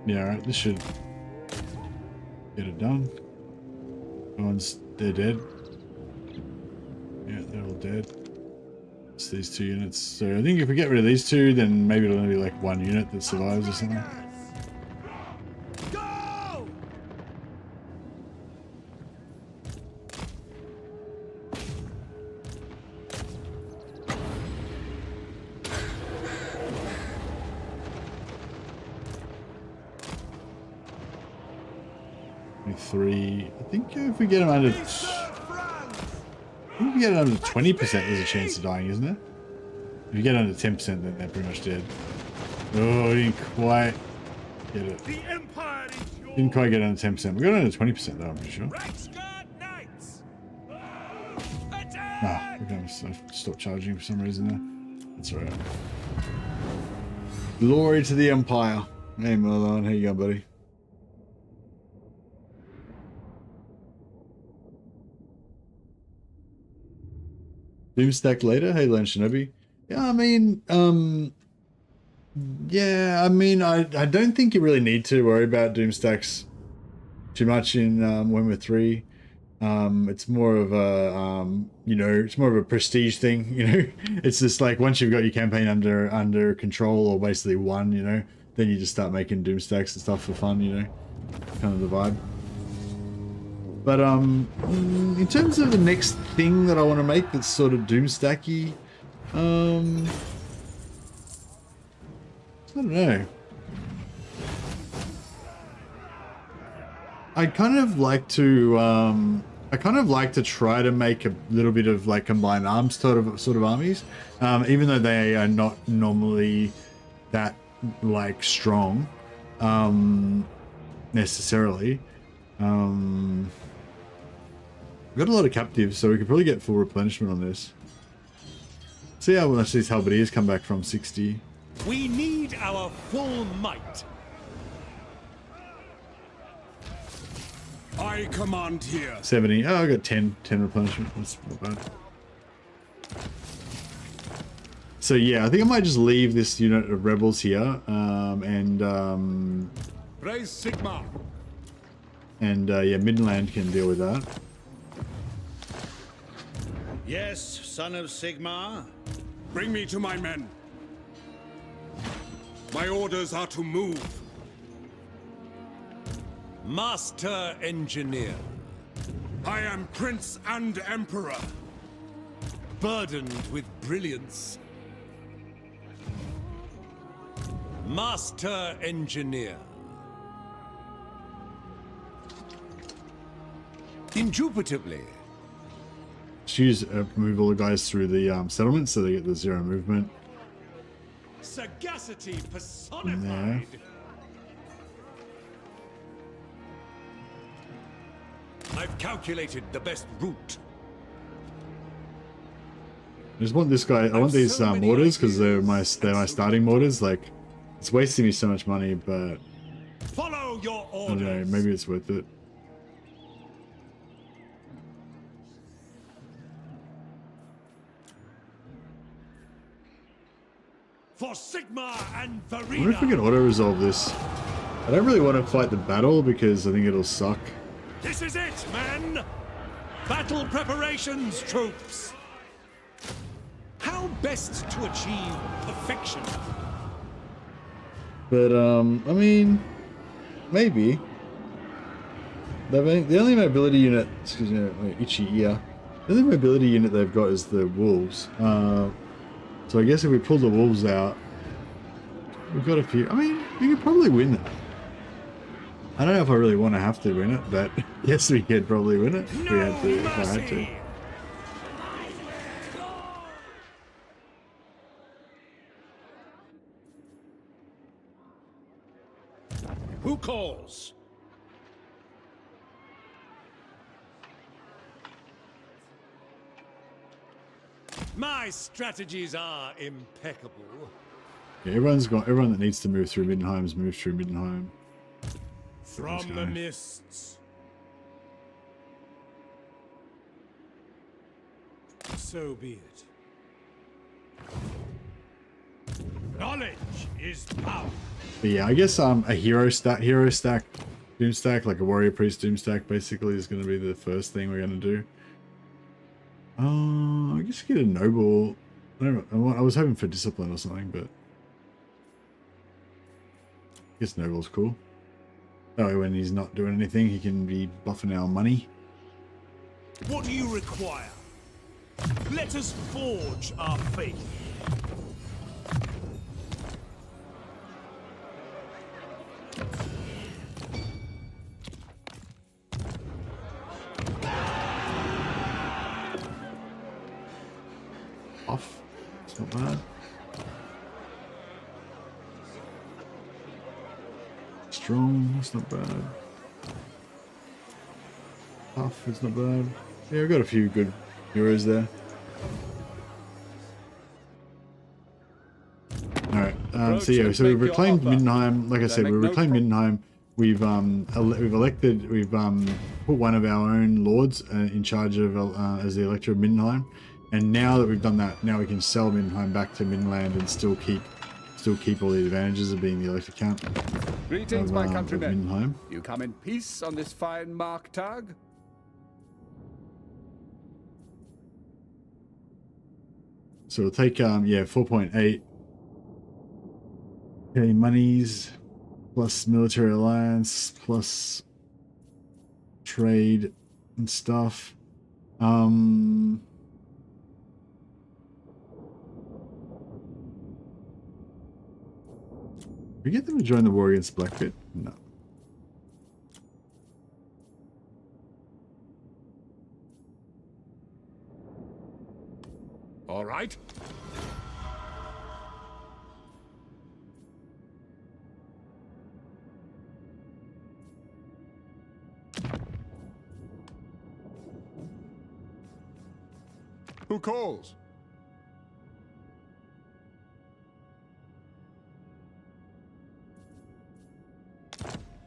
Yeah, alright, this should get it done. They're dead. Yeah, they're all dead. It's these 2 units. So I think if we get rid of these 2, then maybe it'll only be like 1 unit that survives or something. Go! Maybe 3. I think if we get them under... Sir Franz! If we get it under 20%, there's a chance of dying, isn't there? If you get under 10%, then they're pretty much dead. Oh, we didn't quite get it. The Empire is yours! Didn't quite get under 10%. We got under 20% though, I'm pretty sure. Reikland Knights! Ah, we're gonna stop charging for some reason there. That's alright. Glory to the Empire. Hey Merlon, how you going, buddy? Doomstack later? Hey Len Shinobi. Yeah, I mean, yeah, I mean, I don't think you really need to worry about Doomstacks too much in Warhammer 3. It's more of a, you know, it's more of a prestige thing, you know. It's just like once you've got your campaign under control, or basically won, you know, then you just start making Doomstacks and stuff for fun, you know, kind of the vibe. But in terms of the next thing that I want to make that's sort of Doomstacky, I don't know. I kind of like to try to make a little bit of like combined arms sort of armies, even though they are not normally that like strong necessarily. We've got a lot of captives, so we could probably get full replenishment on this. See how much these halberdiers come back from 60. We need our full might. I command here. 70. Oh, I got 10 replenishment. That's not bad. So yeah, I think I might just leave this unit of rebels here, Praise Sigmar. Yeah, Midland can deal with that. Yes, son of Sigmar. Bring me to my men. My orders are to move. Master Engineer. I am Prince and Emperor. Burdened with brilliance. Master Engineer. Indubitably. Just move all the guys through the settlement so they get the 0 movement. Sagacity personified. There. I've calculated the best route. I just want this guy. I want these mortars because they're my starting mortars. Like, it's wasting me so much money, but Follow your I orders. don't know. Maybe it's worth it. For Sigmar and I wonder if we Verena. can auto-resolve this. I don't really want to fight the battle because I think it'll suck. This is it, men! Battle preparations, troops! How best to achieve perfection? But, I mean, maybe. The only mobility unit, excuse me, my itchy ear. The only mobility unit they've got is the wolves. So I guess if we pull the wolves out, we've got a few. I mean, we could probably win that. I don't know if I really want to have to win it, but yes, we could probably win it if we had to. If I had to. Who calls? My strategies are impeccable. Yeah, everyone that needs to move through Middenheim's moved through Middenheim. From the mists. So be it. Knowledge is power. But yeah, I guess a hero stack Doomstack, like a warrior priest Doomstack, basically is going to be the first thing we're going to do. I guess get a noble. I was hoping for discipline or something, but I guess noble's cool. Oh, when he's not doing anything, he can be buffing our money. What do you require? Let us forge our faith. Off. It's not bad. Strong. It's not bad. Tough. It's not bad. Yeah, I've got a few good heroes there. Alright, so yeah, so we've reclaimed Middenheim. Like I said, we reclaimed Middenheim. We've put one of our own lords in charge of as the Elector of Middenheim, and now that we've done that, now we can sell Middenheim back to Midland and still keep all the advantages of being the Elector Count. Greetings, my countrymen. Middenheim. You come in peace on this fine Marktag? So we'll take 4.8. Okay, monies plus military alliance plus trade and stuff. We get them to join the war against Blackpit? No. All right. Who calls?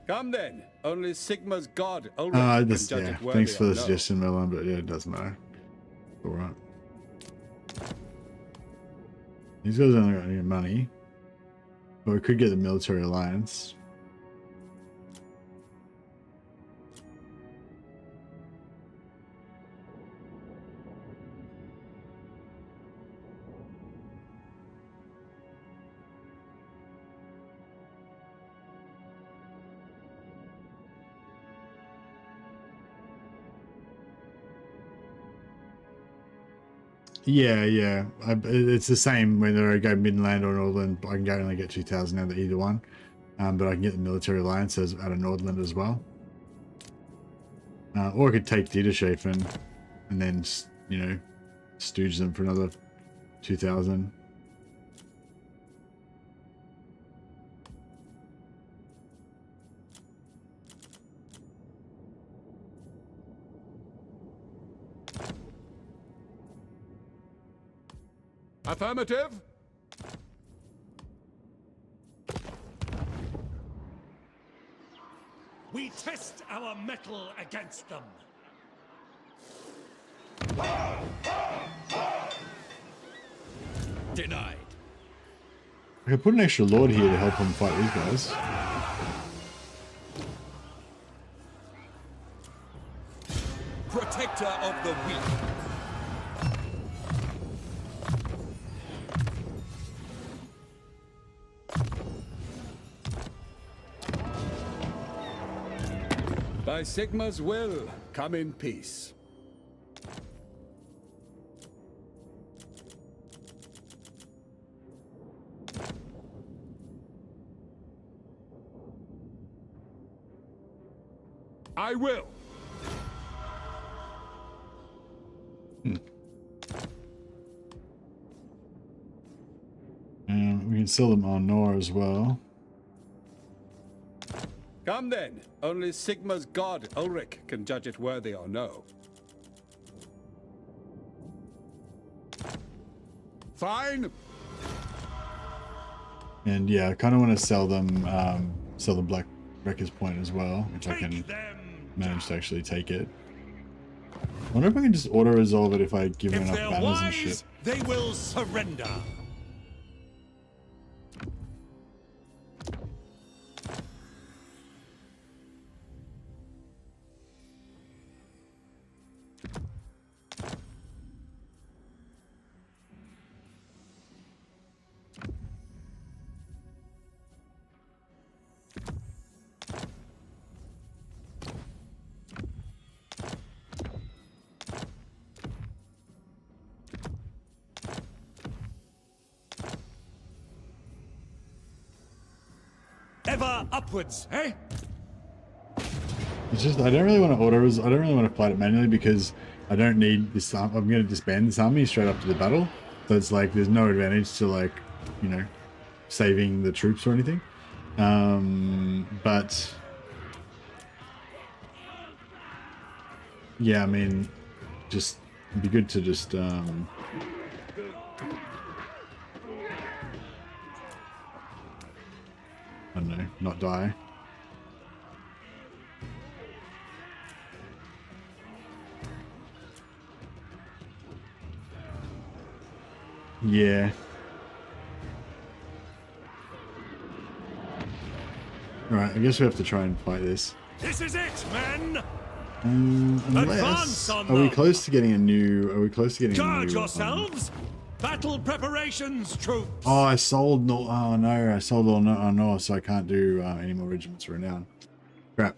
Come then. Only Sigmar's god Ulrich can judge it worthy thanks for or the no. suggestion, Melon, but yeah, it doesn't matter. All right. These guys don't got any money, but we could get the military alliance. Yeah. It's the same whether I go Midland or Nordland. I can only get 2,000 out of either one, but I can get the military alliance out of Nordland as well. Or I could take Dieterschafen and then, you know, stooge them for another 2,000. Affirmative. We test our mettle against them. Denied. I could put an extra lord here to help them fight these guys. Protector of the weak. By Sigmar's will, come in peace. I will. And we can sell them on Nor as well. Come then. Only Sigmar's god, Ulrich, can judge it worthy or no. Fine. And yeah, I kind of want to sell them Black Wrecker's Point as well, if I can manage to actually take it. I wonder if I can just auto-resolve it if I give them enough banners and shit. They will surrender. Ever upwards, eh? It's just I don't really want to fight it manually because I don't need this. I'm going to disband this army straight up to the battle, so it's like there's no advantage to, like, you know, saving the troops or anything. But yeah, I mean, just it'd be good to just I don't know, not die. Yeah. Alright, I guess we have to try and fight this. This is it, men! Unless, are we close to getting a new... Guard yourselves! Battle preparations, troops! Oh, I sold... No, oh no, I sold all no, so I can't do any more regiments of renown. Crap.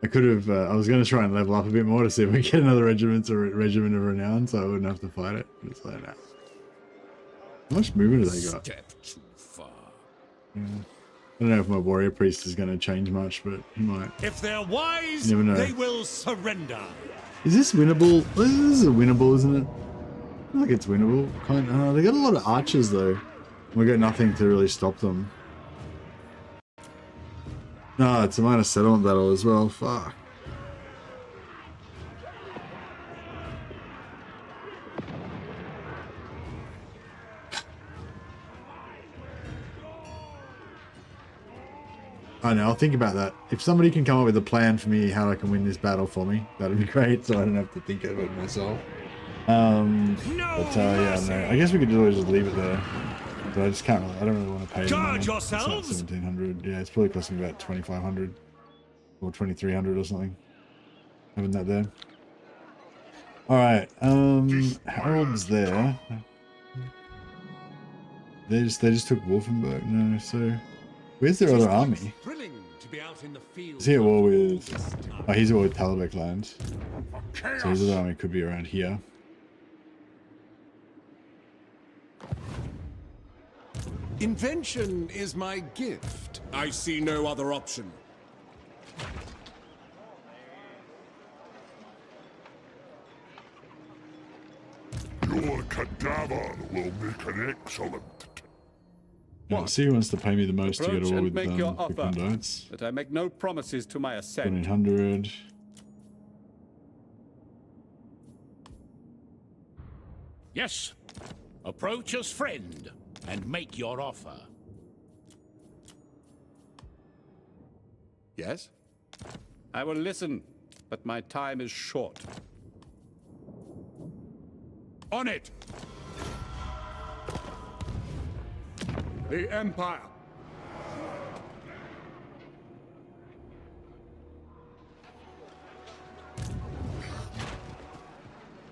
I could have... I was going to try and level up a bit more to see if we get another regiment of renown, so I wouldn't have to fight it. It's like that. How much movement have they got? Step too far. Yeah. I don't know if my warrior priest is going to change much, but he might. If they're wise, You never know. they will surrender. Is this winnable? This is winnable, isn't it? I feel like it's winnable. They got a lot of archers though. We got nothing to really stop them. No, it's a minor settlement battle as well. Fuck. I know, I'll think about that. If somebody can come up with a plan for me how I can win this battle for me, that'd be great, so I don't have to think of it myself. Yeah, no. I guess we could always just leave it there. But I just can't really, I don't really want to pay Guard them. yourselves! It's like 1,700. Yeah, it's probably costing about 2,500 or 2,300 or something. Having that there. Alright, Harold's there. They just took Wolfenburg. No, so where's their other army? Is he at war with... Oh, he's at war with Talabek lands. So his other army could be around here. Invention is my gift. I see no other option. Your cadaver will make an excellent... Yeah, see who wants to pay me the most to Approach get a war and with make your offer, Reikland. that I make no promises to my assent. 1,400. Yes. Approach as friend and make your offer. Yes? I will listen, but my time is short. On it! The Empire.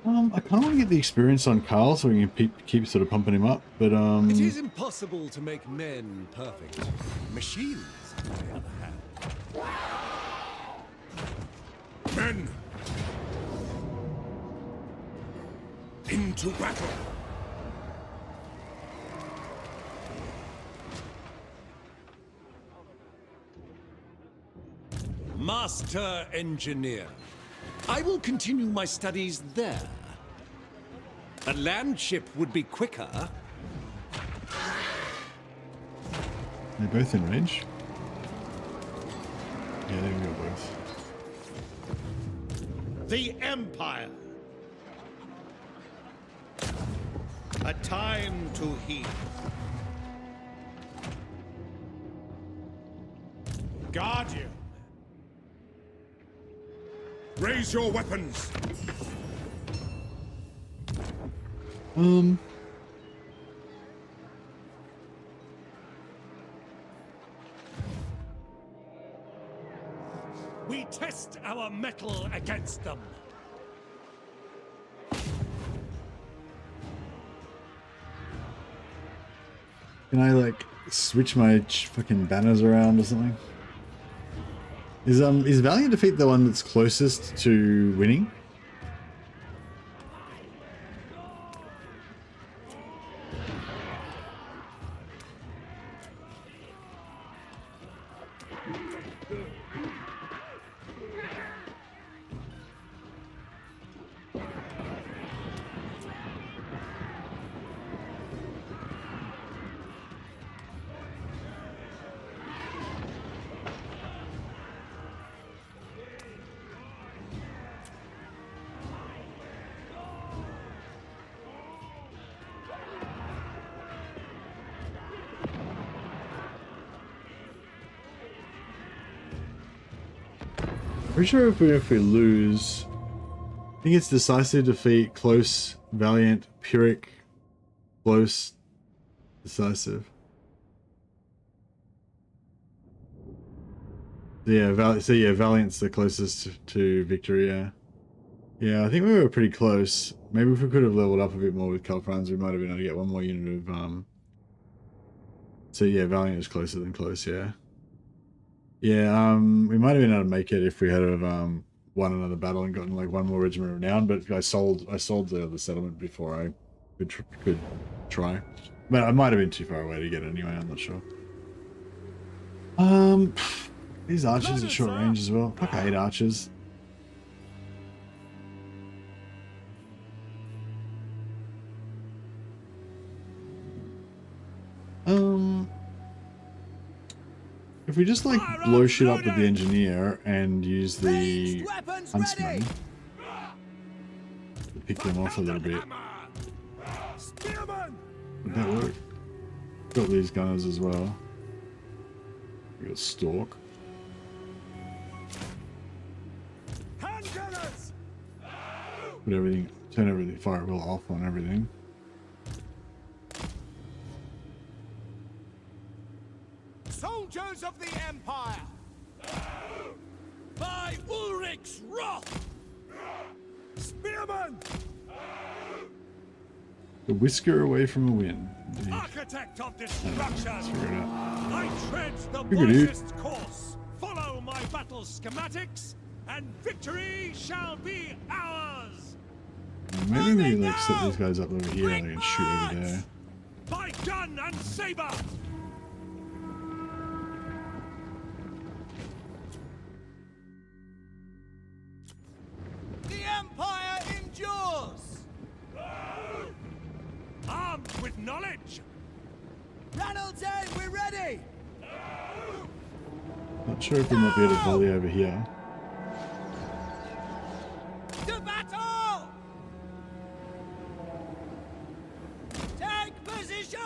I kind of want to get the experience on Karl so we can keep sort of pumping him up, but It is impossible to make men perfect. Machines, on the other hand. Men! Into battle! Master Engineer. I will continue my studies there. A land ship would be quicker. they're both in range. Yeah, they can go both. The Empire. A time to heal. Guardian. Raise your weapons. We test our mettle against them. Can I like switch my fucking banners around or something? Is Valiant Defeat the one that's closest to winning? Pretty sure if we lose, I think it's decisive defeat, close, valiant, pyrrhic, close, decisive. Yeah, valiant's the closest to victory. Yeah, yeah. I think we were pretty close. Maybe if we could have leveled up a bit more with Franz, we might have been able to get one more unit of. So yeah, valiant is closer than close. Yeah. Yeah, we might have been able to make it if we had won another battle and gotten like one more regiment of renown, but I sold the settlement before I could try. But I might have been too far away to get it anyway, I'm not sure. These archers at short range as well. Fuck, I hate archers. If we just like blow shit up with the engineer and use the huntsman to pick them off a little bit, would that work? Got these gunners as well. We got Stalk. Put everything, turn everything, fire well off on everything. Soldiers of the Empire! By Ulrich's wrath! Spearmen! The whisker away from a win. Indeed. Architect of destruction! I tread the wisest course! Follow my battle schematics, and victory shall be ours! Maybe we like set these guys up over here and they can shoot over there. By gun and saber! The Empire endures! Armed with knowledge! Ranald's End, we're ready! Not sure if we might be able to volley over here. To battle! Take position!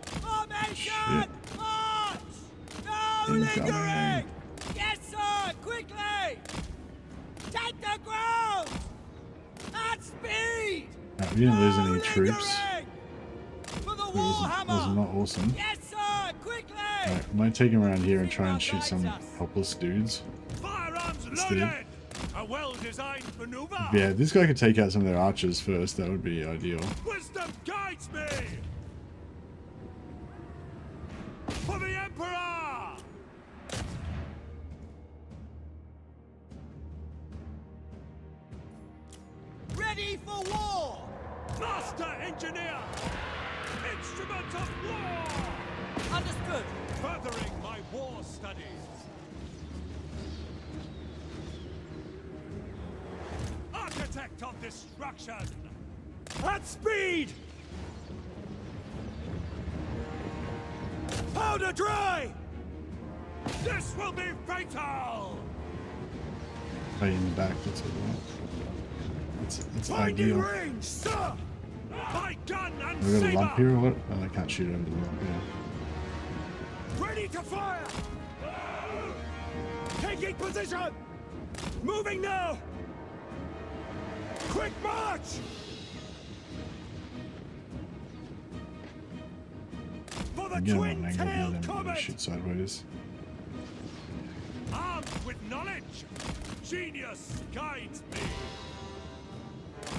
Formation! March! No lingering! Yes, sir! Quickly! Take the ground! At speed! We didn't lose any troops. For the It was Warhammer! not awesome. Yes, sir! Quickly! Alright, I might take him around here and try and shoot some helpless dudes. Firearms Instead. loaded! A well-designed maneuver! Yeah, this guy could take out some of their archers first. That would be ideal. Wisdom guides me! For the Emperor! Ready for war! Master Engineer! Instrument of war! Understood! Furthering my war studies! Architect of destruction! At speed! Powder dry! This will be fatal! Right in the back, that's what we want. It's Finding ideal. range, sir! My gun and We got a lump saber! here or what? Oh, I can't shoot it over the lump, yeah. Ready to fire! Taking position! Moving now! Quick march! For the I'm getting an angle here, twin-tailed then we're gonna comet! shoot sideways. Armed with knowledge, genius guides me.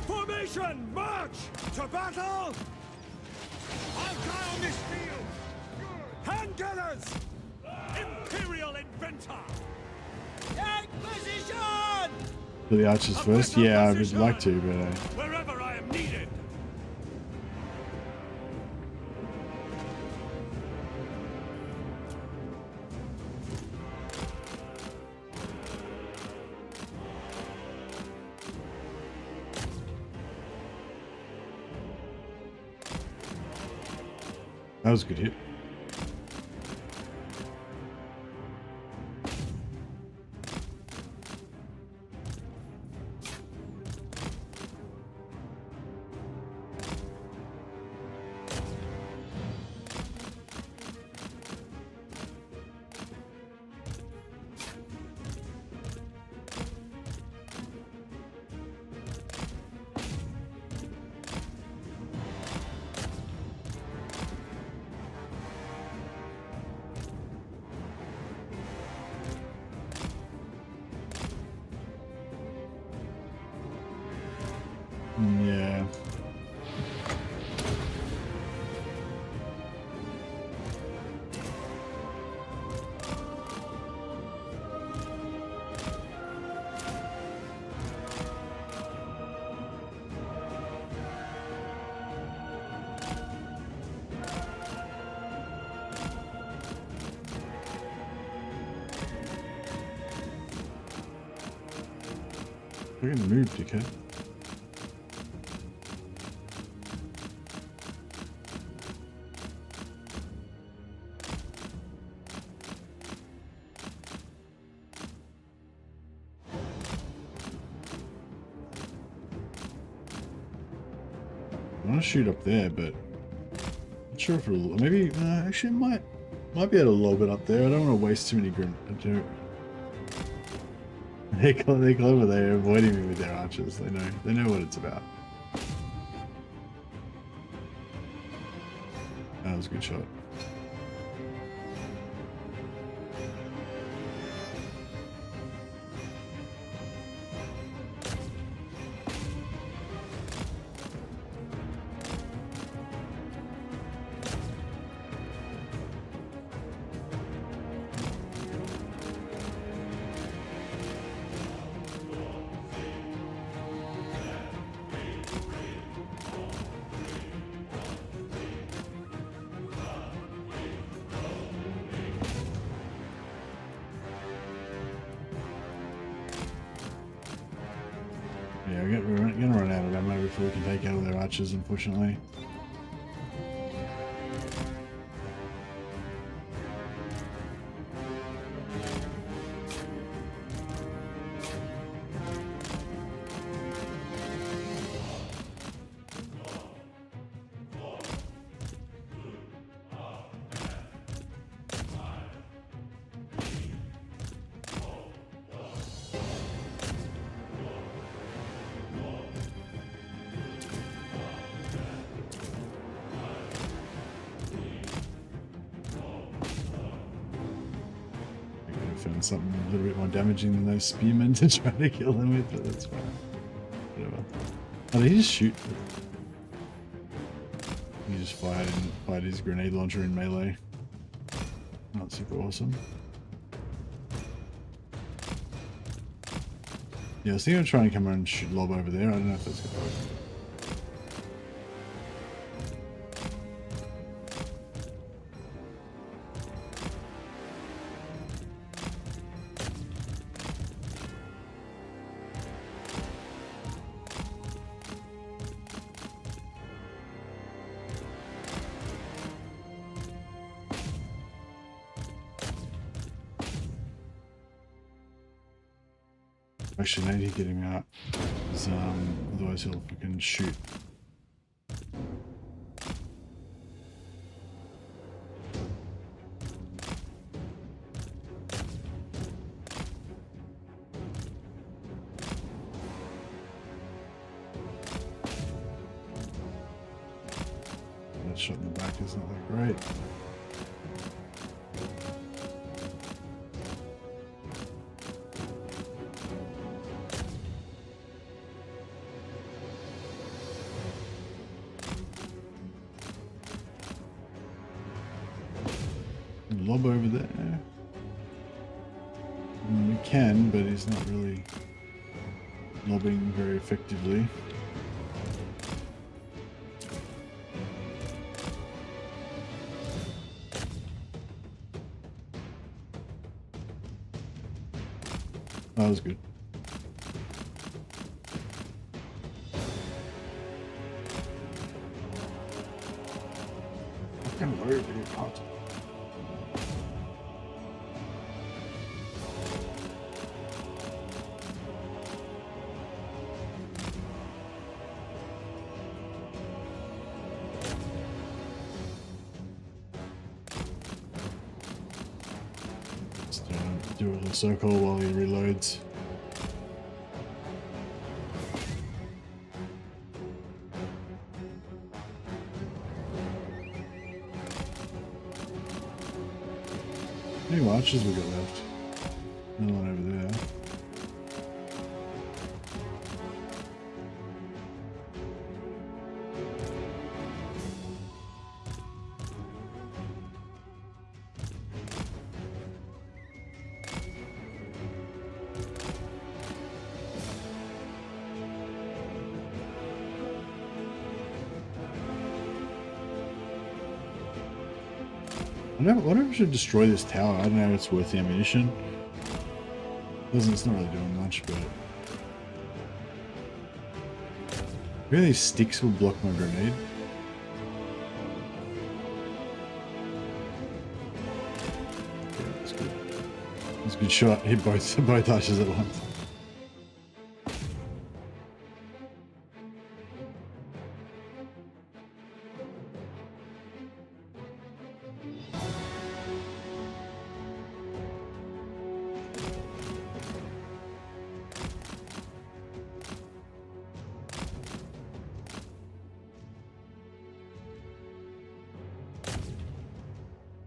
Formation, march! To battle! I'll die on this field! Hand gunners! Imperial inventor! Take position! For the archers first? Yeah, I would like to, but Wherever I am needed! that was a good hit. Yeah. We're gonna move, dickhead. I want to shoot up there, but not sure if it'll. Maybe actually, it might be able to lob it up there. I don't want to waste too many grenades. They're clever. They're avoiding me with their archers. They know what it's about. That was a good shot. Yeah, we're gonna run out of ammo before we can take out all their archers, unfortunately. Found something a little bit more damaging than those spearmen to try to kill them with, but that's fine. Whatever. Oh, did he just shoot? He just fired his grenade launcher in melee. Not super awesome. Yeah, I was thinking of trying to come around and shoot lob over there. I don't know if that's gonna work. Actually, I need to get him out. Otherwise he'll fucking shoot. That shot in the back isn't that great. Lob over there. We can, but he's not really lobbing very effectively. That was good. I'm worried about it hot. Do a little circle while he reloads. How many archers we got left? Another one over there. I wonder if we should destroy this tower. I don't know if it's worth the ammunition. It's not really doing much, but... Maybe these sticks will block my grenade. Yeah, that's good. That's a good shot. Hit both archers at once.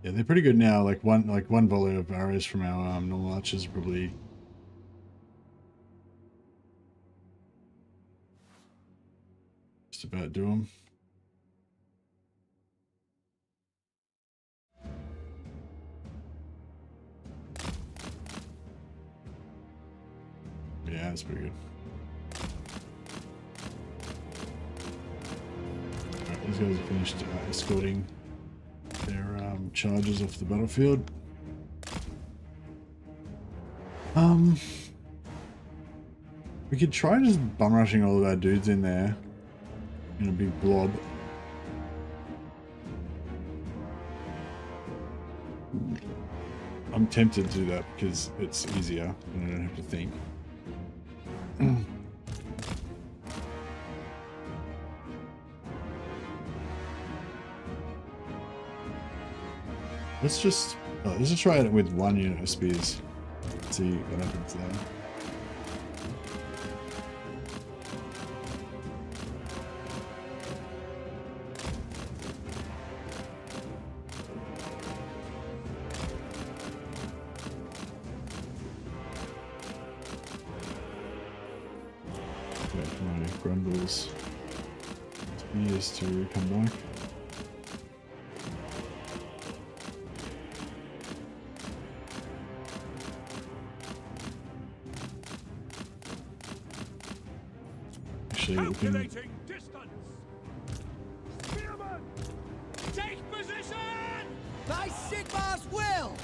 Yeah, they're pretty good now. Like one volley of arrows from our normal archers probably just about do them. Yeah, that's pretty good. Alright, these guys have finished escorting their charges off the battlefield. We could try just bum rushing all of our dudes in there in a big blob. I'm tempted to do that because it's easier and I don't have to think. Let's just try it with one unit of spears. Let's see what happens there. Wait for my Grundles spears to come back. Calculating distance. Spearman, take position. By Sigmar's will.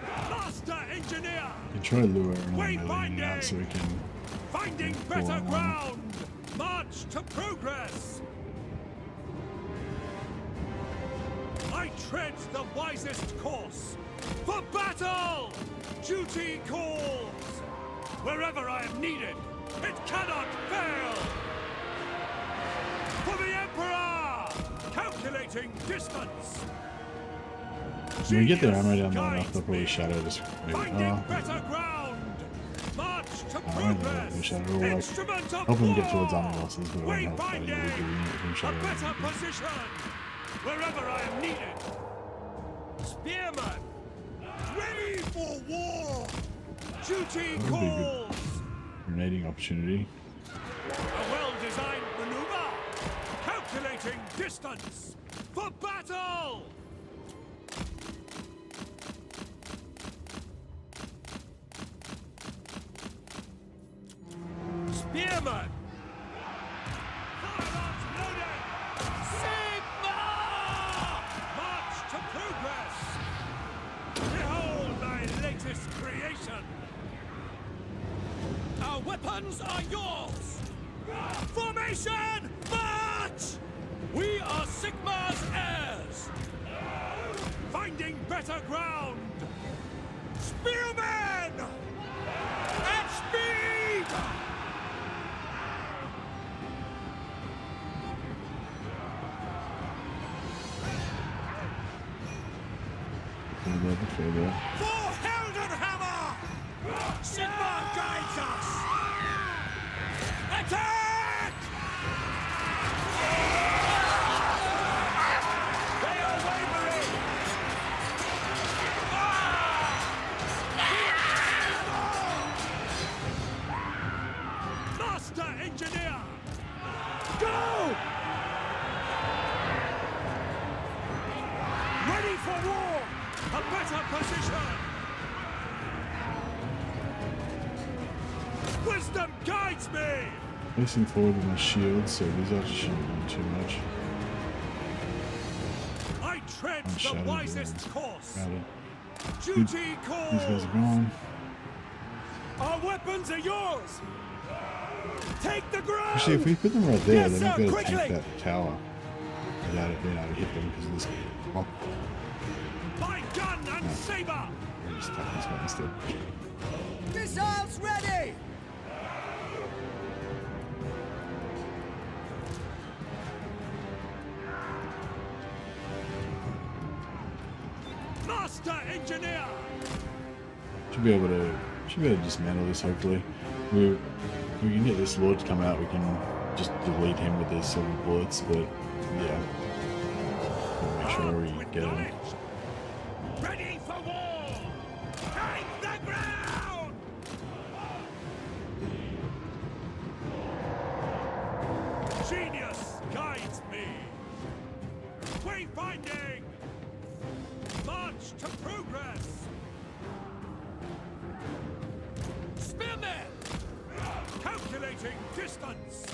Master engineer. You can try to lure him out so we can finding better ground. March to progress. I tread the wisest course. For battle, duty calls. wherever I am needed. It cannot fail. For the Emperor! Calculating distance. When we get their armor down low enough, they'll probably shadow this. Maybe. Finding better ground. March to I don't know progress. if shadow will like Instrument of help them get war. towards armor losses, but it won't help fighting Wayfinding. with the unit from A shadow. better position. Wherever I am needed. Spearman. Ready for war. Duty That would be a good calls. grenading opportunity. A well-designed maneuver. Calculating distance. For battle. Spearman. Firearms loaded. Sigmar. March to progress. Behold my latest creation. Our weapons are yours. Formation, march! We are Sigmar's heirs. Finding better ground. Spearmen! At speed! Further. For Heldenhammer! Sigmar guides us! Attack! They are wavering! Master Engineer! Go! Ready for war! A better position! Wisdom guides me! Facing forward with my shield, so these archers shouldn't do too much. I tread the Shadow wisest drones. course. Got it. Duty These calls. guys are gone. Our weapons are yours. Take the ground. Actually, if we put them right there, Yes, they're not sir, going to quickly. tank that tower without it being able to hit them because of this. Oh, My gun and saber. we're just attacking this guy instead. Missiles ready. Master Engineer. Should be able to dismantle this. Hopefully, we can get this lord to come out. We can just delete him with these silver bullets. But yeah, make sure we get him. Ready for war. Take the ground. Genius guides me. Wayfinding. March to progress. Spearmen. Calculating distance.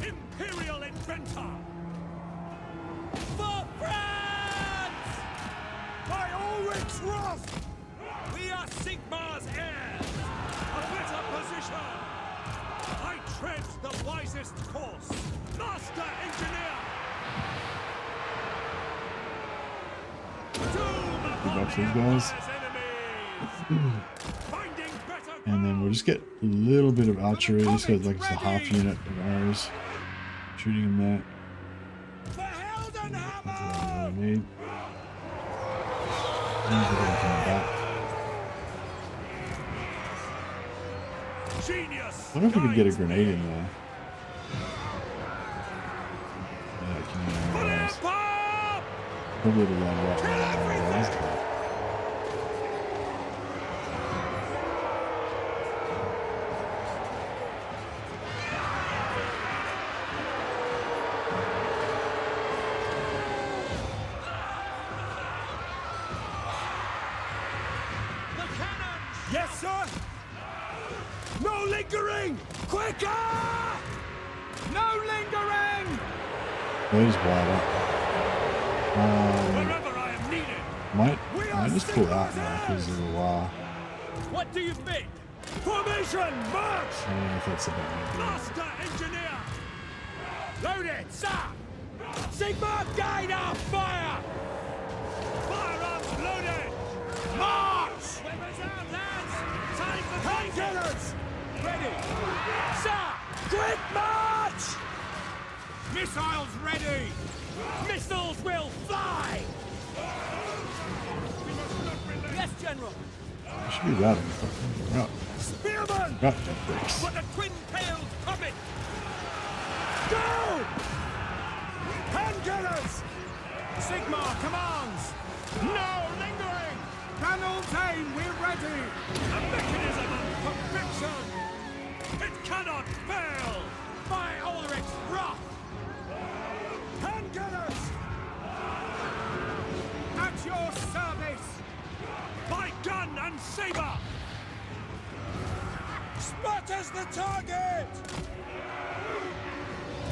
Imperial inventor. For France! By Ulrich's wrath! We are Sigmar's heirs! A better position! I tread the wisest course! Master Engineer! Doom Good luck to these upon guys. Empire's enemies! Finding better And then we'll just get a little bit of archery. Just got like just a half unit of arrows shooting him there. for That's what Heldenhammer! I really need. And we're gonna come back. Genius! I wonder if we could get a guides grenade me. in there. Yeah, it can For arrows. Empire! Probably the line right now. Yes, sir! No lingering! Quicker! No lingering! Those wide up. Wherever I am needed! Might just pull out now because of the war. What do you think? Formation, march! I don't know if that's a bad idea. Master Engineer! Loaded, sir! Sigmar, guide our fire! Firearms loaded! should be routing stuff. Route. Spearman! Route that bricks. For the twin-tailed comet! Go! Handgunners! Sigmar commands! No lingering! Panel-Tane, we're ready! A mechanism of perfection! It cannot fail! By Ulrich's wrath! Handgunners! At your service! By gun and saber! Sparta's the target!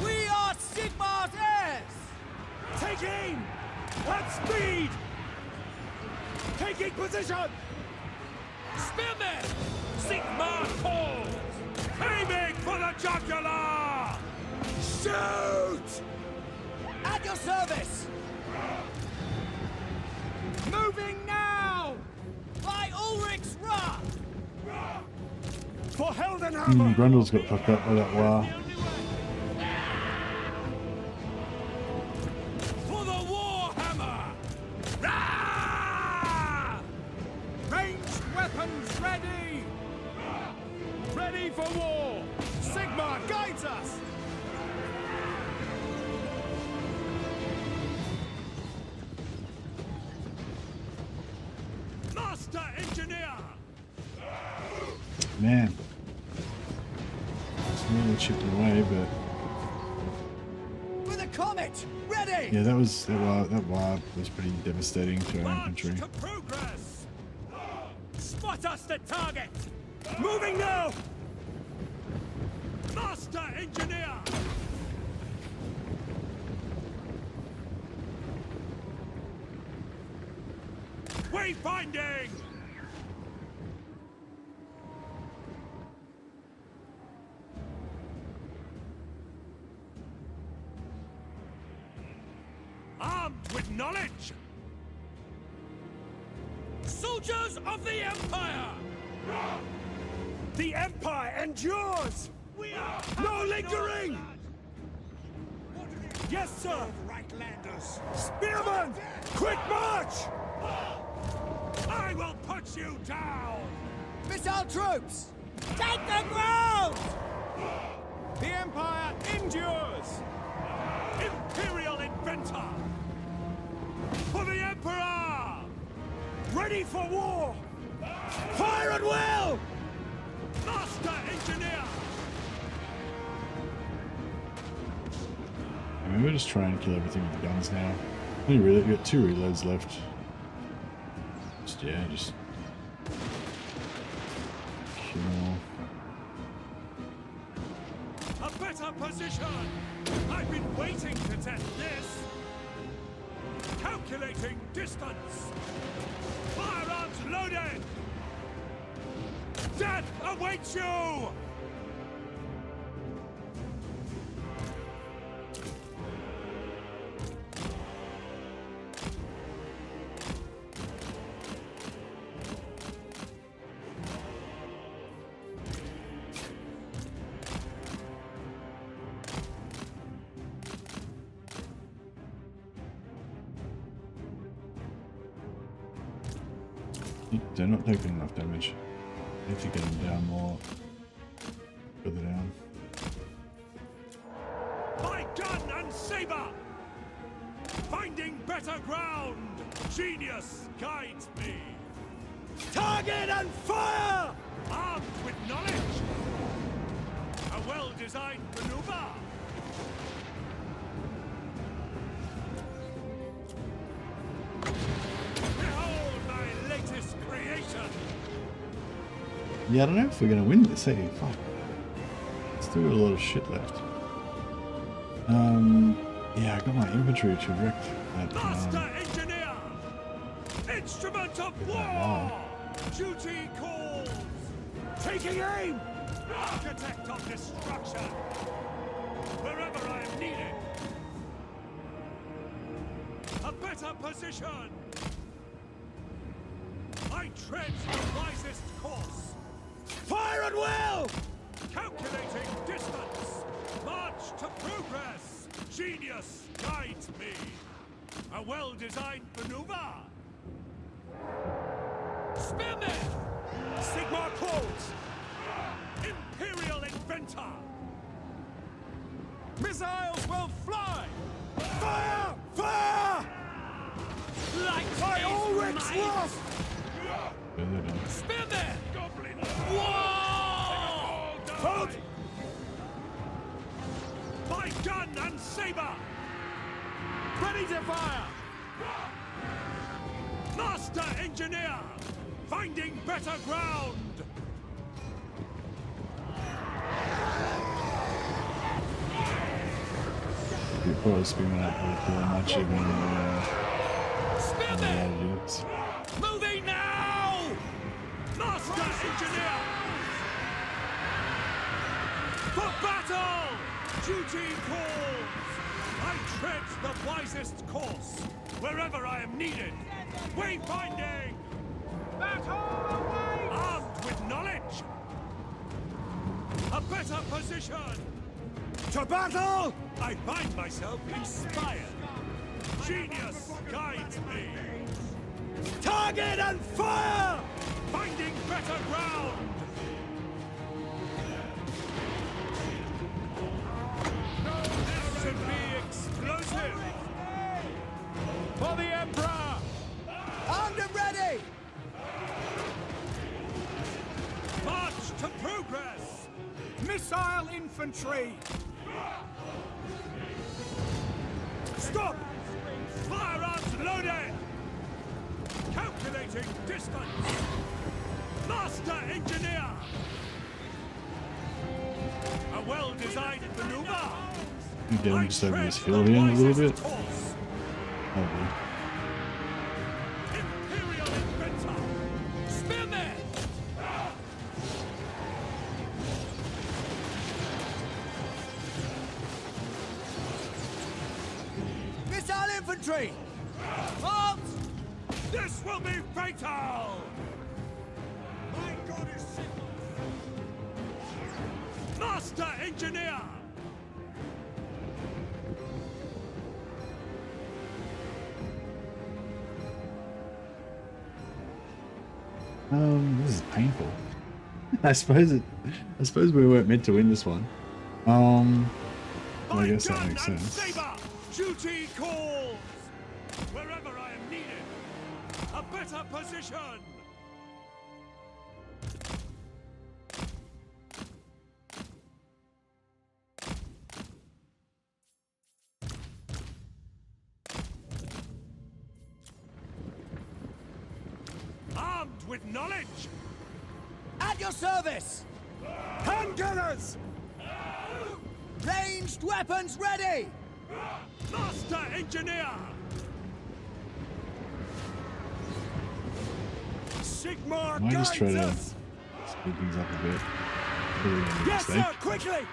We are Sigmar's heirs! Take aim! At speed! Taking position! Spearmen! Sigmar calls! Aiming for the jugular! Shoot! At your service! Moving now! By Ulrich's wrath! For Heldenhammer! Grundle's got fucked up by that war. For the Warhammer! Rah! Ranged weapons ready! Ready for war! Sigmar guides us! Master Engineer! Man. It's really chipped away, but With a comet! Ready! yeah, that war was pretty devastating to our March infantry. to progress! Spot us the target! Moving now! Master Engineer! Wayfinding! Armed with knowledge! Soldiers of the Empire! The Empire endures! No lingering! Yes, sir! Reiklanders! Spearmen! Quick march! I will put you down! Missile troops! Take the ground! The Empire endures! Imperial inventor! For the Emperor! Ready for war! Fire at will! Master Engineer! I mean, we're just trying to kill everything with the guns now. We've got 2 reloads left. Just kill. A better position! I've been waiting to test this! Calculating distance! Firearms loaded! Death awaits you! They're not taking enough damage. I need to get them down more. Further down. By gun and saber! Finding better ground! Genius guides me! Target and fire! Armed with knowledge! A well-designed maneuver! Behold my latest creation! Yeah, I don't know if we're gonna win this, hey, fuck. Still got a lot of shit left. Yeah, I got my infantry to wreck that. Master Engineer! Instrument of war! Duty calls! Taking aim! Architect of destruction! Wherever I am needed! A better position! I tread the wisest course! Fire at will! Calculating distance! March to progress! Genius guides me! A well-designed maneuver! Spearmen! Sigmar calls! Imperial Inventor! Missiles will fly! Fire! Fire! Light by Ulrich's wrath! Spearman! Goblin! Whoa! Hold! My gun and saber! Ready to fire! Master Engineer! Finding better ground! Probably speaking out much even Spearman! Moving now! Master Engineer! For battle! Duty calls! I tread the wisest course, wherever I am needed. Wayfinding! Battle away! Armed with knowledge! A better position! To battle! I find myself inspired. Genius guides me. Target and fire! Finding better ground! This should be explosive! For the Emperor! Armed and ready! March to progress! Missile infantry! Stop! Firearms loaded! Calculating distance! Master Engineer! A well-designed maneuver! You get him just over this hill here a little bit. Oh, boy. Imperial Inventor! Spearman! Missile infantry! Halt! This will be fatal! My god is sick! Master Engineer! This is painful. I suppose we weren't meant to win this one. I guess that makes sense. Saber! Duty calls! Wherever I am needed! A better position! Armed with knowledge! At your service! Handgunners! Ranged weapons ready! Master Engineer! Sigmar Might just try guides to us! speed things up a bit. Yes, sir, quickly!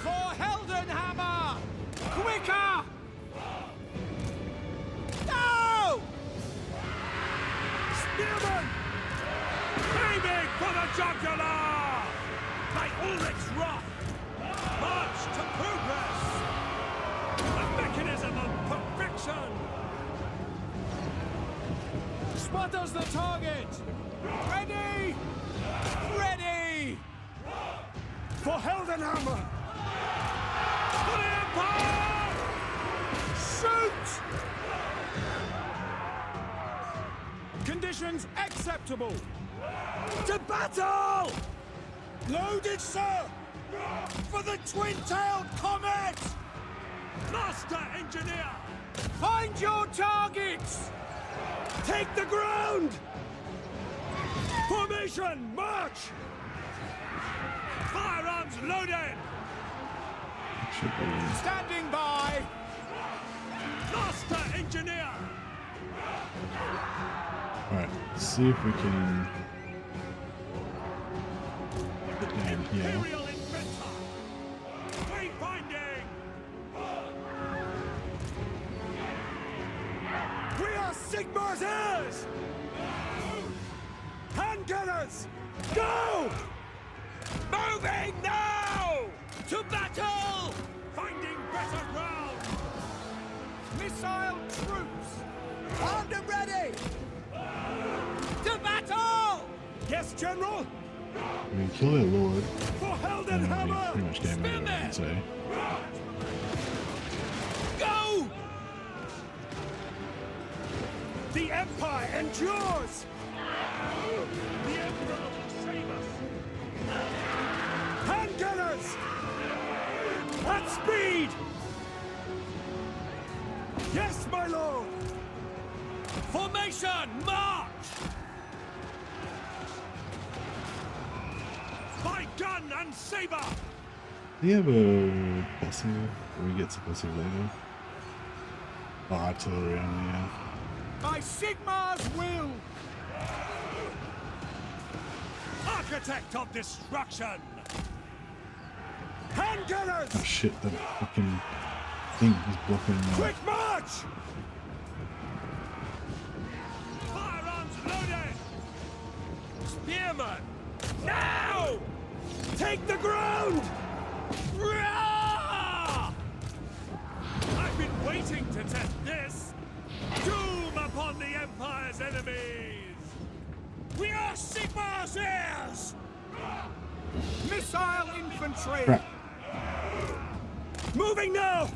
For Heldenhammer! Quicker! No! Spearman! Aiming for the jugular! By Ulrich's wrath! March to progress! A mechanism of perfection! Spotters the target! Ready! Ready! For Heldenhammer! For the Empire! Shoot! Conditions acceptable! To battle! Loaded, sir! For the twin-tailed comet! Master Engineer! Find your targets! Take the ground! Formation, march! Firearms loaded! Standing by! Master Engineer! Alright, let's see if we can get down here. Imperial Inventor! Wayfinding! We are Sigmar's heirs! Handgunners! Go! Moving now! To battle! Finding better ground! Missile troops! Armed and ready! To battle! Yes, General. I mean, kill their lord. For Helden And we Hammer. pretty much game over, I'd say. Go! The Empire endures. The Emperor will save us. Hand gunners! At speed! Yes, my lord! Formation, march! By gun and saber! Do you have a passive? Or we get some passive later? Oh, artillery only, yeah. By Sigmar's will! Architect of destruction! Hand gunners! Oh shit, the fucking thing is blocking Quick march! Firearms loaded! Spearmen! Now! Take the ground! Rah! I've been waiting to test this! Doom upon the Empire's enemies! We are Sigmar's heirs! Missile infantry! Crap. Moving now!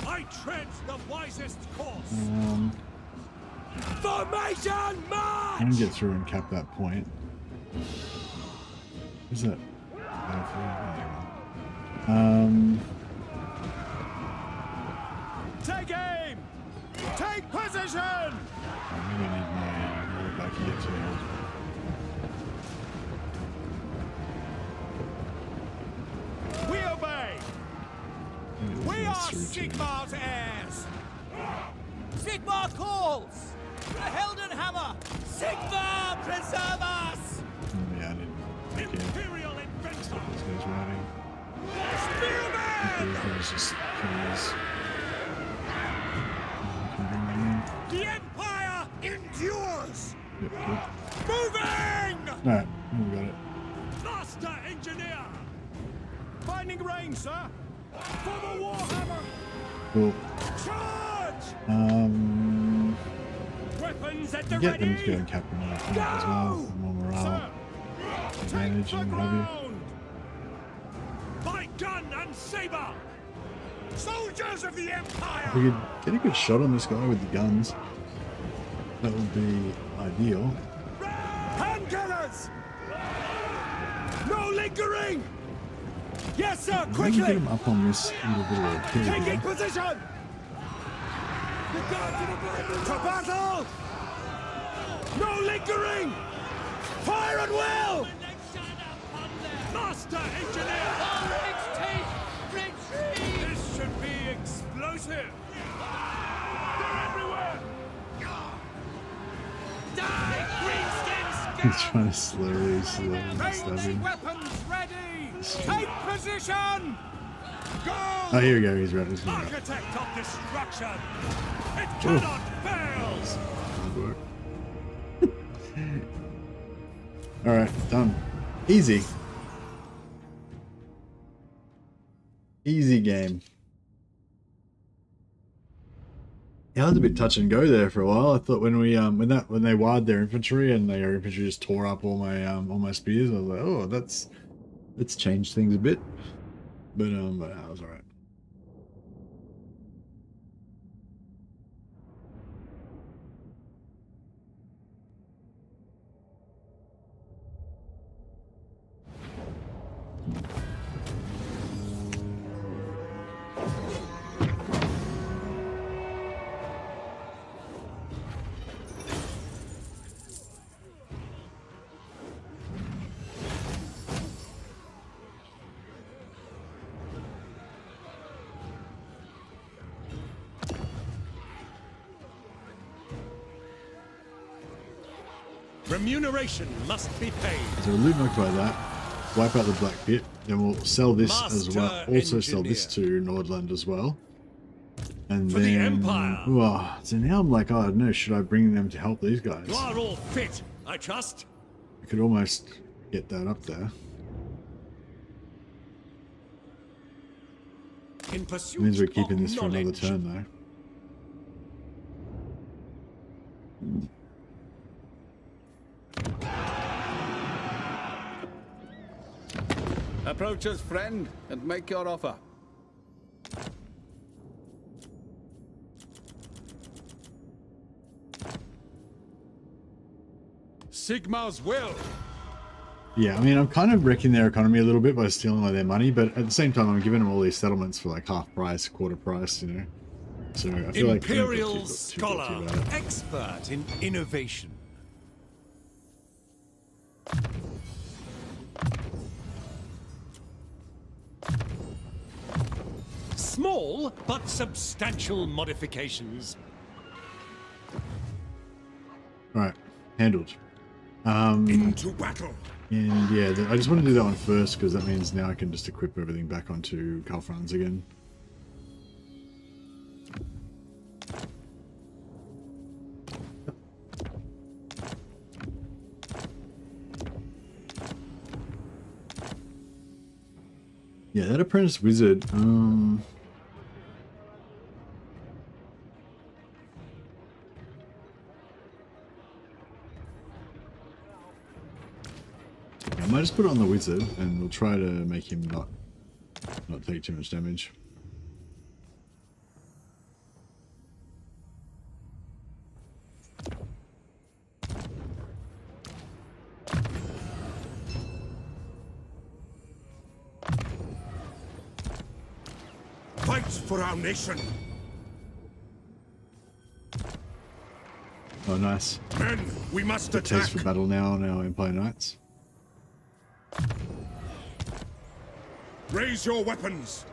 I tread the wisest course! Formation march! I can get through and cap that point. Is that? Take aim! Take position! I really need my road back here too. We obey! We are Sigmar's heirs! Sigmar calls! The Helden Hammer! Sigmar preserve us! Yeah, I didn't make it. Imperial inventor! This guy's riding. Spearman! There's just kills. The Empire endures! Yep, good. Moving! Alright, we got it. Master Engineer! Finding range, sir! For the Warhammer! Cool. Charge! Weapons at the Get ready! them to go and cap them up as well. More morale, advantage, and what have you. By gun and saber! Soldiers of the Empire! If we could get a good shot on this guy with the guns, that would be ideal. Hand gunners! No lingering! Yes, sir, Maybe quickly! get him up on this little bit of a Taking hill. position! To battle! No lingering! Fire at will! Master Engineer! This should be explosive! They're everywhere! Die, greenskins! He's trying to slowly stab him. Weapons ready! Take position! Go! Oh, here we go. He's right. He's going up. Architect of destruction! It cannot fail! Good work. All right, done. Easy. Easy game. Yeah, it was a bit touch and go there for a while. I thought when we when they wired their infantry and their infantry just tore up all my spears, I was like, oh, let's change things a bit. But that was all right. Remuneration must be paid. So loot knocked by that. Wipe out the Black Pit. Then we'll sell this as well. Also sell this to Nordland as well. And For then, the Empire. Wow, so now I'm like, oh, I don't know, should I bring them to help these guys? You are all fit, I trust. I could almost get that up there. In pursuit Means we're of keeping this for another knowledge. turn though. Approach us, friend, and make your offer. Sigmar's will. Yeah, I mean, I'm kind of wrecking their economy a little bit by stealing all their money, but at the same time, I'm giving them all these settlements for like half price, quarter price, you know. So I feel like Imperial scholar, expert in innovation. Small but substantial modifications. All right, handled. Into battle. And yeah, I just want to do that one first because that means now I can just equip everything back onto Franz again. Yeah, that apprentice wizard. I might just put it on the wizard, and we'll try to make him not take too much damage. Fight for our nation. Oh, nice. Men, we must The attack. taste for battle now on our Empire Knights. Raise your weapons.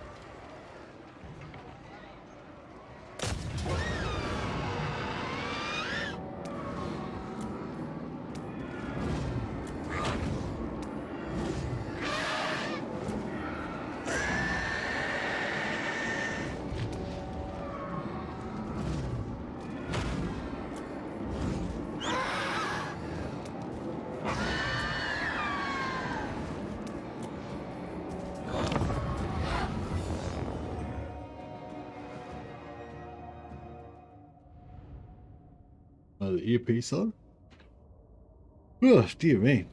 Oh, the earpiece on? Oh, dear me.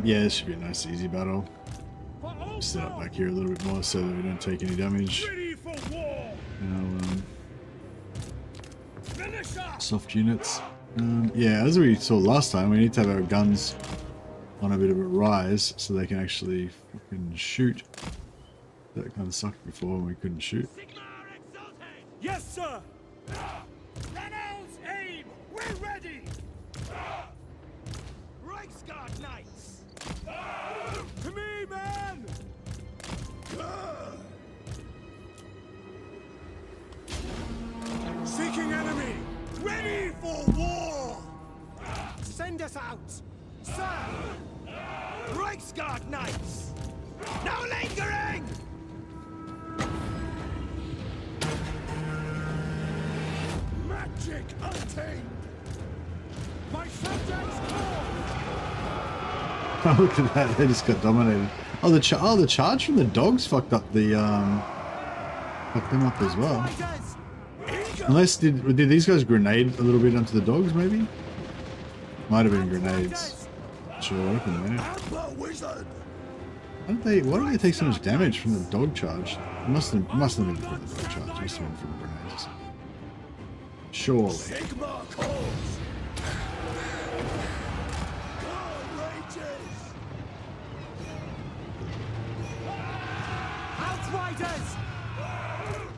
Yeah, this should be a nice easy battle. Set up back here a little bit more so that we don't take any damage. Ready for war. Now, soft units. Yeah, as we saw last time, we need to have our guns on a bit of a rise so they can actually fucking shoot. That kind of sucked before when we couldn't shoot. Yes, sir! Reynolds, aim! We're ready! Reichsguard Knights! To me, man! Seeking enemy! Ready for war! Send us out! Sir! Reichsguard Knights! No lingering! Magic untamed! My subjects call! Oh, look at that, they just got dominated. Oh, the charge from the dogs fucked up the, fucked them up as well. Unless, did these guys grenade a little bit onto the dogs, maybe? Might have been grenades. Sure, open them out. Why don't they take so much damage from the dog charge? It must have been from the dog charge, it must have been from the grenades. Surely. Sigmar calls! Outriders!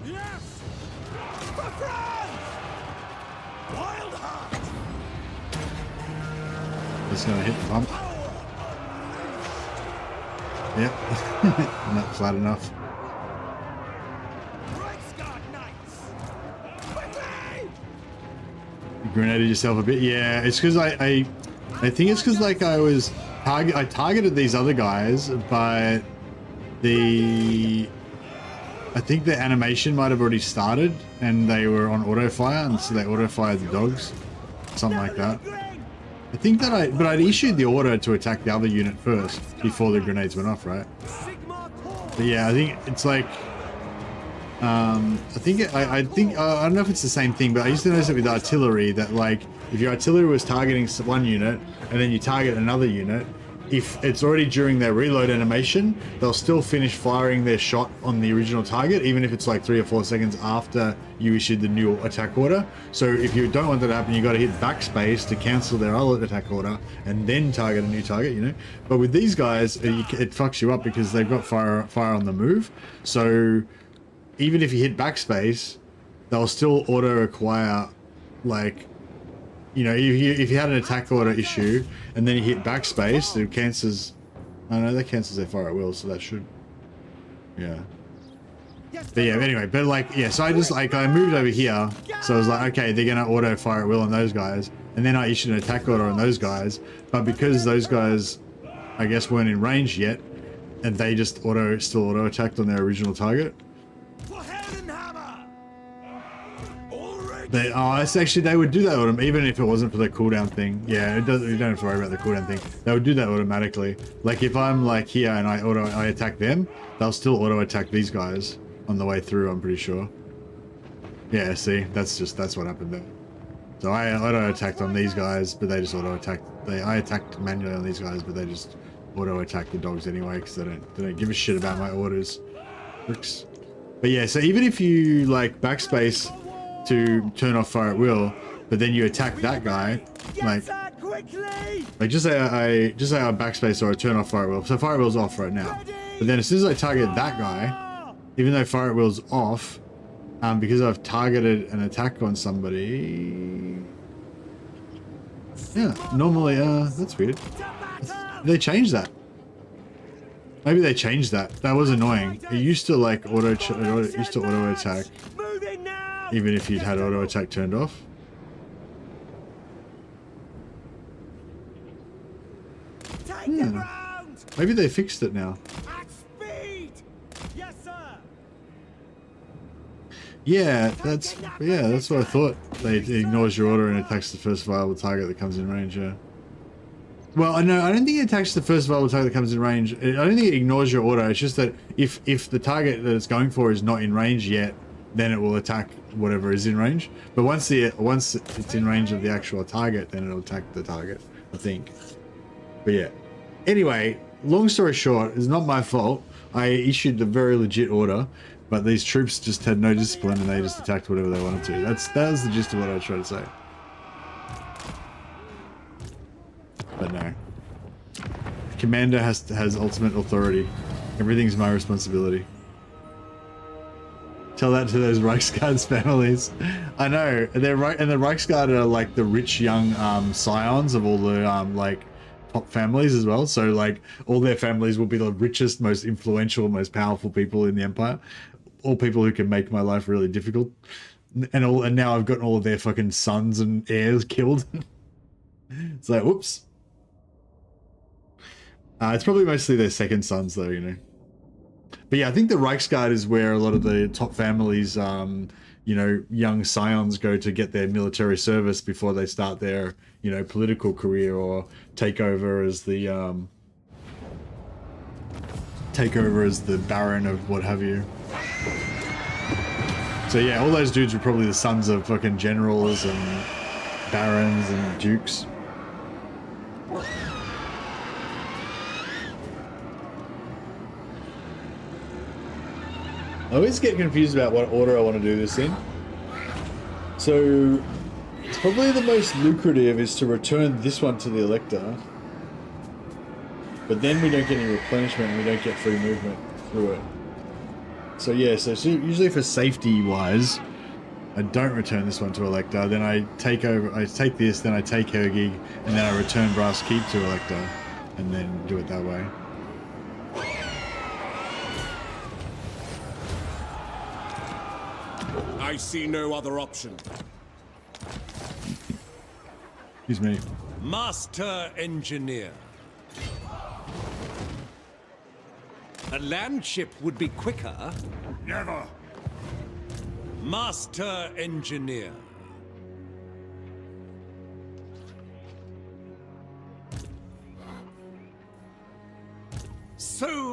Yes! For Franz! Wild Heart! Just gonna hit the bump. Yep. Not flat enough. You grenaded yourself a bit. Yeah, it's because I think it's because like I targeted these other guys, but I think the animation might have already started and they were on auto fire, and so they auto fired the dogs. something like that. I think that I'd issued the order to attack the other unit first before the grenades went off, right? But yeah, I think it's like, I don't know if it's the same thing, but I used to notice it with artillery that like, if your artillery was targeting one unit and then you target another unit, if it's already during their reload animation, they'll still finish firing their shot on the original target, even if it's like 3 or 4 seconds after you issued the new attack order. So if you don't want that to happen, you got to hit backspace to cancel their other attack order and then target a new target, you know. But with these guys, it fucks you up because they've got fire on the move. So even if you hit backspace, they'll still auto acquire, like, you know, if you had an attack order issue and then you hit backspace, it cancels. Oh no, that cancels their fire at will, so that should. Yeah. But yeah, anyway, but like, yeah, so I just like, I moved over here, so I was like, okay, they're gonna auto fire at will on those guys, and then I issued an attack order on those guys, but because those guys, I guess, weren't in range yet, and they just still auto attacked on their original target. They would do that even if it wasn't for the cooldown thing. Yeah, you don't have to worry about the cooldown thing. They would do that automatically. Like if I'm like here and I attack them, they'll still auto attack these guys on the way through, I'm pretty sure. Yeah, see, that's what happened there. So I auto attacked on these guys, but they just auto attacked. I attacked manually on these guys, but they just auto attack the dogs anyway because they don't give a shit about my orders. But yeah, so even if you like backspace to turn off fire at will, but then you attack that guy, like just say I backspace or I turn off fire at will. So fire at will's off right now, but then as soon as I target that guy, even though fire at will's off, because I've targeted an attack on somebody. Yeah, normally, that's weird. They changed that. Maybe they changed that. That was annoying. It used to like auto attack. Even if you'd had auto attack turned off. Yeah. Maybe they fixed it now. Yeah, that's what I thought. It ignores your order and attacks the first viable target that comes in range, yeah. Well, no, I don't think it attacks the first viable target that comes in range. I don't think it ignores your order. It's just that if the target that it's going for is not in range yet, then it will attack whatever is in range. But once it's in range of the actual target, then it'll attack the target, I think. But yeah. Anyway, long story short, it's not my fault. I issued the very legit order, but these troops just had no discipline and they just attacked whatever they wanted to. That was the gist of what I was trying to say. But no. Commander has ultimate authority. Everything's my responsibility. Tell that to those Reichsguards families. I know, they're right, and the Reichsguard are like the rich young scions of all the like top families as well. So like all their families will be the richest, most influential, most powerful people in the Empire. All people who can make my life really difficult. And now I've gotten all of their fucking sons and heirs killed. It's like, whoops. It's probably mostly their second sons though, you know. But yeah, I think the Reichsguard is where a lot of the top families, you know, young scions go to get their military service before they start their, you know, political career or take over as the Baron of what have you. So yeah, all those dudes were probably the sons of fucking generals and barons and dukes. I always get confused about what order I want to do this in. So, it's probably the most lucrative is to return this one to the Elector. But then we don't get any replenishment and we don't get free movement through it. So yeah, so usually for safety wise, I don't return this one to Elector, then I take this, then I take Hergig, and then I return Brass Keep to Elector, and then do it that way. I see no other option. Excuse me. Master Engineer. A land ship would be quicker. Never. Master Engineer.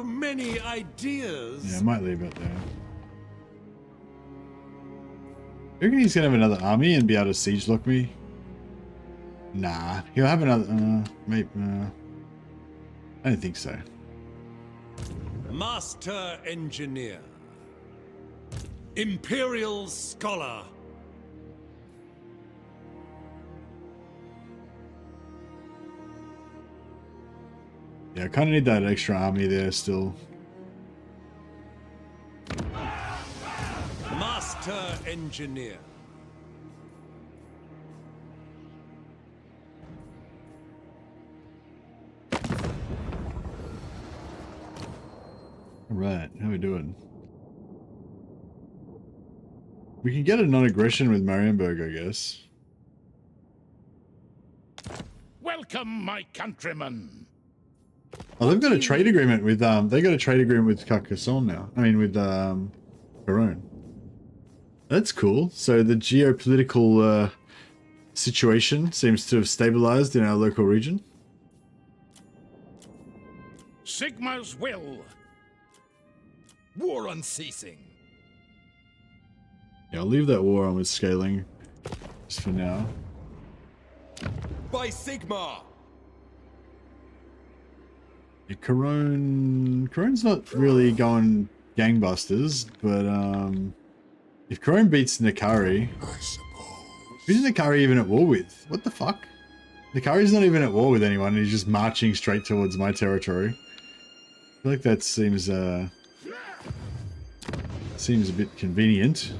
so many ideas. Yeah, I might leave it there. You reckon he's gonna have another army and be able to siege lock me? Nah, he'll have another. Maybe. I don't think so. Master Engineer. Imperial Scholar. Yeah, I kind of need that extra army there still. Master Engineer. Alright, how we doing? We can get a non-aggression with Marienburg, I guess. Welcome, my countrymen. Oh, they've got a trade agreement with they got a trade agreement with Carcassonne now. I mean with Peron. That's cool. So the geopolitical situation seems to have stabilized in our local region. Sigmar's will. War unceasing. Yeah, I'll leave that war on with scaling just for now. By Sigmar. Yeah, Coron's not really going gangbusters, but if Coron beats Nakari, who's Nakari even at war with? What the fuck? Nakari's not even at war with anyone, he's just marching straight towards my territory. I feel like that seems a bit convenient.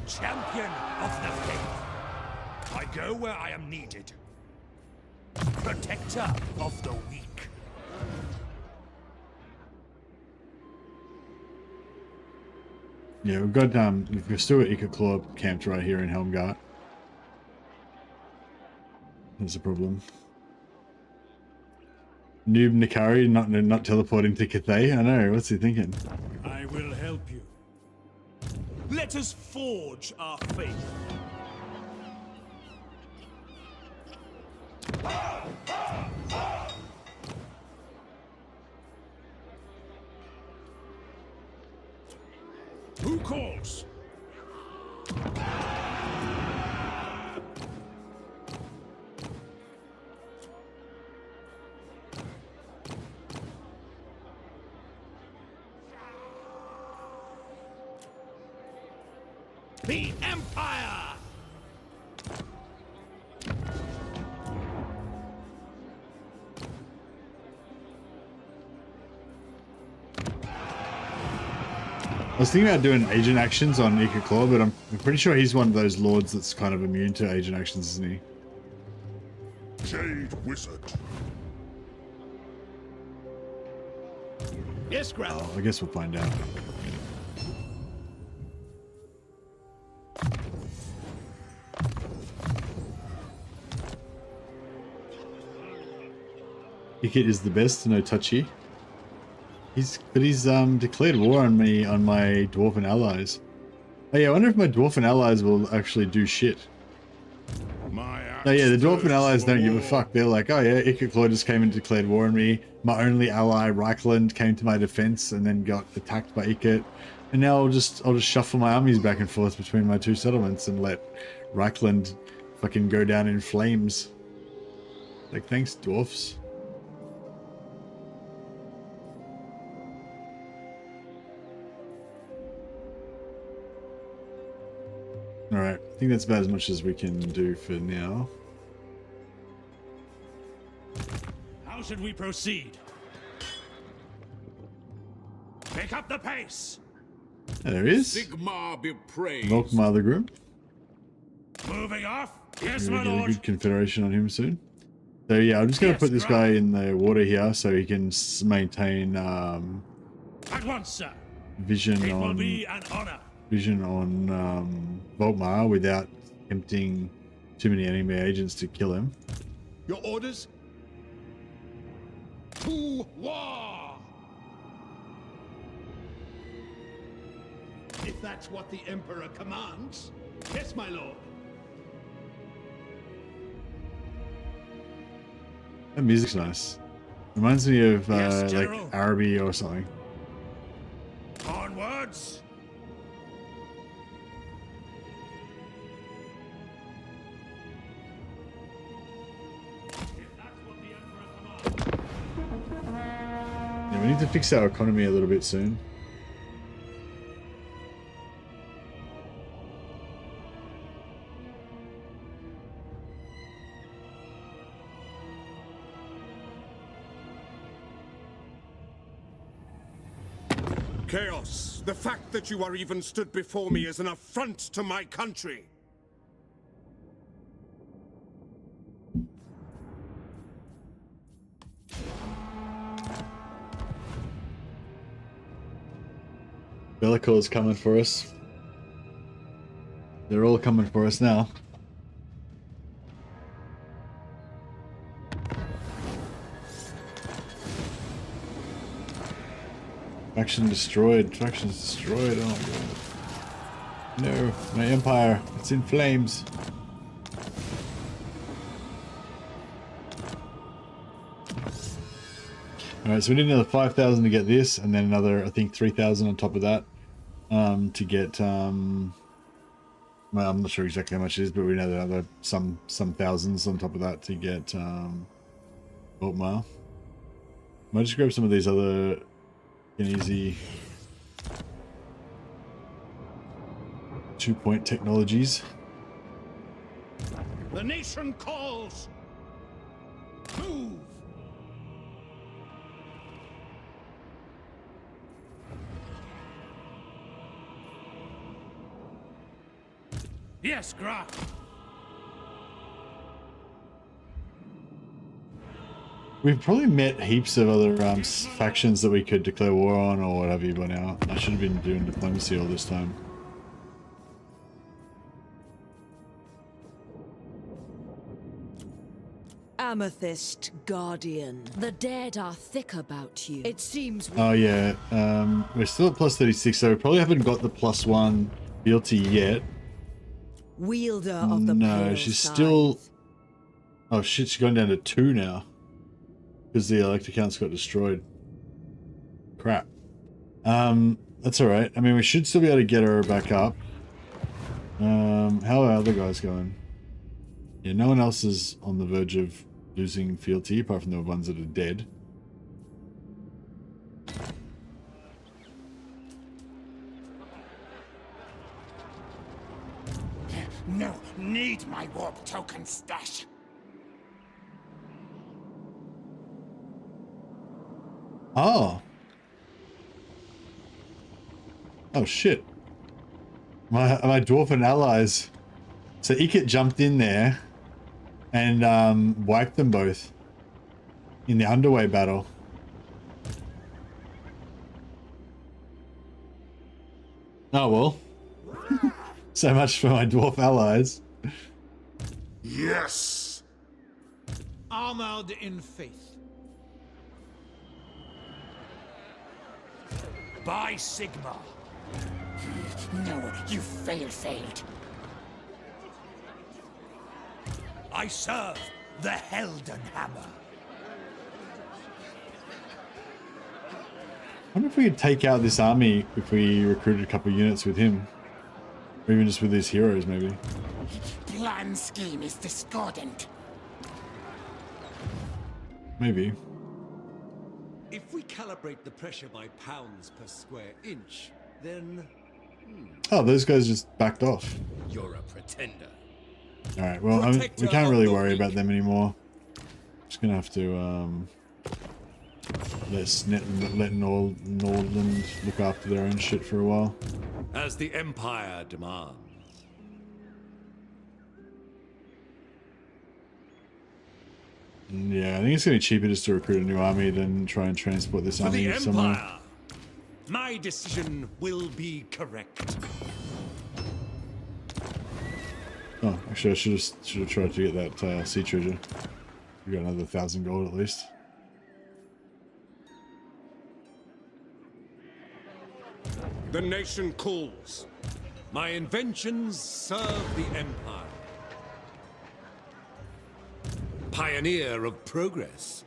Champion of the faith. I go where I am needed. Protector of the weak. Yeah, we've got we've still got Ikaclaw camped right here in Helmgart. That's a problem. Noob Nakari not teleporting to Cathay. I know, what's he thinking? I will help you. Let us forge our faith. Who calls? The Empire! I was thinking about doing agent actions on Ikaclaw, but I'm pretty sure he's one of those lords that's kind of immune to agent actions, isn't he? Jade Wizard. Yes, Grant. Oh, I guess we'll find out. Ikit is the best, no touchy. He's declared war on me on my dwarven allies. Oh yeah, I wonder if my dwarven allies will actually do shit. Oh yeah, the dwarven allies don't give a fuck. They're like, oh yeah, Ikaclaw just came and declared war on me. My only ally, Reikland, came to my defense and then got attacked by Ikit. And now I'll just shuffle my armies back and forth between my two settlements and let Reikland fucking go down in flames. Like, thanks, dwarfs. Alright, I think that's about as much as we can do for now. How should we proceed? Pick up the pace. There he is. Sigmar be praised. Welcome, Mother Group. Moving off. Yes, We're my gonna get a lord. good confederation on him soon. So yeah, I'm just gonna put this guy in the water here so he can maintain At once, sir. vision It will on be an honor. Volkmar without tempting too many enemy agents to kill him. Your orders? To war! If that's what the Emperor commands. Yes, my lord. That music's nice. Reminds me of Yes, like General. Araby or something. Onwards! Yeah, we need to fix our economy a little bit soon. Chaos, the fact that you are even stood before me is an affront to my country. Bellicor's coming for us. They're all coming for us now. Faction destroyed. Faction's destroyed. Oh my god. No, my empire. It's in flames. Alright, so we need another 5,000 to get this, and then another, I think, 3,000 on top of that. To get, well, I'm not sure exactly how much it is, but we know another some thousands on top of that to get, Voltmar. Might just grab some of these other easy 2-point technologies. The nation calls. Move. Yes, Graf. We've probably met heaps of other factions that we could declare war on or what have you by now. I should have been doing diplomacy all this time. Amethyst Guardian. The dead are thick about you. It seems. Oh yeah, we're still at plus 36, so we probably haven't got the +1 fealty yet. Wielder of the No, pale she's scythe. still. Oh shit, she's gone down to 2 now. Because the elector counts got destroyed. Crap. That's alright. I mean, we should still be able to get her back up. How are other guys going? Yeah, no one else is on the verge of losing fealty, apart from the ones that are dead. No, need my warp token stash. Oh. Oh shit. My dwarven allies. So Ikit jumped in there and wiped them both in the underway battle. Oh well. So much for my dwarf allies. Yes! Armored in faith. By Sigmar. No, you failed. I serve the Helden Hammer. I wonder if we could take out this army if we recruited a couple of units with him. Or even just with these heroes, maybe. Plan scheme is discordant. Maybe. If we calibrate the pressure by pounds per square inch, then... Oh, those guys just backed off. You're a pretender. Alright, well, we can't really worry about them anymore. Just gonna have to, let Nordland look after their own shit for a while. As the Empire demands. Yeah, I think it's gonna be cheaper just to recruit a new army than try and transport this For army the somewhere. Empire, my decision will be correct. Oh, actually, I should have tried to get that sea treasure. We got another 1,000 gold at least. The nation calls. My inventions serve the Empire. pioneer of progress.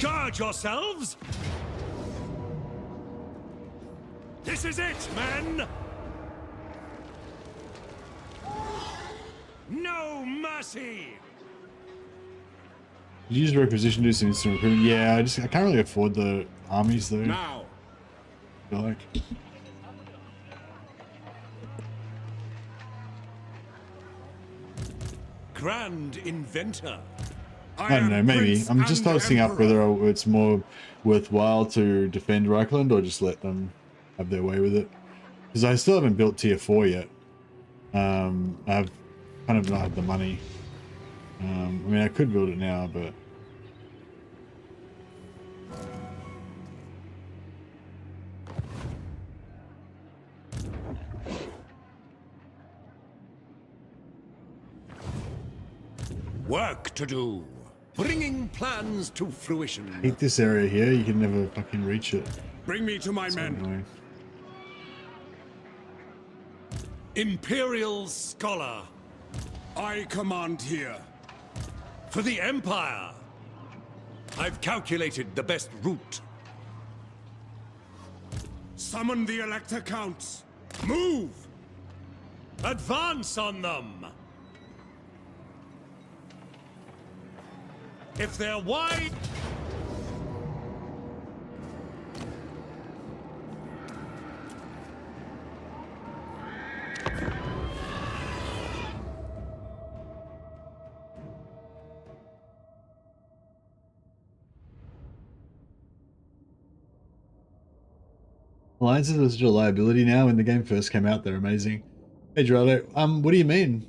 Guard yourselves! This is it, men! No mercy! You use requisition to do some instant recruitment. Yeah, I can't really afford the armies though. Now, I feel like. Grand inventor. I don't know, maybe. I'm just tossing up whether it's more worthwhile to defend Reikland or just let them have their way with it. Because I still haven't built tier 4 yet. I've kind of not had the money. I mean, I could build it now, but... Work to do. Bringing plans to fruition. I hate this area here. You can never fucking reach it. bring me to my So men. annoying. Imperial Scholar. I command here. For the Empire. I've calculated the best route. Summon the Elector Counts. Move! Advance on them. If they're wide... Alliances are such a liability now. When the game first came out, they're amazing. Hey Geraldo, what do you mean?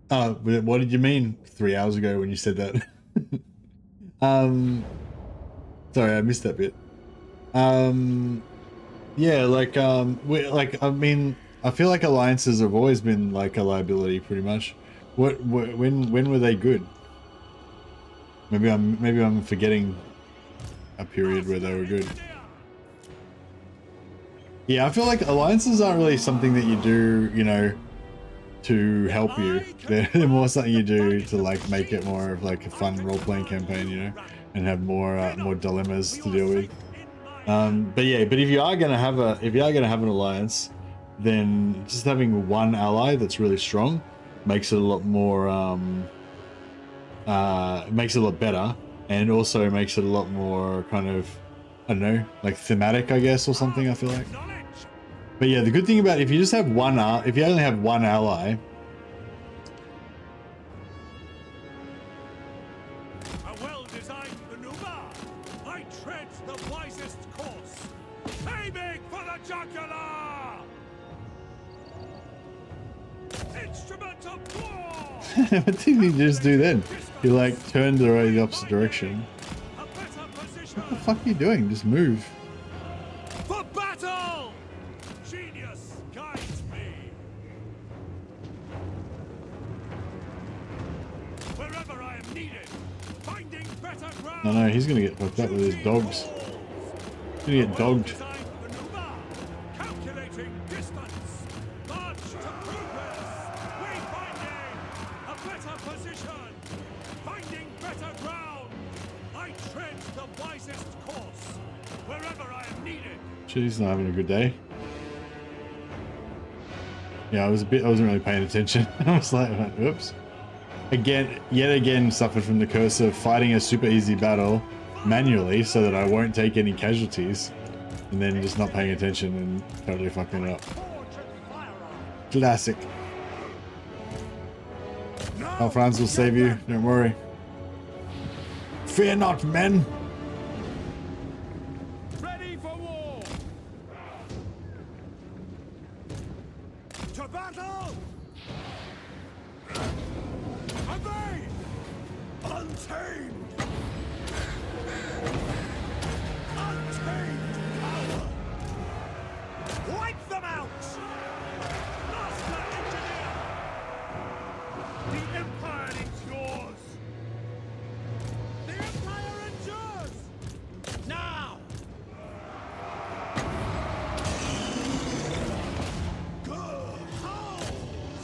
What did you mean 3 hours ago when you said that? Sorry, I missed that bit. Yeah, like, I mean, I feel like alliances have always been like a liability, pretty much. When were they good? Maybe I'm forgetting a period where they were good. Yeah, I feel like alliances aren't really something that you do, you know, to help you. They're more something you do to like make it more of like a fun role-playing campaign, you know, and have more more dilemmas to deal with. But yeah, but if you are gonna have an alliance, then just having one ally that's really strong makes it a lot more makes it a lot better, and also makes it a lot more kind of, I don't know, like thematic, I guess, or something. I feel like. But yeah, the good thing about if you just have one, if you only have one ally, A well-designed maneuver. I tread the wisest course. Aiming for the jugular. Instrument of war. what did you just do then? You like turned the opposite direction. A better position. What the fuck are you doing? Just move. For battle! Genius guides me. Wherever I am needed, finding better ground. No, he's gonna get fucked up with his dogs. He's gonna get dogged. Well-designed maneuver. Calculating distance. March to progress. Wayfinding. A better position. Finding better ground. I tread the wisest course. Wherever I am needed. Shit, he's not having a good day. Yeah, I wasn't really paying attention. I was like, oops. Yet again, suffered from the curse of fighting a super easy battle manually so that I won't take any casualties, and then just not paying attention and totally fucking it up. Classic. Oh, Franz will save you, don't worry. Fear not, men! Ready for war! To battle! Obey! Untamed! Untamed power! Wipe them out! Master Engineer! The Empire is yours! The Empire endures! Now! Good holes!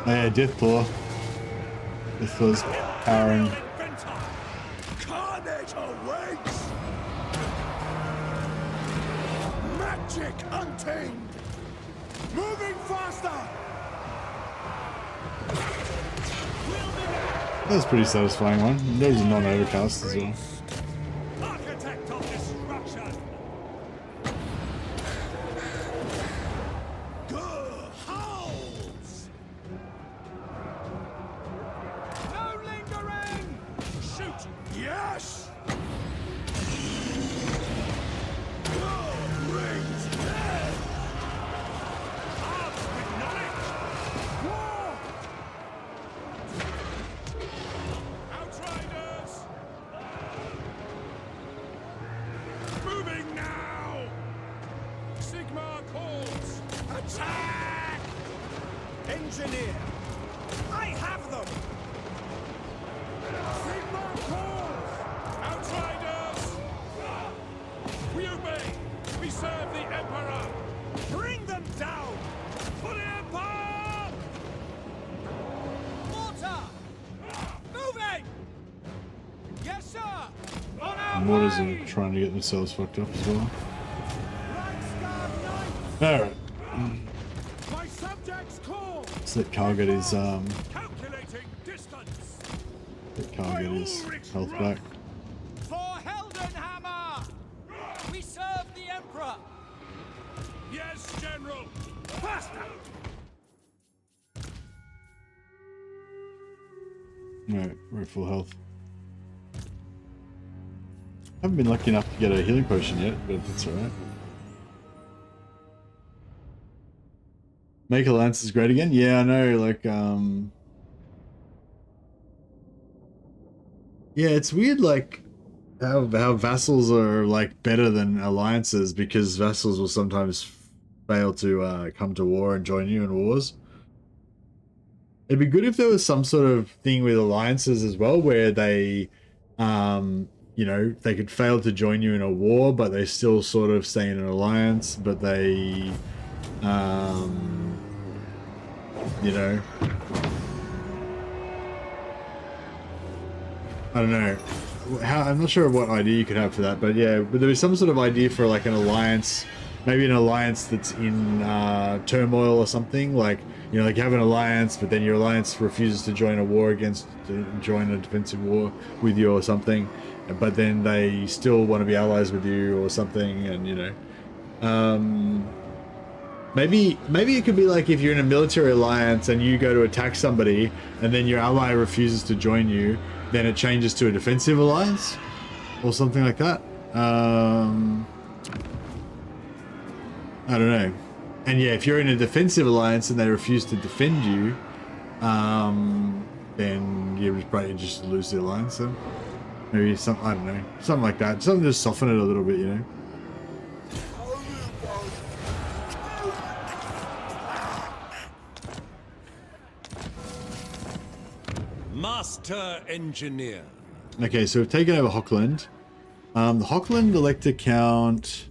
Oh yeah, Deathclaw. Deathclaw's powering. Carnage awaits! Magic untamed! Moving faster! That was a pretty satisfying one. There was a non-overcast as well. Architect of destruction! Good howls! No lingering! Shoot! Yes! Good rings dead! Armed with knowledge! War! Outriders! Moving now! Sigmar calls! Attack! Engineer! I have them! Sigmar calls! Outriders! We obey! We serve the Emperor! Bring them down! For the Empire! Mortar! Moving! Yes, sir! On our Mortars way! are trying to get themselves fucked up as well. Reichsguard Knights! Alright, My subjects call! let's let Karl get his Calculating distance! health back. For Heldenhammer! We serve the Emperor! Yes, General! Faster! Alright, we're at full health. Haven't been lucky enough to get a healing potion yet, but that's alright. Make alliances great again? Yeah, I know, like, yeah, it's weird, like, how vassals are, like, better than alliances, because vassals will sometimes fail to come to war and join you in wars. It'd be good if there was some sort of thing with alliances as well, where they, you know, they could fail to join you in a war, but they still sort of stay in an alliance, but they, you know, I don't know. I'm not sure what idea you could have for that, but yeah, but there was some sort of idea for like an alliance, maybe an alliance that's in turmoil or something. Like, you know, like you have an alliance, but then your alliance refuses to join a war join a defensive war with you or something, but then they still want to be allies with you or something, and you know, maybe it could be like if you're in a military alliance and you go to attack somebody, and then your ally refuses to join you, then it changes to a defensive alliance or something like that. I don't know. And yeah, if you're in a defensive alliance and they refuse to defend you, then you probably just lose the alliance. So maybe some, I don't know, something like that. Something to soften it a little bit, you know. Master Engineer. Okay, so we've taken over Hochland. The Hochland elector count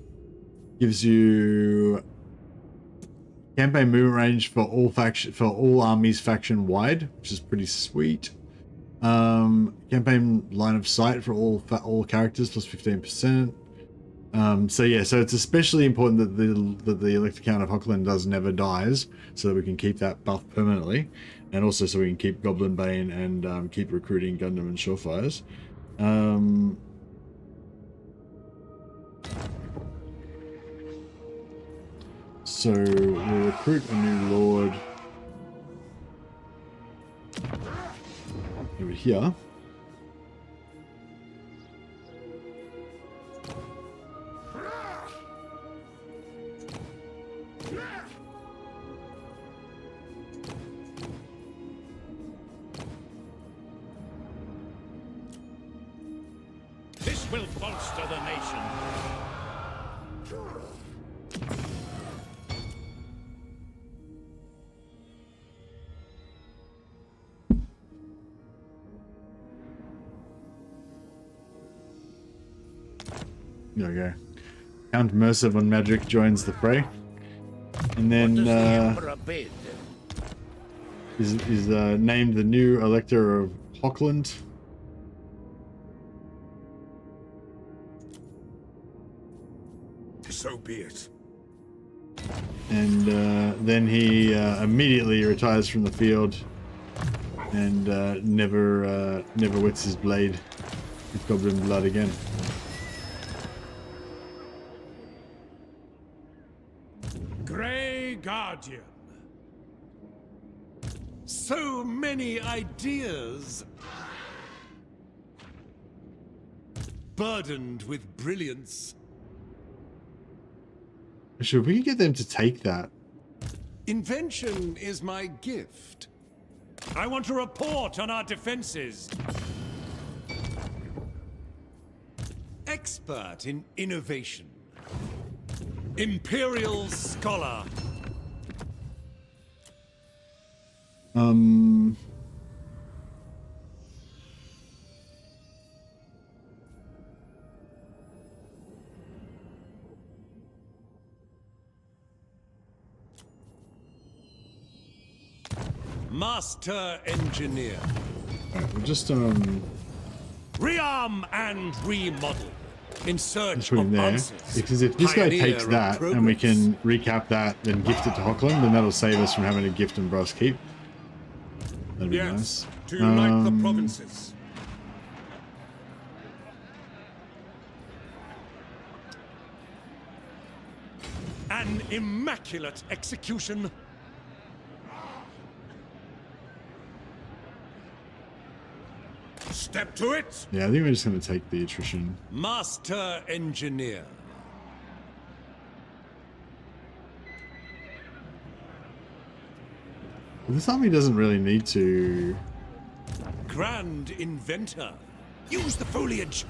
gives you campaign movement range for all armies faction wide, which is pretty sweet. Campaign line of sight for all characters plus 15%. So yeah, so it's especially important that the elector count of Hochland never dies, so that we can keep that buff permanently, and also so we can keep Goblin Bane and keep recruiting Gundam and Surefires. So we'll recruit a new lord over here. This will bolster the nation. There we go. Count Mercive on Magic joins the fray. And then, What does the Emperor bid? is named the new elector of Hochland. So be it. And then he immediately retires from the field and never wets his blade with goblin blood again. Grey Guardian. So many ideas. Burdened with brilliance. Actually, if we could get them to take that. Invention is my gift. I want a report on our defenses. Expert in innovation. Imperial scholar. Master engineer. Alright, we'll just Rearm and remodel. In search put him of there. answers. Because if this guy Pioneer takes of that and we progress. can recap that, then gift it to Hochland, then that'll save us from having to gift and brass keep. That'd be Yes, nice. to unite the provinces. An immaculate execution. Step to it. Yeah, I think we're just going to take the attrition. Master engineer. This army doesn't really need to... Grand inventor. Use the foliage.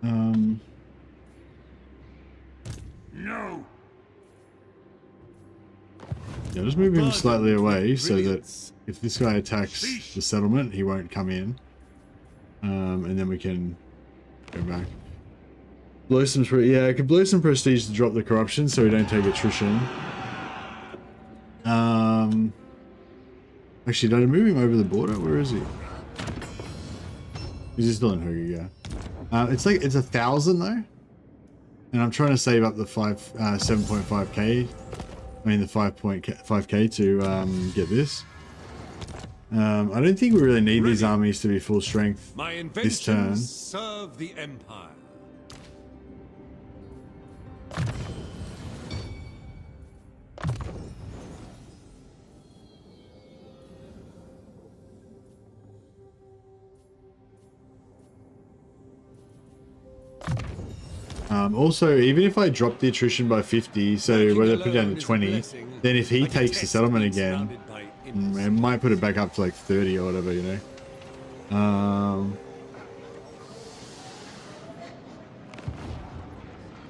No. Yeah, just move him slightly away so that if this guy attacks the settlement, he won't come in. And then we can go back. Blow some... Yeah, I could blow some prestige to drop the corruption so we don't take attrition. Actually, did I move him over the border? Where is he? He's still in Hugo, yeah. It's like, it's 1,000 though. And I'm trying to save up the 7.5k. I mean the 5k to get this. I don't think we really need these armies to be full strength My this turn. inventions serve the Empire. Also, even if I drop the attrition by 50, so whether I put it down to 20, then if he takes the settlement again, it might put it back up to like 30 or whatever, you know.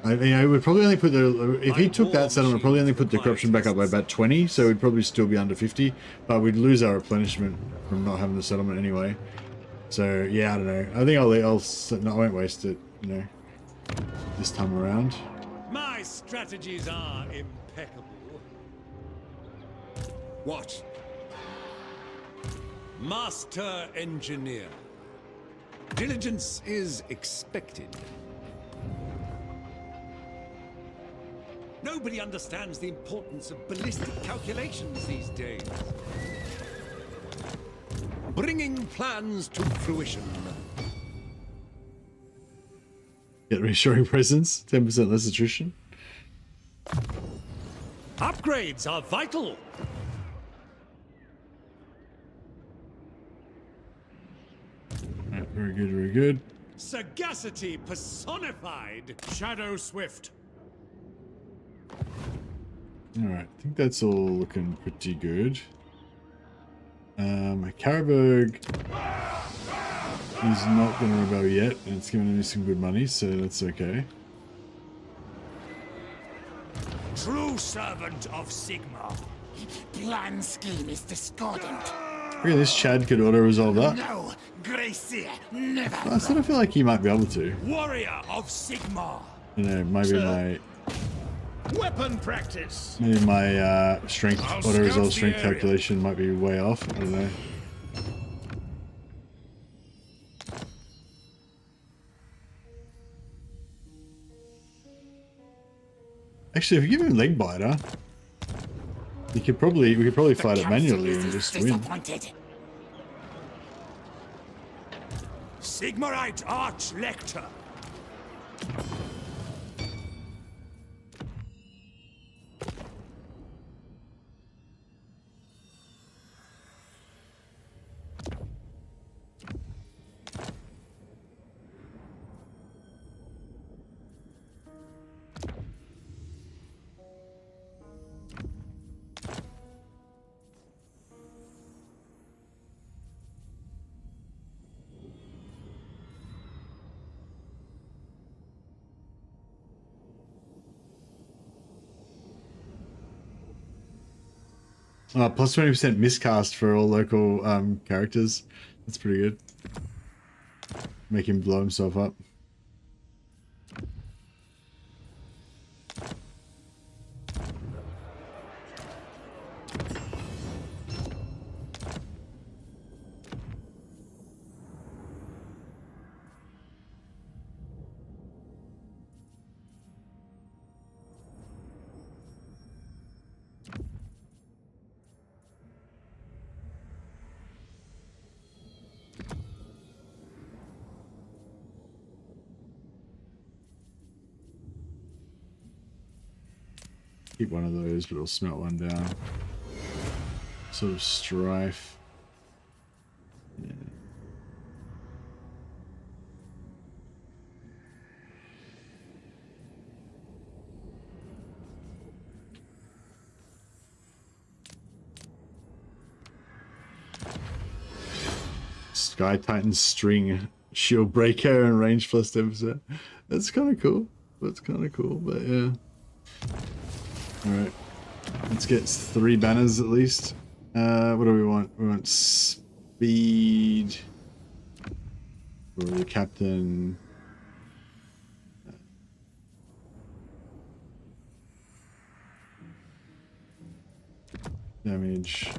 I would probably only put the... If he took that settlement, probably only put the corruption back up by about 20, so we'd probably still be under 50, but we'd lose our replenishment from not having the settlement anyway. So, yeah, I don't know. I think I won't waste it, you know, this time around. My strategies are impeccable. What? Master engineer. Diligence is expected. Nobody understands the importance of ballistic calculations these days. Bringing plans to fruition. Get reassuring presence, 10% less attrition. Upgrades are vital. Right, very good, very good. Sagacity personified. Shadow Swift. Alright, I think that's all looking pretty good. My Caraberg is not going to rebel yet, and it's giving me some good money, so that's okay. True servant of Sigmar. Plan scheme is discordant. Okay, this Chad could auto-resolve that. No, Gracie, never. I sort of feel like he might be able to. Warrior of Sigmar. You know, maybe my... Weapon practice. Maybe my strength, I'll auto scout resolve the strength area. calculation might be way off. I don't know. Actually, if you give him leg biter, we could probably fight it manually and just win. Sigmarite Arch Lector. Plus 20% miscast for all local characters. That's pretty good. Make him blow himself up. Keep one of those, but it'll smelt one down. Sort of strife. Yeah. Sky Titan string shield breaker and range plus 10%. That's kind of cool. That's kind of cool, but yeah. Alright, let's get 3 banners at least. What do we want? We want speed for the captain. Damage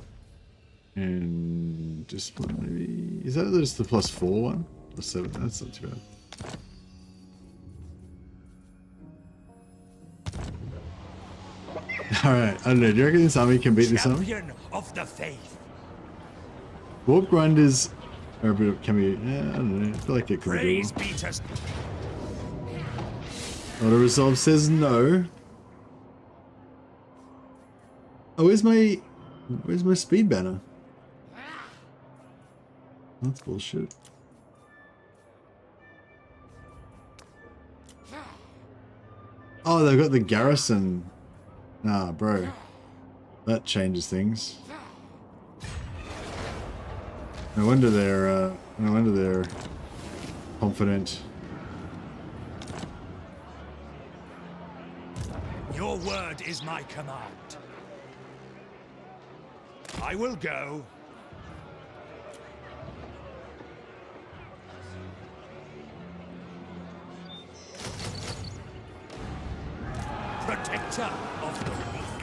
and discipline maybe. Is that just the +4 one? +7? That's not too bad. Alright, I don't know. Do you reckon this army can beat this army? Champion of the faith. Warp grinders are a bit, can be, yeah, I don't know. I feel like it could be. Praise be to Auto resolve says no. Oh, where's my speed banner? That's bullshit. Oh, they've got the garrison. Nah, bro. That changes things. No wonder they're confident. Your word is my command. I will go. Protector of the weak.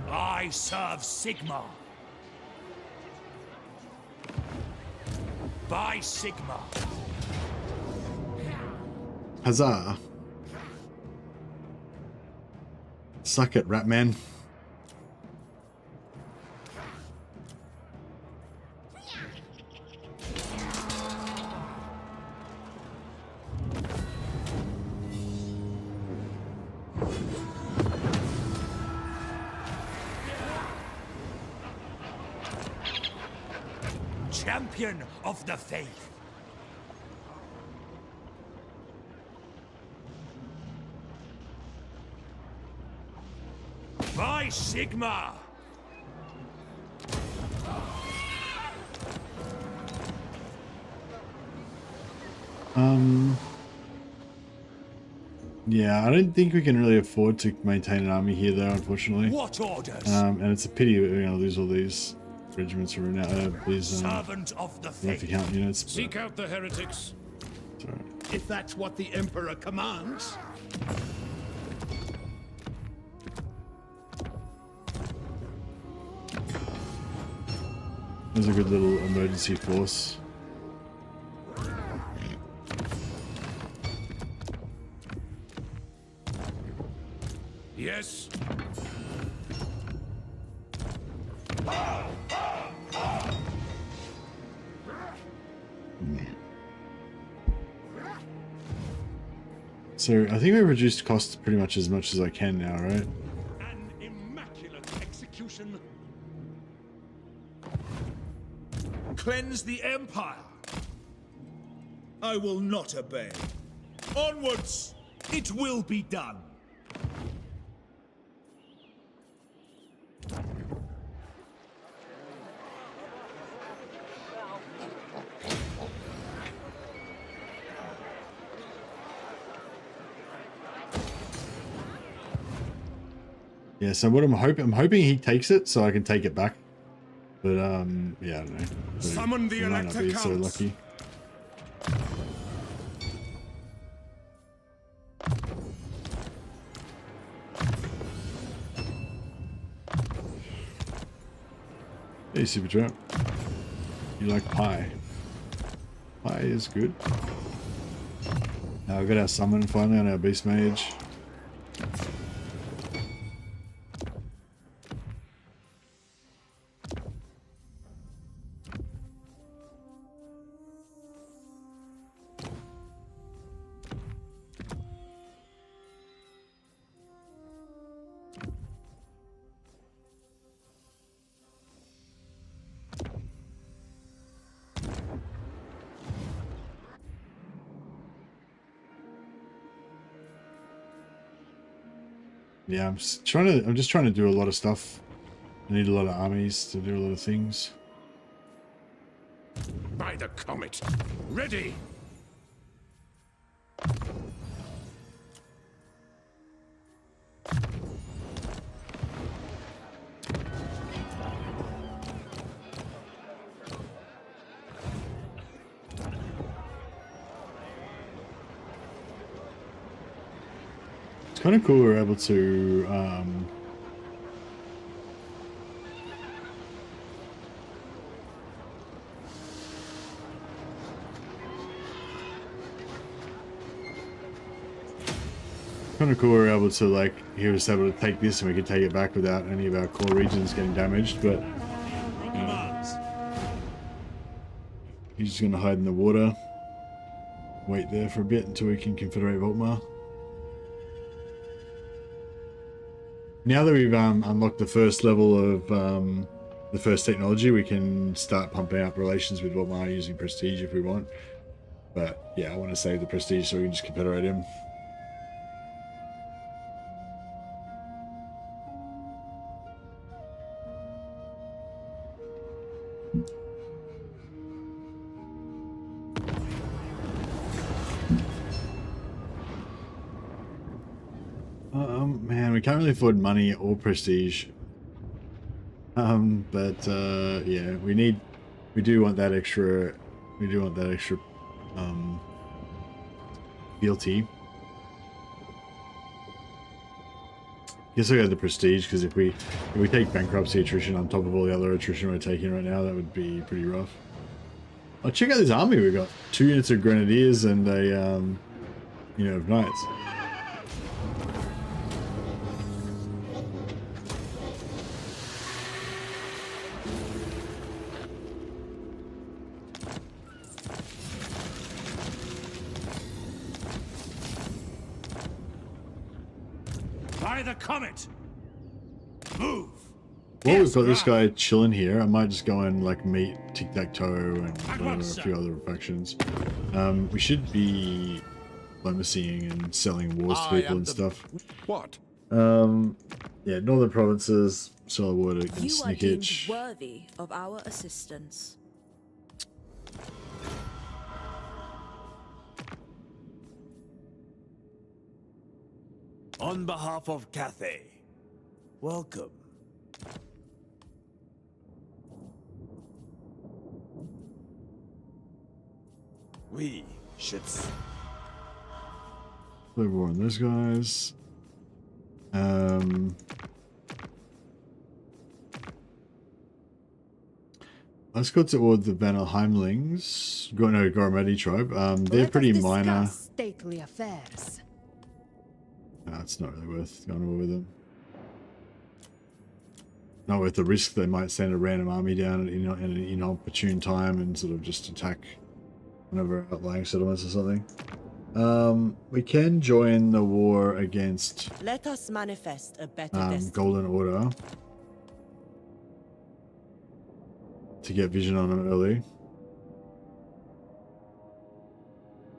I serve Sigmar. By Sigmar. Huzzah. Suck it, Ratman. Champion of the faith. By Sigmar. Yeah, I don't think we can really afford to maintain an army here though, unfortunately. What orders? And it's a pity that we're gonna lose all these. regiments are now. These Servant of the faith. count units. Seek out the heretics. Sorry. If that's what the Emperor commands. There's a good little emergency force. Yes. So I think we've reduced costs pretty much as I can now, right? An immaculate execution. Cleanse the Empire. I will not obey. Onwards! It will be done. Yeah, so what I'm hoping he takes it so I can take it back. But yeah, I don't know. Summon the I might not Elector be so Counts. lucky. Hey, Super Trap. You like pie? Pie is good. Now we got our summon finally on our Beast Mage. Yeah, I'm just trying to do a lot of stuff. I need a lot of armies to do a lot of things. By the comet. Ready. It's kind of cool we're able to like, he was able to take this and we could take it back without any of our core regions getting damaged, but he's just going to hide in the water, wait there for a bit until we can confederate Volkmar. Now that we've unlocked the first level of the first technology, we can start pumping up relations with Volkmar using prestige if we want. But yeah, I want to save the prestige so we can just confederate him. Man, we can't really afford money or prestige. But yeah, we do want that extra fealty. Guess I got the prestige because if we take bankruptcy attrition on top of all the other attrition we're taking right now, that would be pretty rough. Oh, check out this army we got. 2 units of grenadiers and a unit of knights. By the comet. Move. Well, we've got this guy chilling here. I might just go and like meet Tic-Tac-Toe and a few other factions. We should be diplomacying and selling wars to people and stuff. What? Yeah, northern provinces, Solarwood and You are deemed Snickitch. worthy of our assistance. On behalf of Cathay, welcome. We should. Play war on those guys. Let's go toward the Vanelheimlings. No, Gormadi tribe. They're pretty minor. Stately affairs. No, it's not really worth going over with them. Not worth the risk. They might send a random army down at an inopportune time and sort of just attack one of our outlying settlements or something. We can join the war against Let us manifest a better destiny. Golden Order to get vision on them early.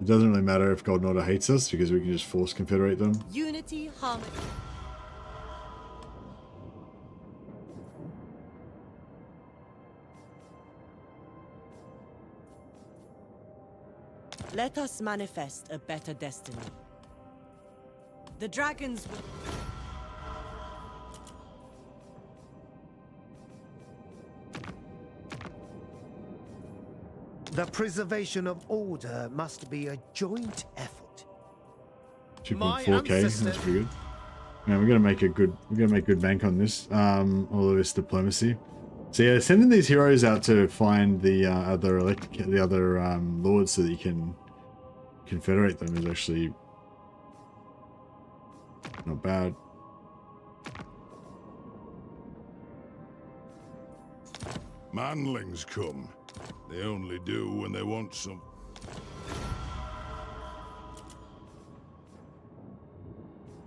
It doesn't really matter if Golden Order hates us because we can just force confederate them. Unity, harmony. Let us manifest a better destiny. The dragons will... The preservation of order must be a joint effort. 2.4k, that's pretty good. Man, we're gonna make good bank on this. All of this diplomacy. So yeah, sending these heroes out to find the other lords so that you can confederate them is actually not bad. Manlings come. They only do when they want some.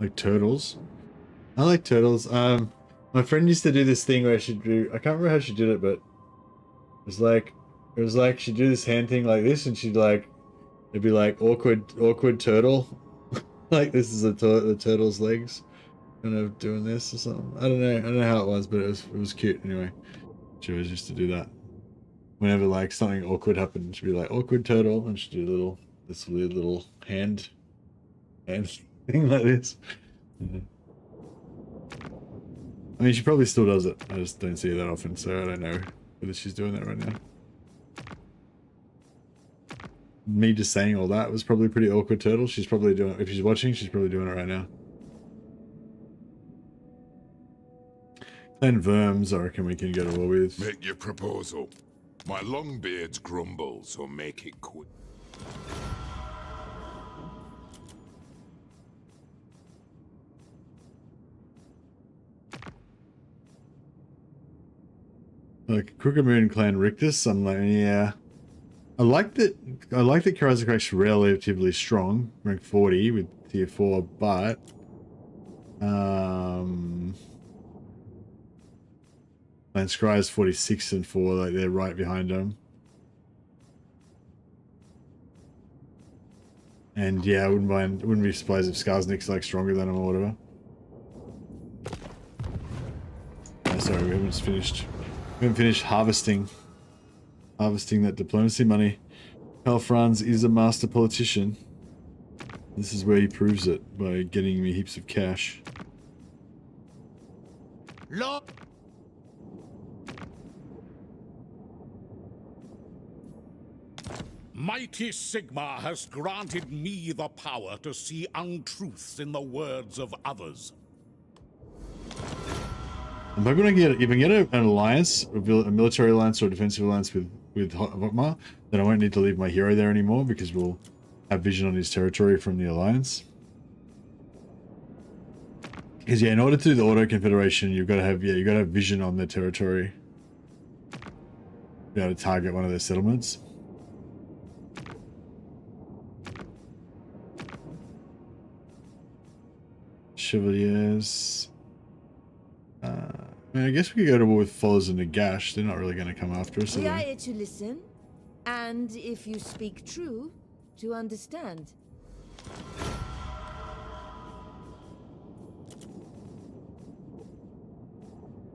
Like turtles. I like turtles. My friend used to do this thing where she'd do, I can't remember how she did it, but it was like she'd do this hand thing like this, and she'd like, it'd be like awkward turtle. Like this is the turtle's legs, kind of doing this or something. I don't know how it was, but it was cute anyway. She always used to do that. Whenever like something awkward happened, she'd be like awkward turtle, and she'd do this weird little hand thing like this. Yeah. I mean, she probably still does it. I just don't see her that often, so I don't know whether she's doing that right now. Me just saying all that was probably pretty awkward turtle. She's probably doing it. If she's watching, she's probably doing it right now. Then Verms, I reckon we can go to war with. Make your proposal. My longbeards grumble, so make it quick. Like Crooked Moon Clan Rictus, I'm like, yeah. I like that Khazrak's relatively strong, rank 40 with tier 4, but Clan Scry's 46 and 4, like they're right behind them. And yeah, I wouldn't be surprised if Skarsnik's like stronger than him or whatever. Oh, sorry, we haven't finished. We haven't finished harvesting that diplomacy money. Karl Franz is a master politician. This is where he proves it, by getting me heaps of cash. Look! Mighty Sigmar has granted me the power to see untruths in the words of others. I'm hoping if I can get an alliance, a military alliance or a defensive alliance with Hochland, then I won't need to leave my hero there anymore because we'll have vision on his territory from the alliance. Because yeah, in order to do the auto confederation, you've got to have vision on their territory. Be able to target one of their settlements. Chevaliers. I mean, I guess we could go to war with Followers of Nagash. They're not really going to come after us. We are here to listen, and if you speak true, to understand.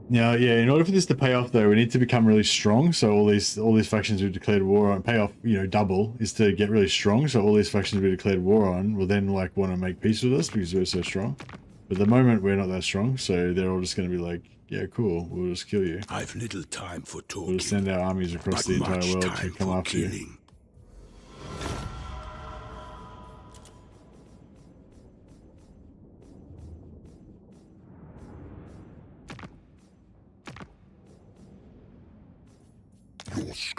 Now, yeah, in order for this to pay off, though, we need to become really strong. So all these factions we've declared war on, pay off, double, is to get really strong. So all these factions we declared war on will then like want to make peace with us because we're so strong. But at the moment, we're not that strong, so they're all just going to be like, yeah, cool, we'll just kill you. I've little time for talking. We'll just send our armies across the entire world to come after you.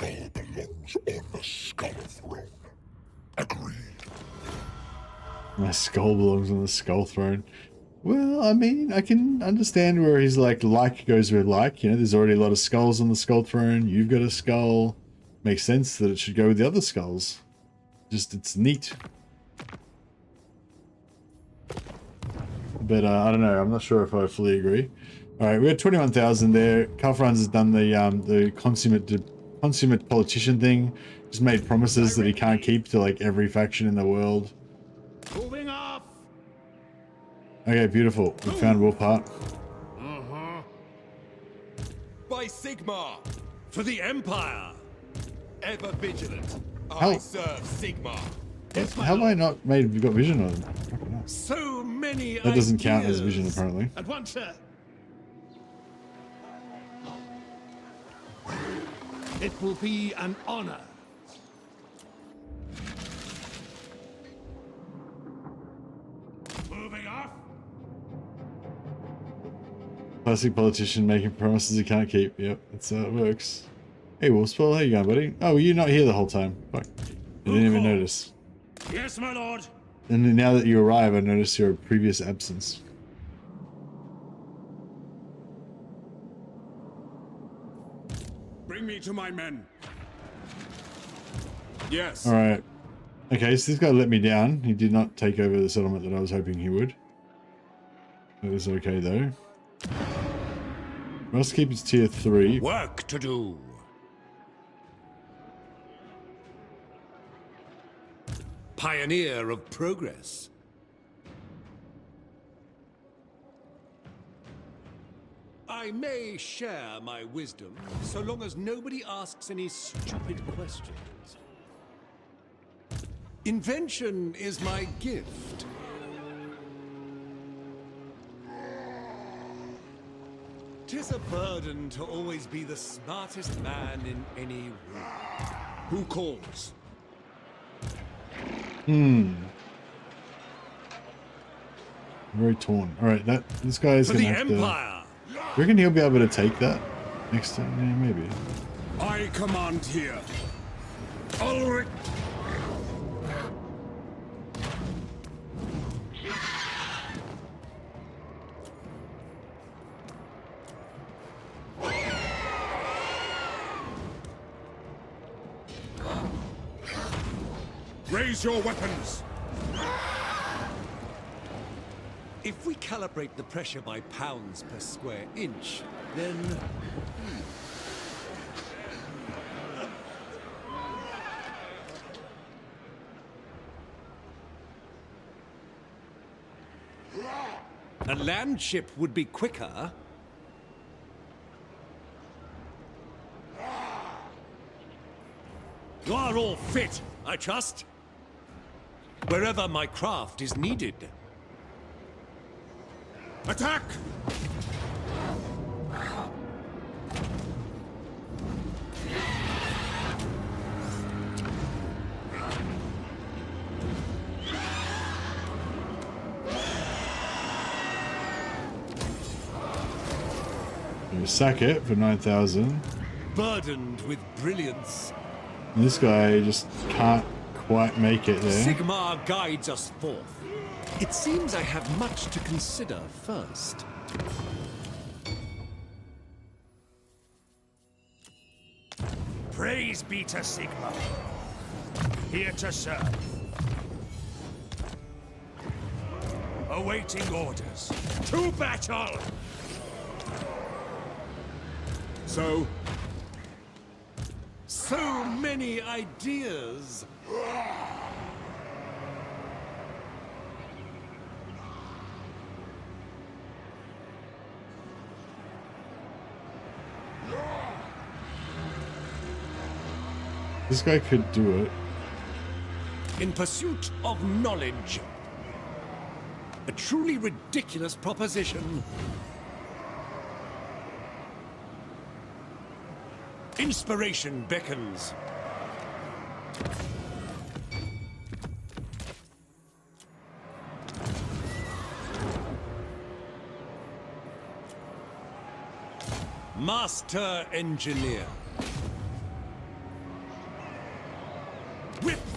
skull belongs on the skull throne. Agreed. My skull belongs on the skull throne. Well, I mean, I can understand where he's like goes with like. You know, there's already a lot of skulls on the skull throne. You've got a skull. Makes sense that it should go with the other skulls. Just, it's neat. But I don't know. I'm not sure if I fully agree. All right, we got 21,000 there. Karl Franz has done the consummate politician thing. Just made promises that he can't keep to like every faction in the world. Moving off. Okay, beautiful. We found Wolfheart. By Sigmar, For the Empire! ever vigilant. How- I serve Sigmar. How have I not got vision on him? Fucking hell. So many That doesn't count as ideas. vision, apparently. At once, sir. It will be an honor. Moving off. Classic politician making promises he can't keep. Yep, that's how it works. Hey, Wolfspell, how you going, buddy? Oh, you're not here the whole time. Fuck. I didn't even notice. Yes, my lord. And now that you arrive, I notice your previous absence. Bring me to my men. Yes. All right. Okay, so this guy let me down. He did not take over the settlement that I was hoping he would. That was okay, though. Must keep its tier 3. Work to do. Pioneer of progress. I may share my wisdom, so long as nobody asks any stupid questions. Invention is my gift. Tis a burden to always be the smartest man in any room. Who calls? Very torn. All right, this guy is For going the to have to... Empire! You reckon he'll be able to take that next time? Yeah, maybe. I command here. Ulrich. Raise your weapons. If we calibrate the pressure by pounds per square inch, then... A land ship would be quicker. You are all fit, I trust. Wherever my craft is needed. Attack! You sack it for 9,000. Burdened with brilliance. And this guy just can't quite make it there. Sigmar guides us forth. It seems I have much to consider first. Praise be to Sigmar. Here to serve. Awaiting orders. To battle! So, So many ideas. This guy could do it. In pursuit of knowledge. A truly ridiculous proposition. Inspiration beckons. Master engineer.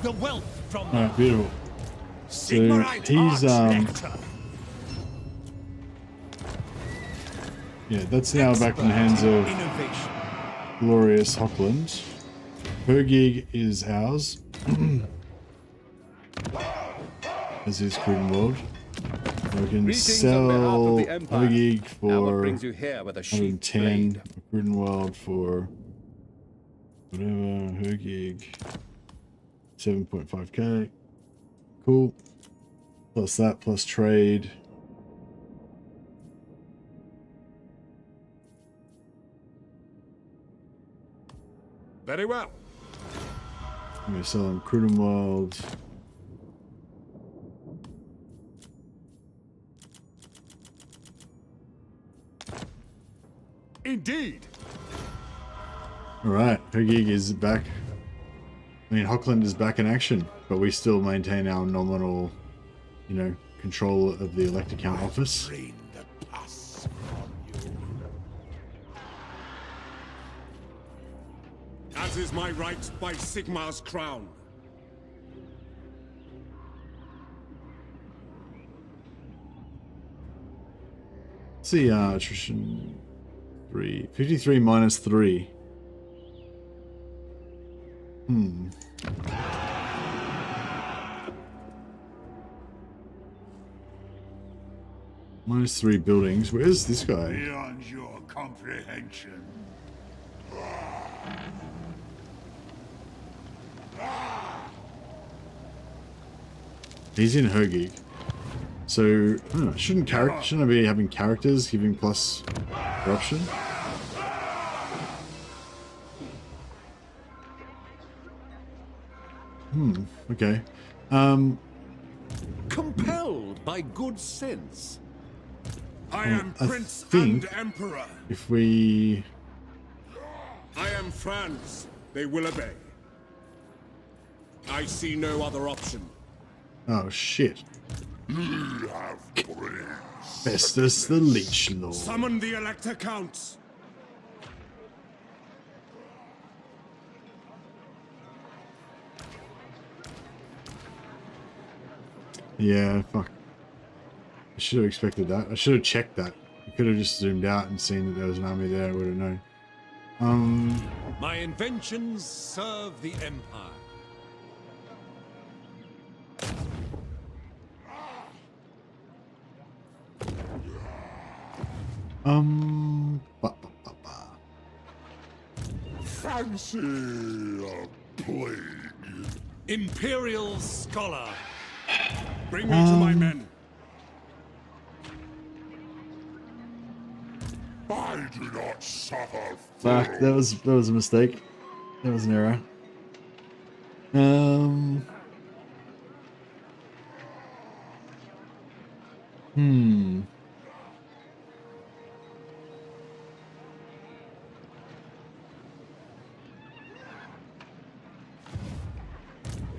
the wealth from All right, beautiful. So Sigmarite he's Arch-Nectar. yeah, that's now back in the hands of Innovation. glorious Hochland. Hergig is ours. As is Crudenwald. We can Greetings on behalf sell of the Empire. Hergig Now what for brings you here with a sheathed 110. blade? Crudenwald for whatever. Hergig 7.5k. Cool. Plus that, plus trade. Very well. I'm going to sell him Crudenwald. Indeed. Alright, Hergig is back. I mean, Hochland is back in action, but we still maintain our nominal, you know, control of the elect account office. Drain the pus from you. As is my right by Sigmar's crown. Let's see, attrition 3. 53 minus 3. Minus 3 buildings. Where's this guy? Beyond your comprehension. He's in Hergig. So, shouldn't I be having characters giving plus corruption? Okay. Compelled by good sense. I am I Prince think- and Emperor. If we... I am Franz. They will obey. I see no other option. Oh, shit. You have brains. Festus the Leech Lord. Summon the Elector Counts. Yeah, fuck. I should have expected that. I should have checked that. I could have just zoomed out and seen that there was an army there. I would have known. My inventions serve the Empire. Fancy a plague. Imperial Scholar. Bring me to my men. I do not suffer. Fuck, that was a mistake. That was an error.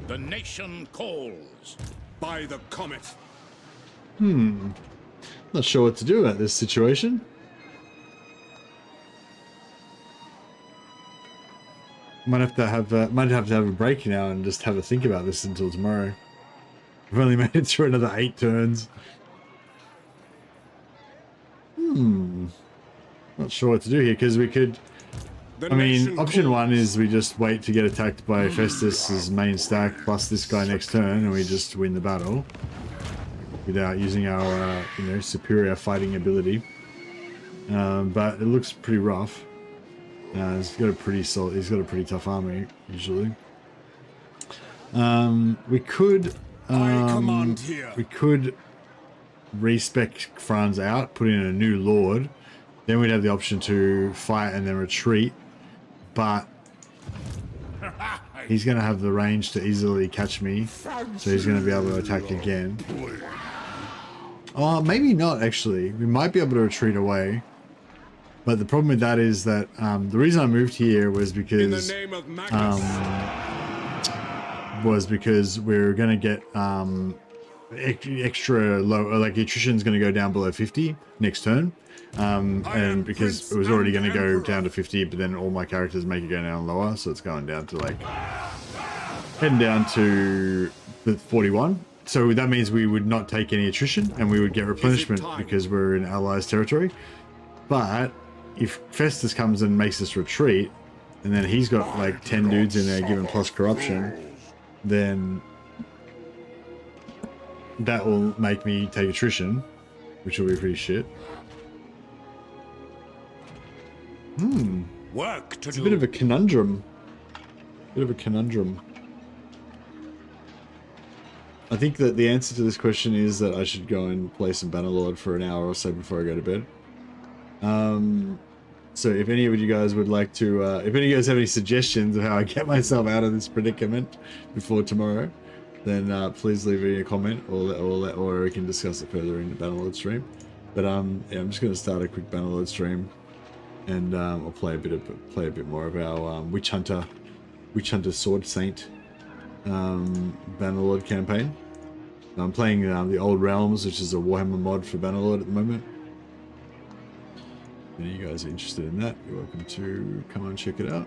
The nation calls. By the comet. Not sure what to do about this situation. Might have to have a break now and just have a think about this until tomorrow. We've only made it through another 8 turns. Not sure what to do here because we could. I mean, option 1 is we just wait to get attacked by Festus's main stack plus this guy next turn, and we just win the battle without using our you know, superior fighting ability. But it looks pretty rough. He's got a pretty solid. He's got a pretty tough army usually. We could. I command here. We could respec Franz out, put in a new lord. Then we'd have the option to fight and then retreat. But he's going to have the range to easily catch me, so he's going to be able to attack again. Maybe not actually. We might be able to retreat away. But the problem with that is that the reason I moved here was because In the name of Magnus. we're going to get extra low, like attrition is going to go down below 50 next turn. And because it was already going to go down to 50, but then all my characters make it go down lower, so it's going down to like heading down to the 41. So that means we would not take any attrition and we would get replenishment because we're in allies territory. But if Festus comes and makes us retreat, and then he's got like 10 dudes in there given plus corruption, then that will make me take attrition, which will be pretty shit. Work to It's do. a bit of a conundrum. I think that the answer to this question is that I should go and play some Bannerlord for an hour or so before I go to bed. So if any of you guys would like to, if any of you guys have any suggestions of how I get myself out of this predicament before tomorrow, then please leave a comment, or we can discuss it further in the Bannerlord stream. But yeah, I'm just going to start a quick Bannerlord stream, and I'll play a bit more of our Witch Hunter Sword Saint Bannerlord campaign. I'm playing the Old Realms, which is a Warhammer mod for Bannerlord at the moment. If any of you guys are interested in that, you're welcome to come and check it out.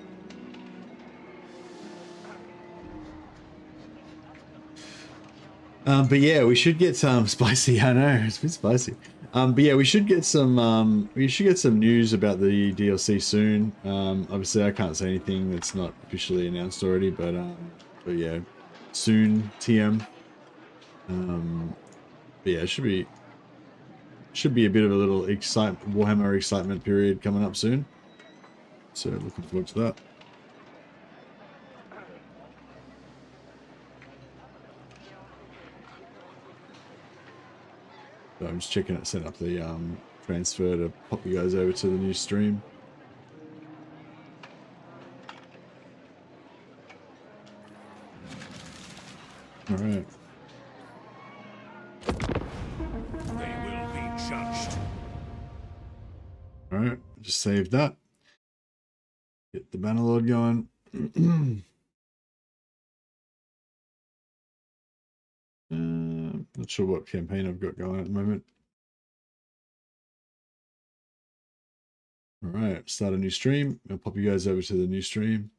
But yeah, we should get some spicy. I know it's a bit spicy. But yeah, we should get some news about the DLC soon. Obviously, I can't say anything that's not officially announced already, but yeah, soon TM. But yeah, it should be a bit of a little Warhammer excitement period coming up soon. So looking forward to that. So I'm just checking it, setting up the transfer to pop you guys over to the new stream. All right. They will be judged. All right, just saved that. Get the Bannerlord going. Not sure what campaign I've got going at the moment. All right, start a new stream. I'll pop you guys over to the new stream.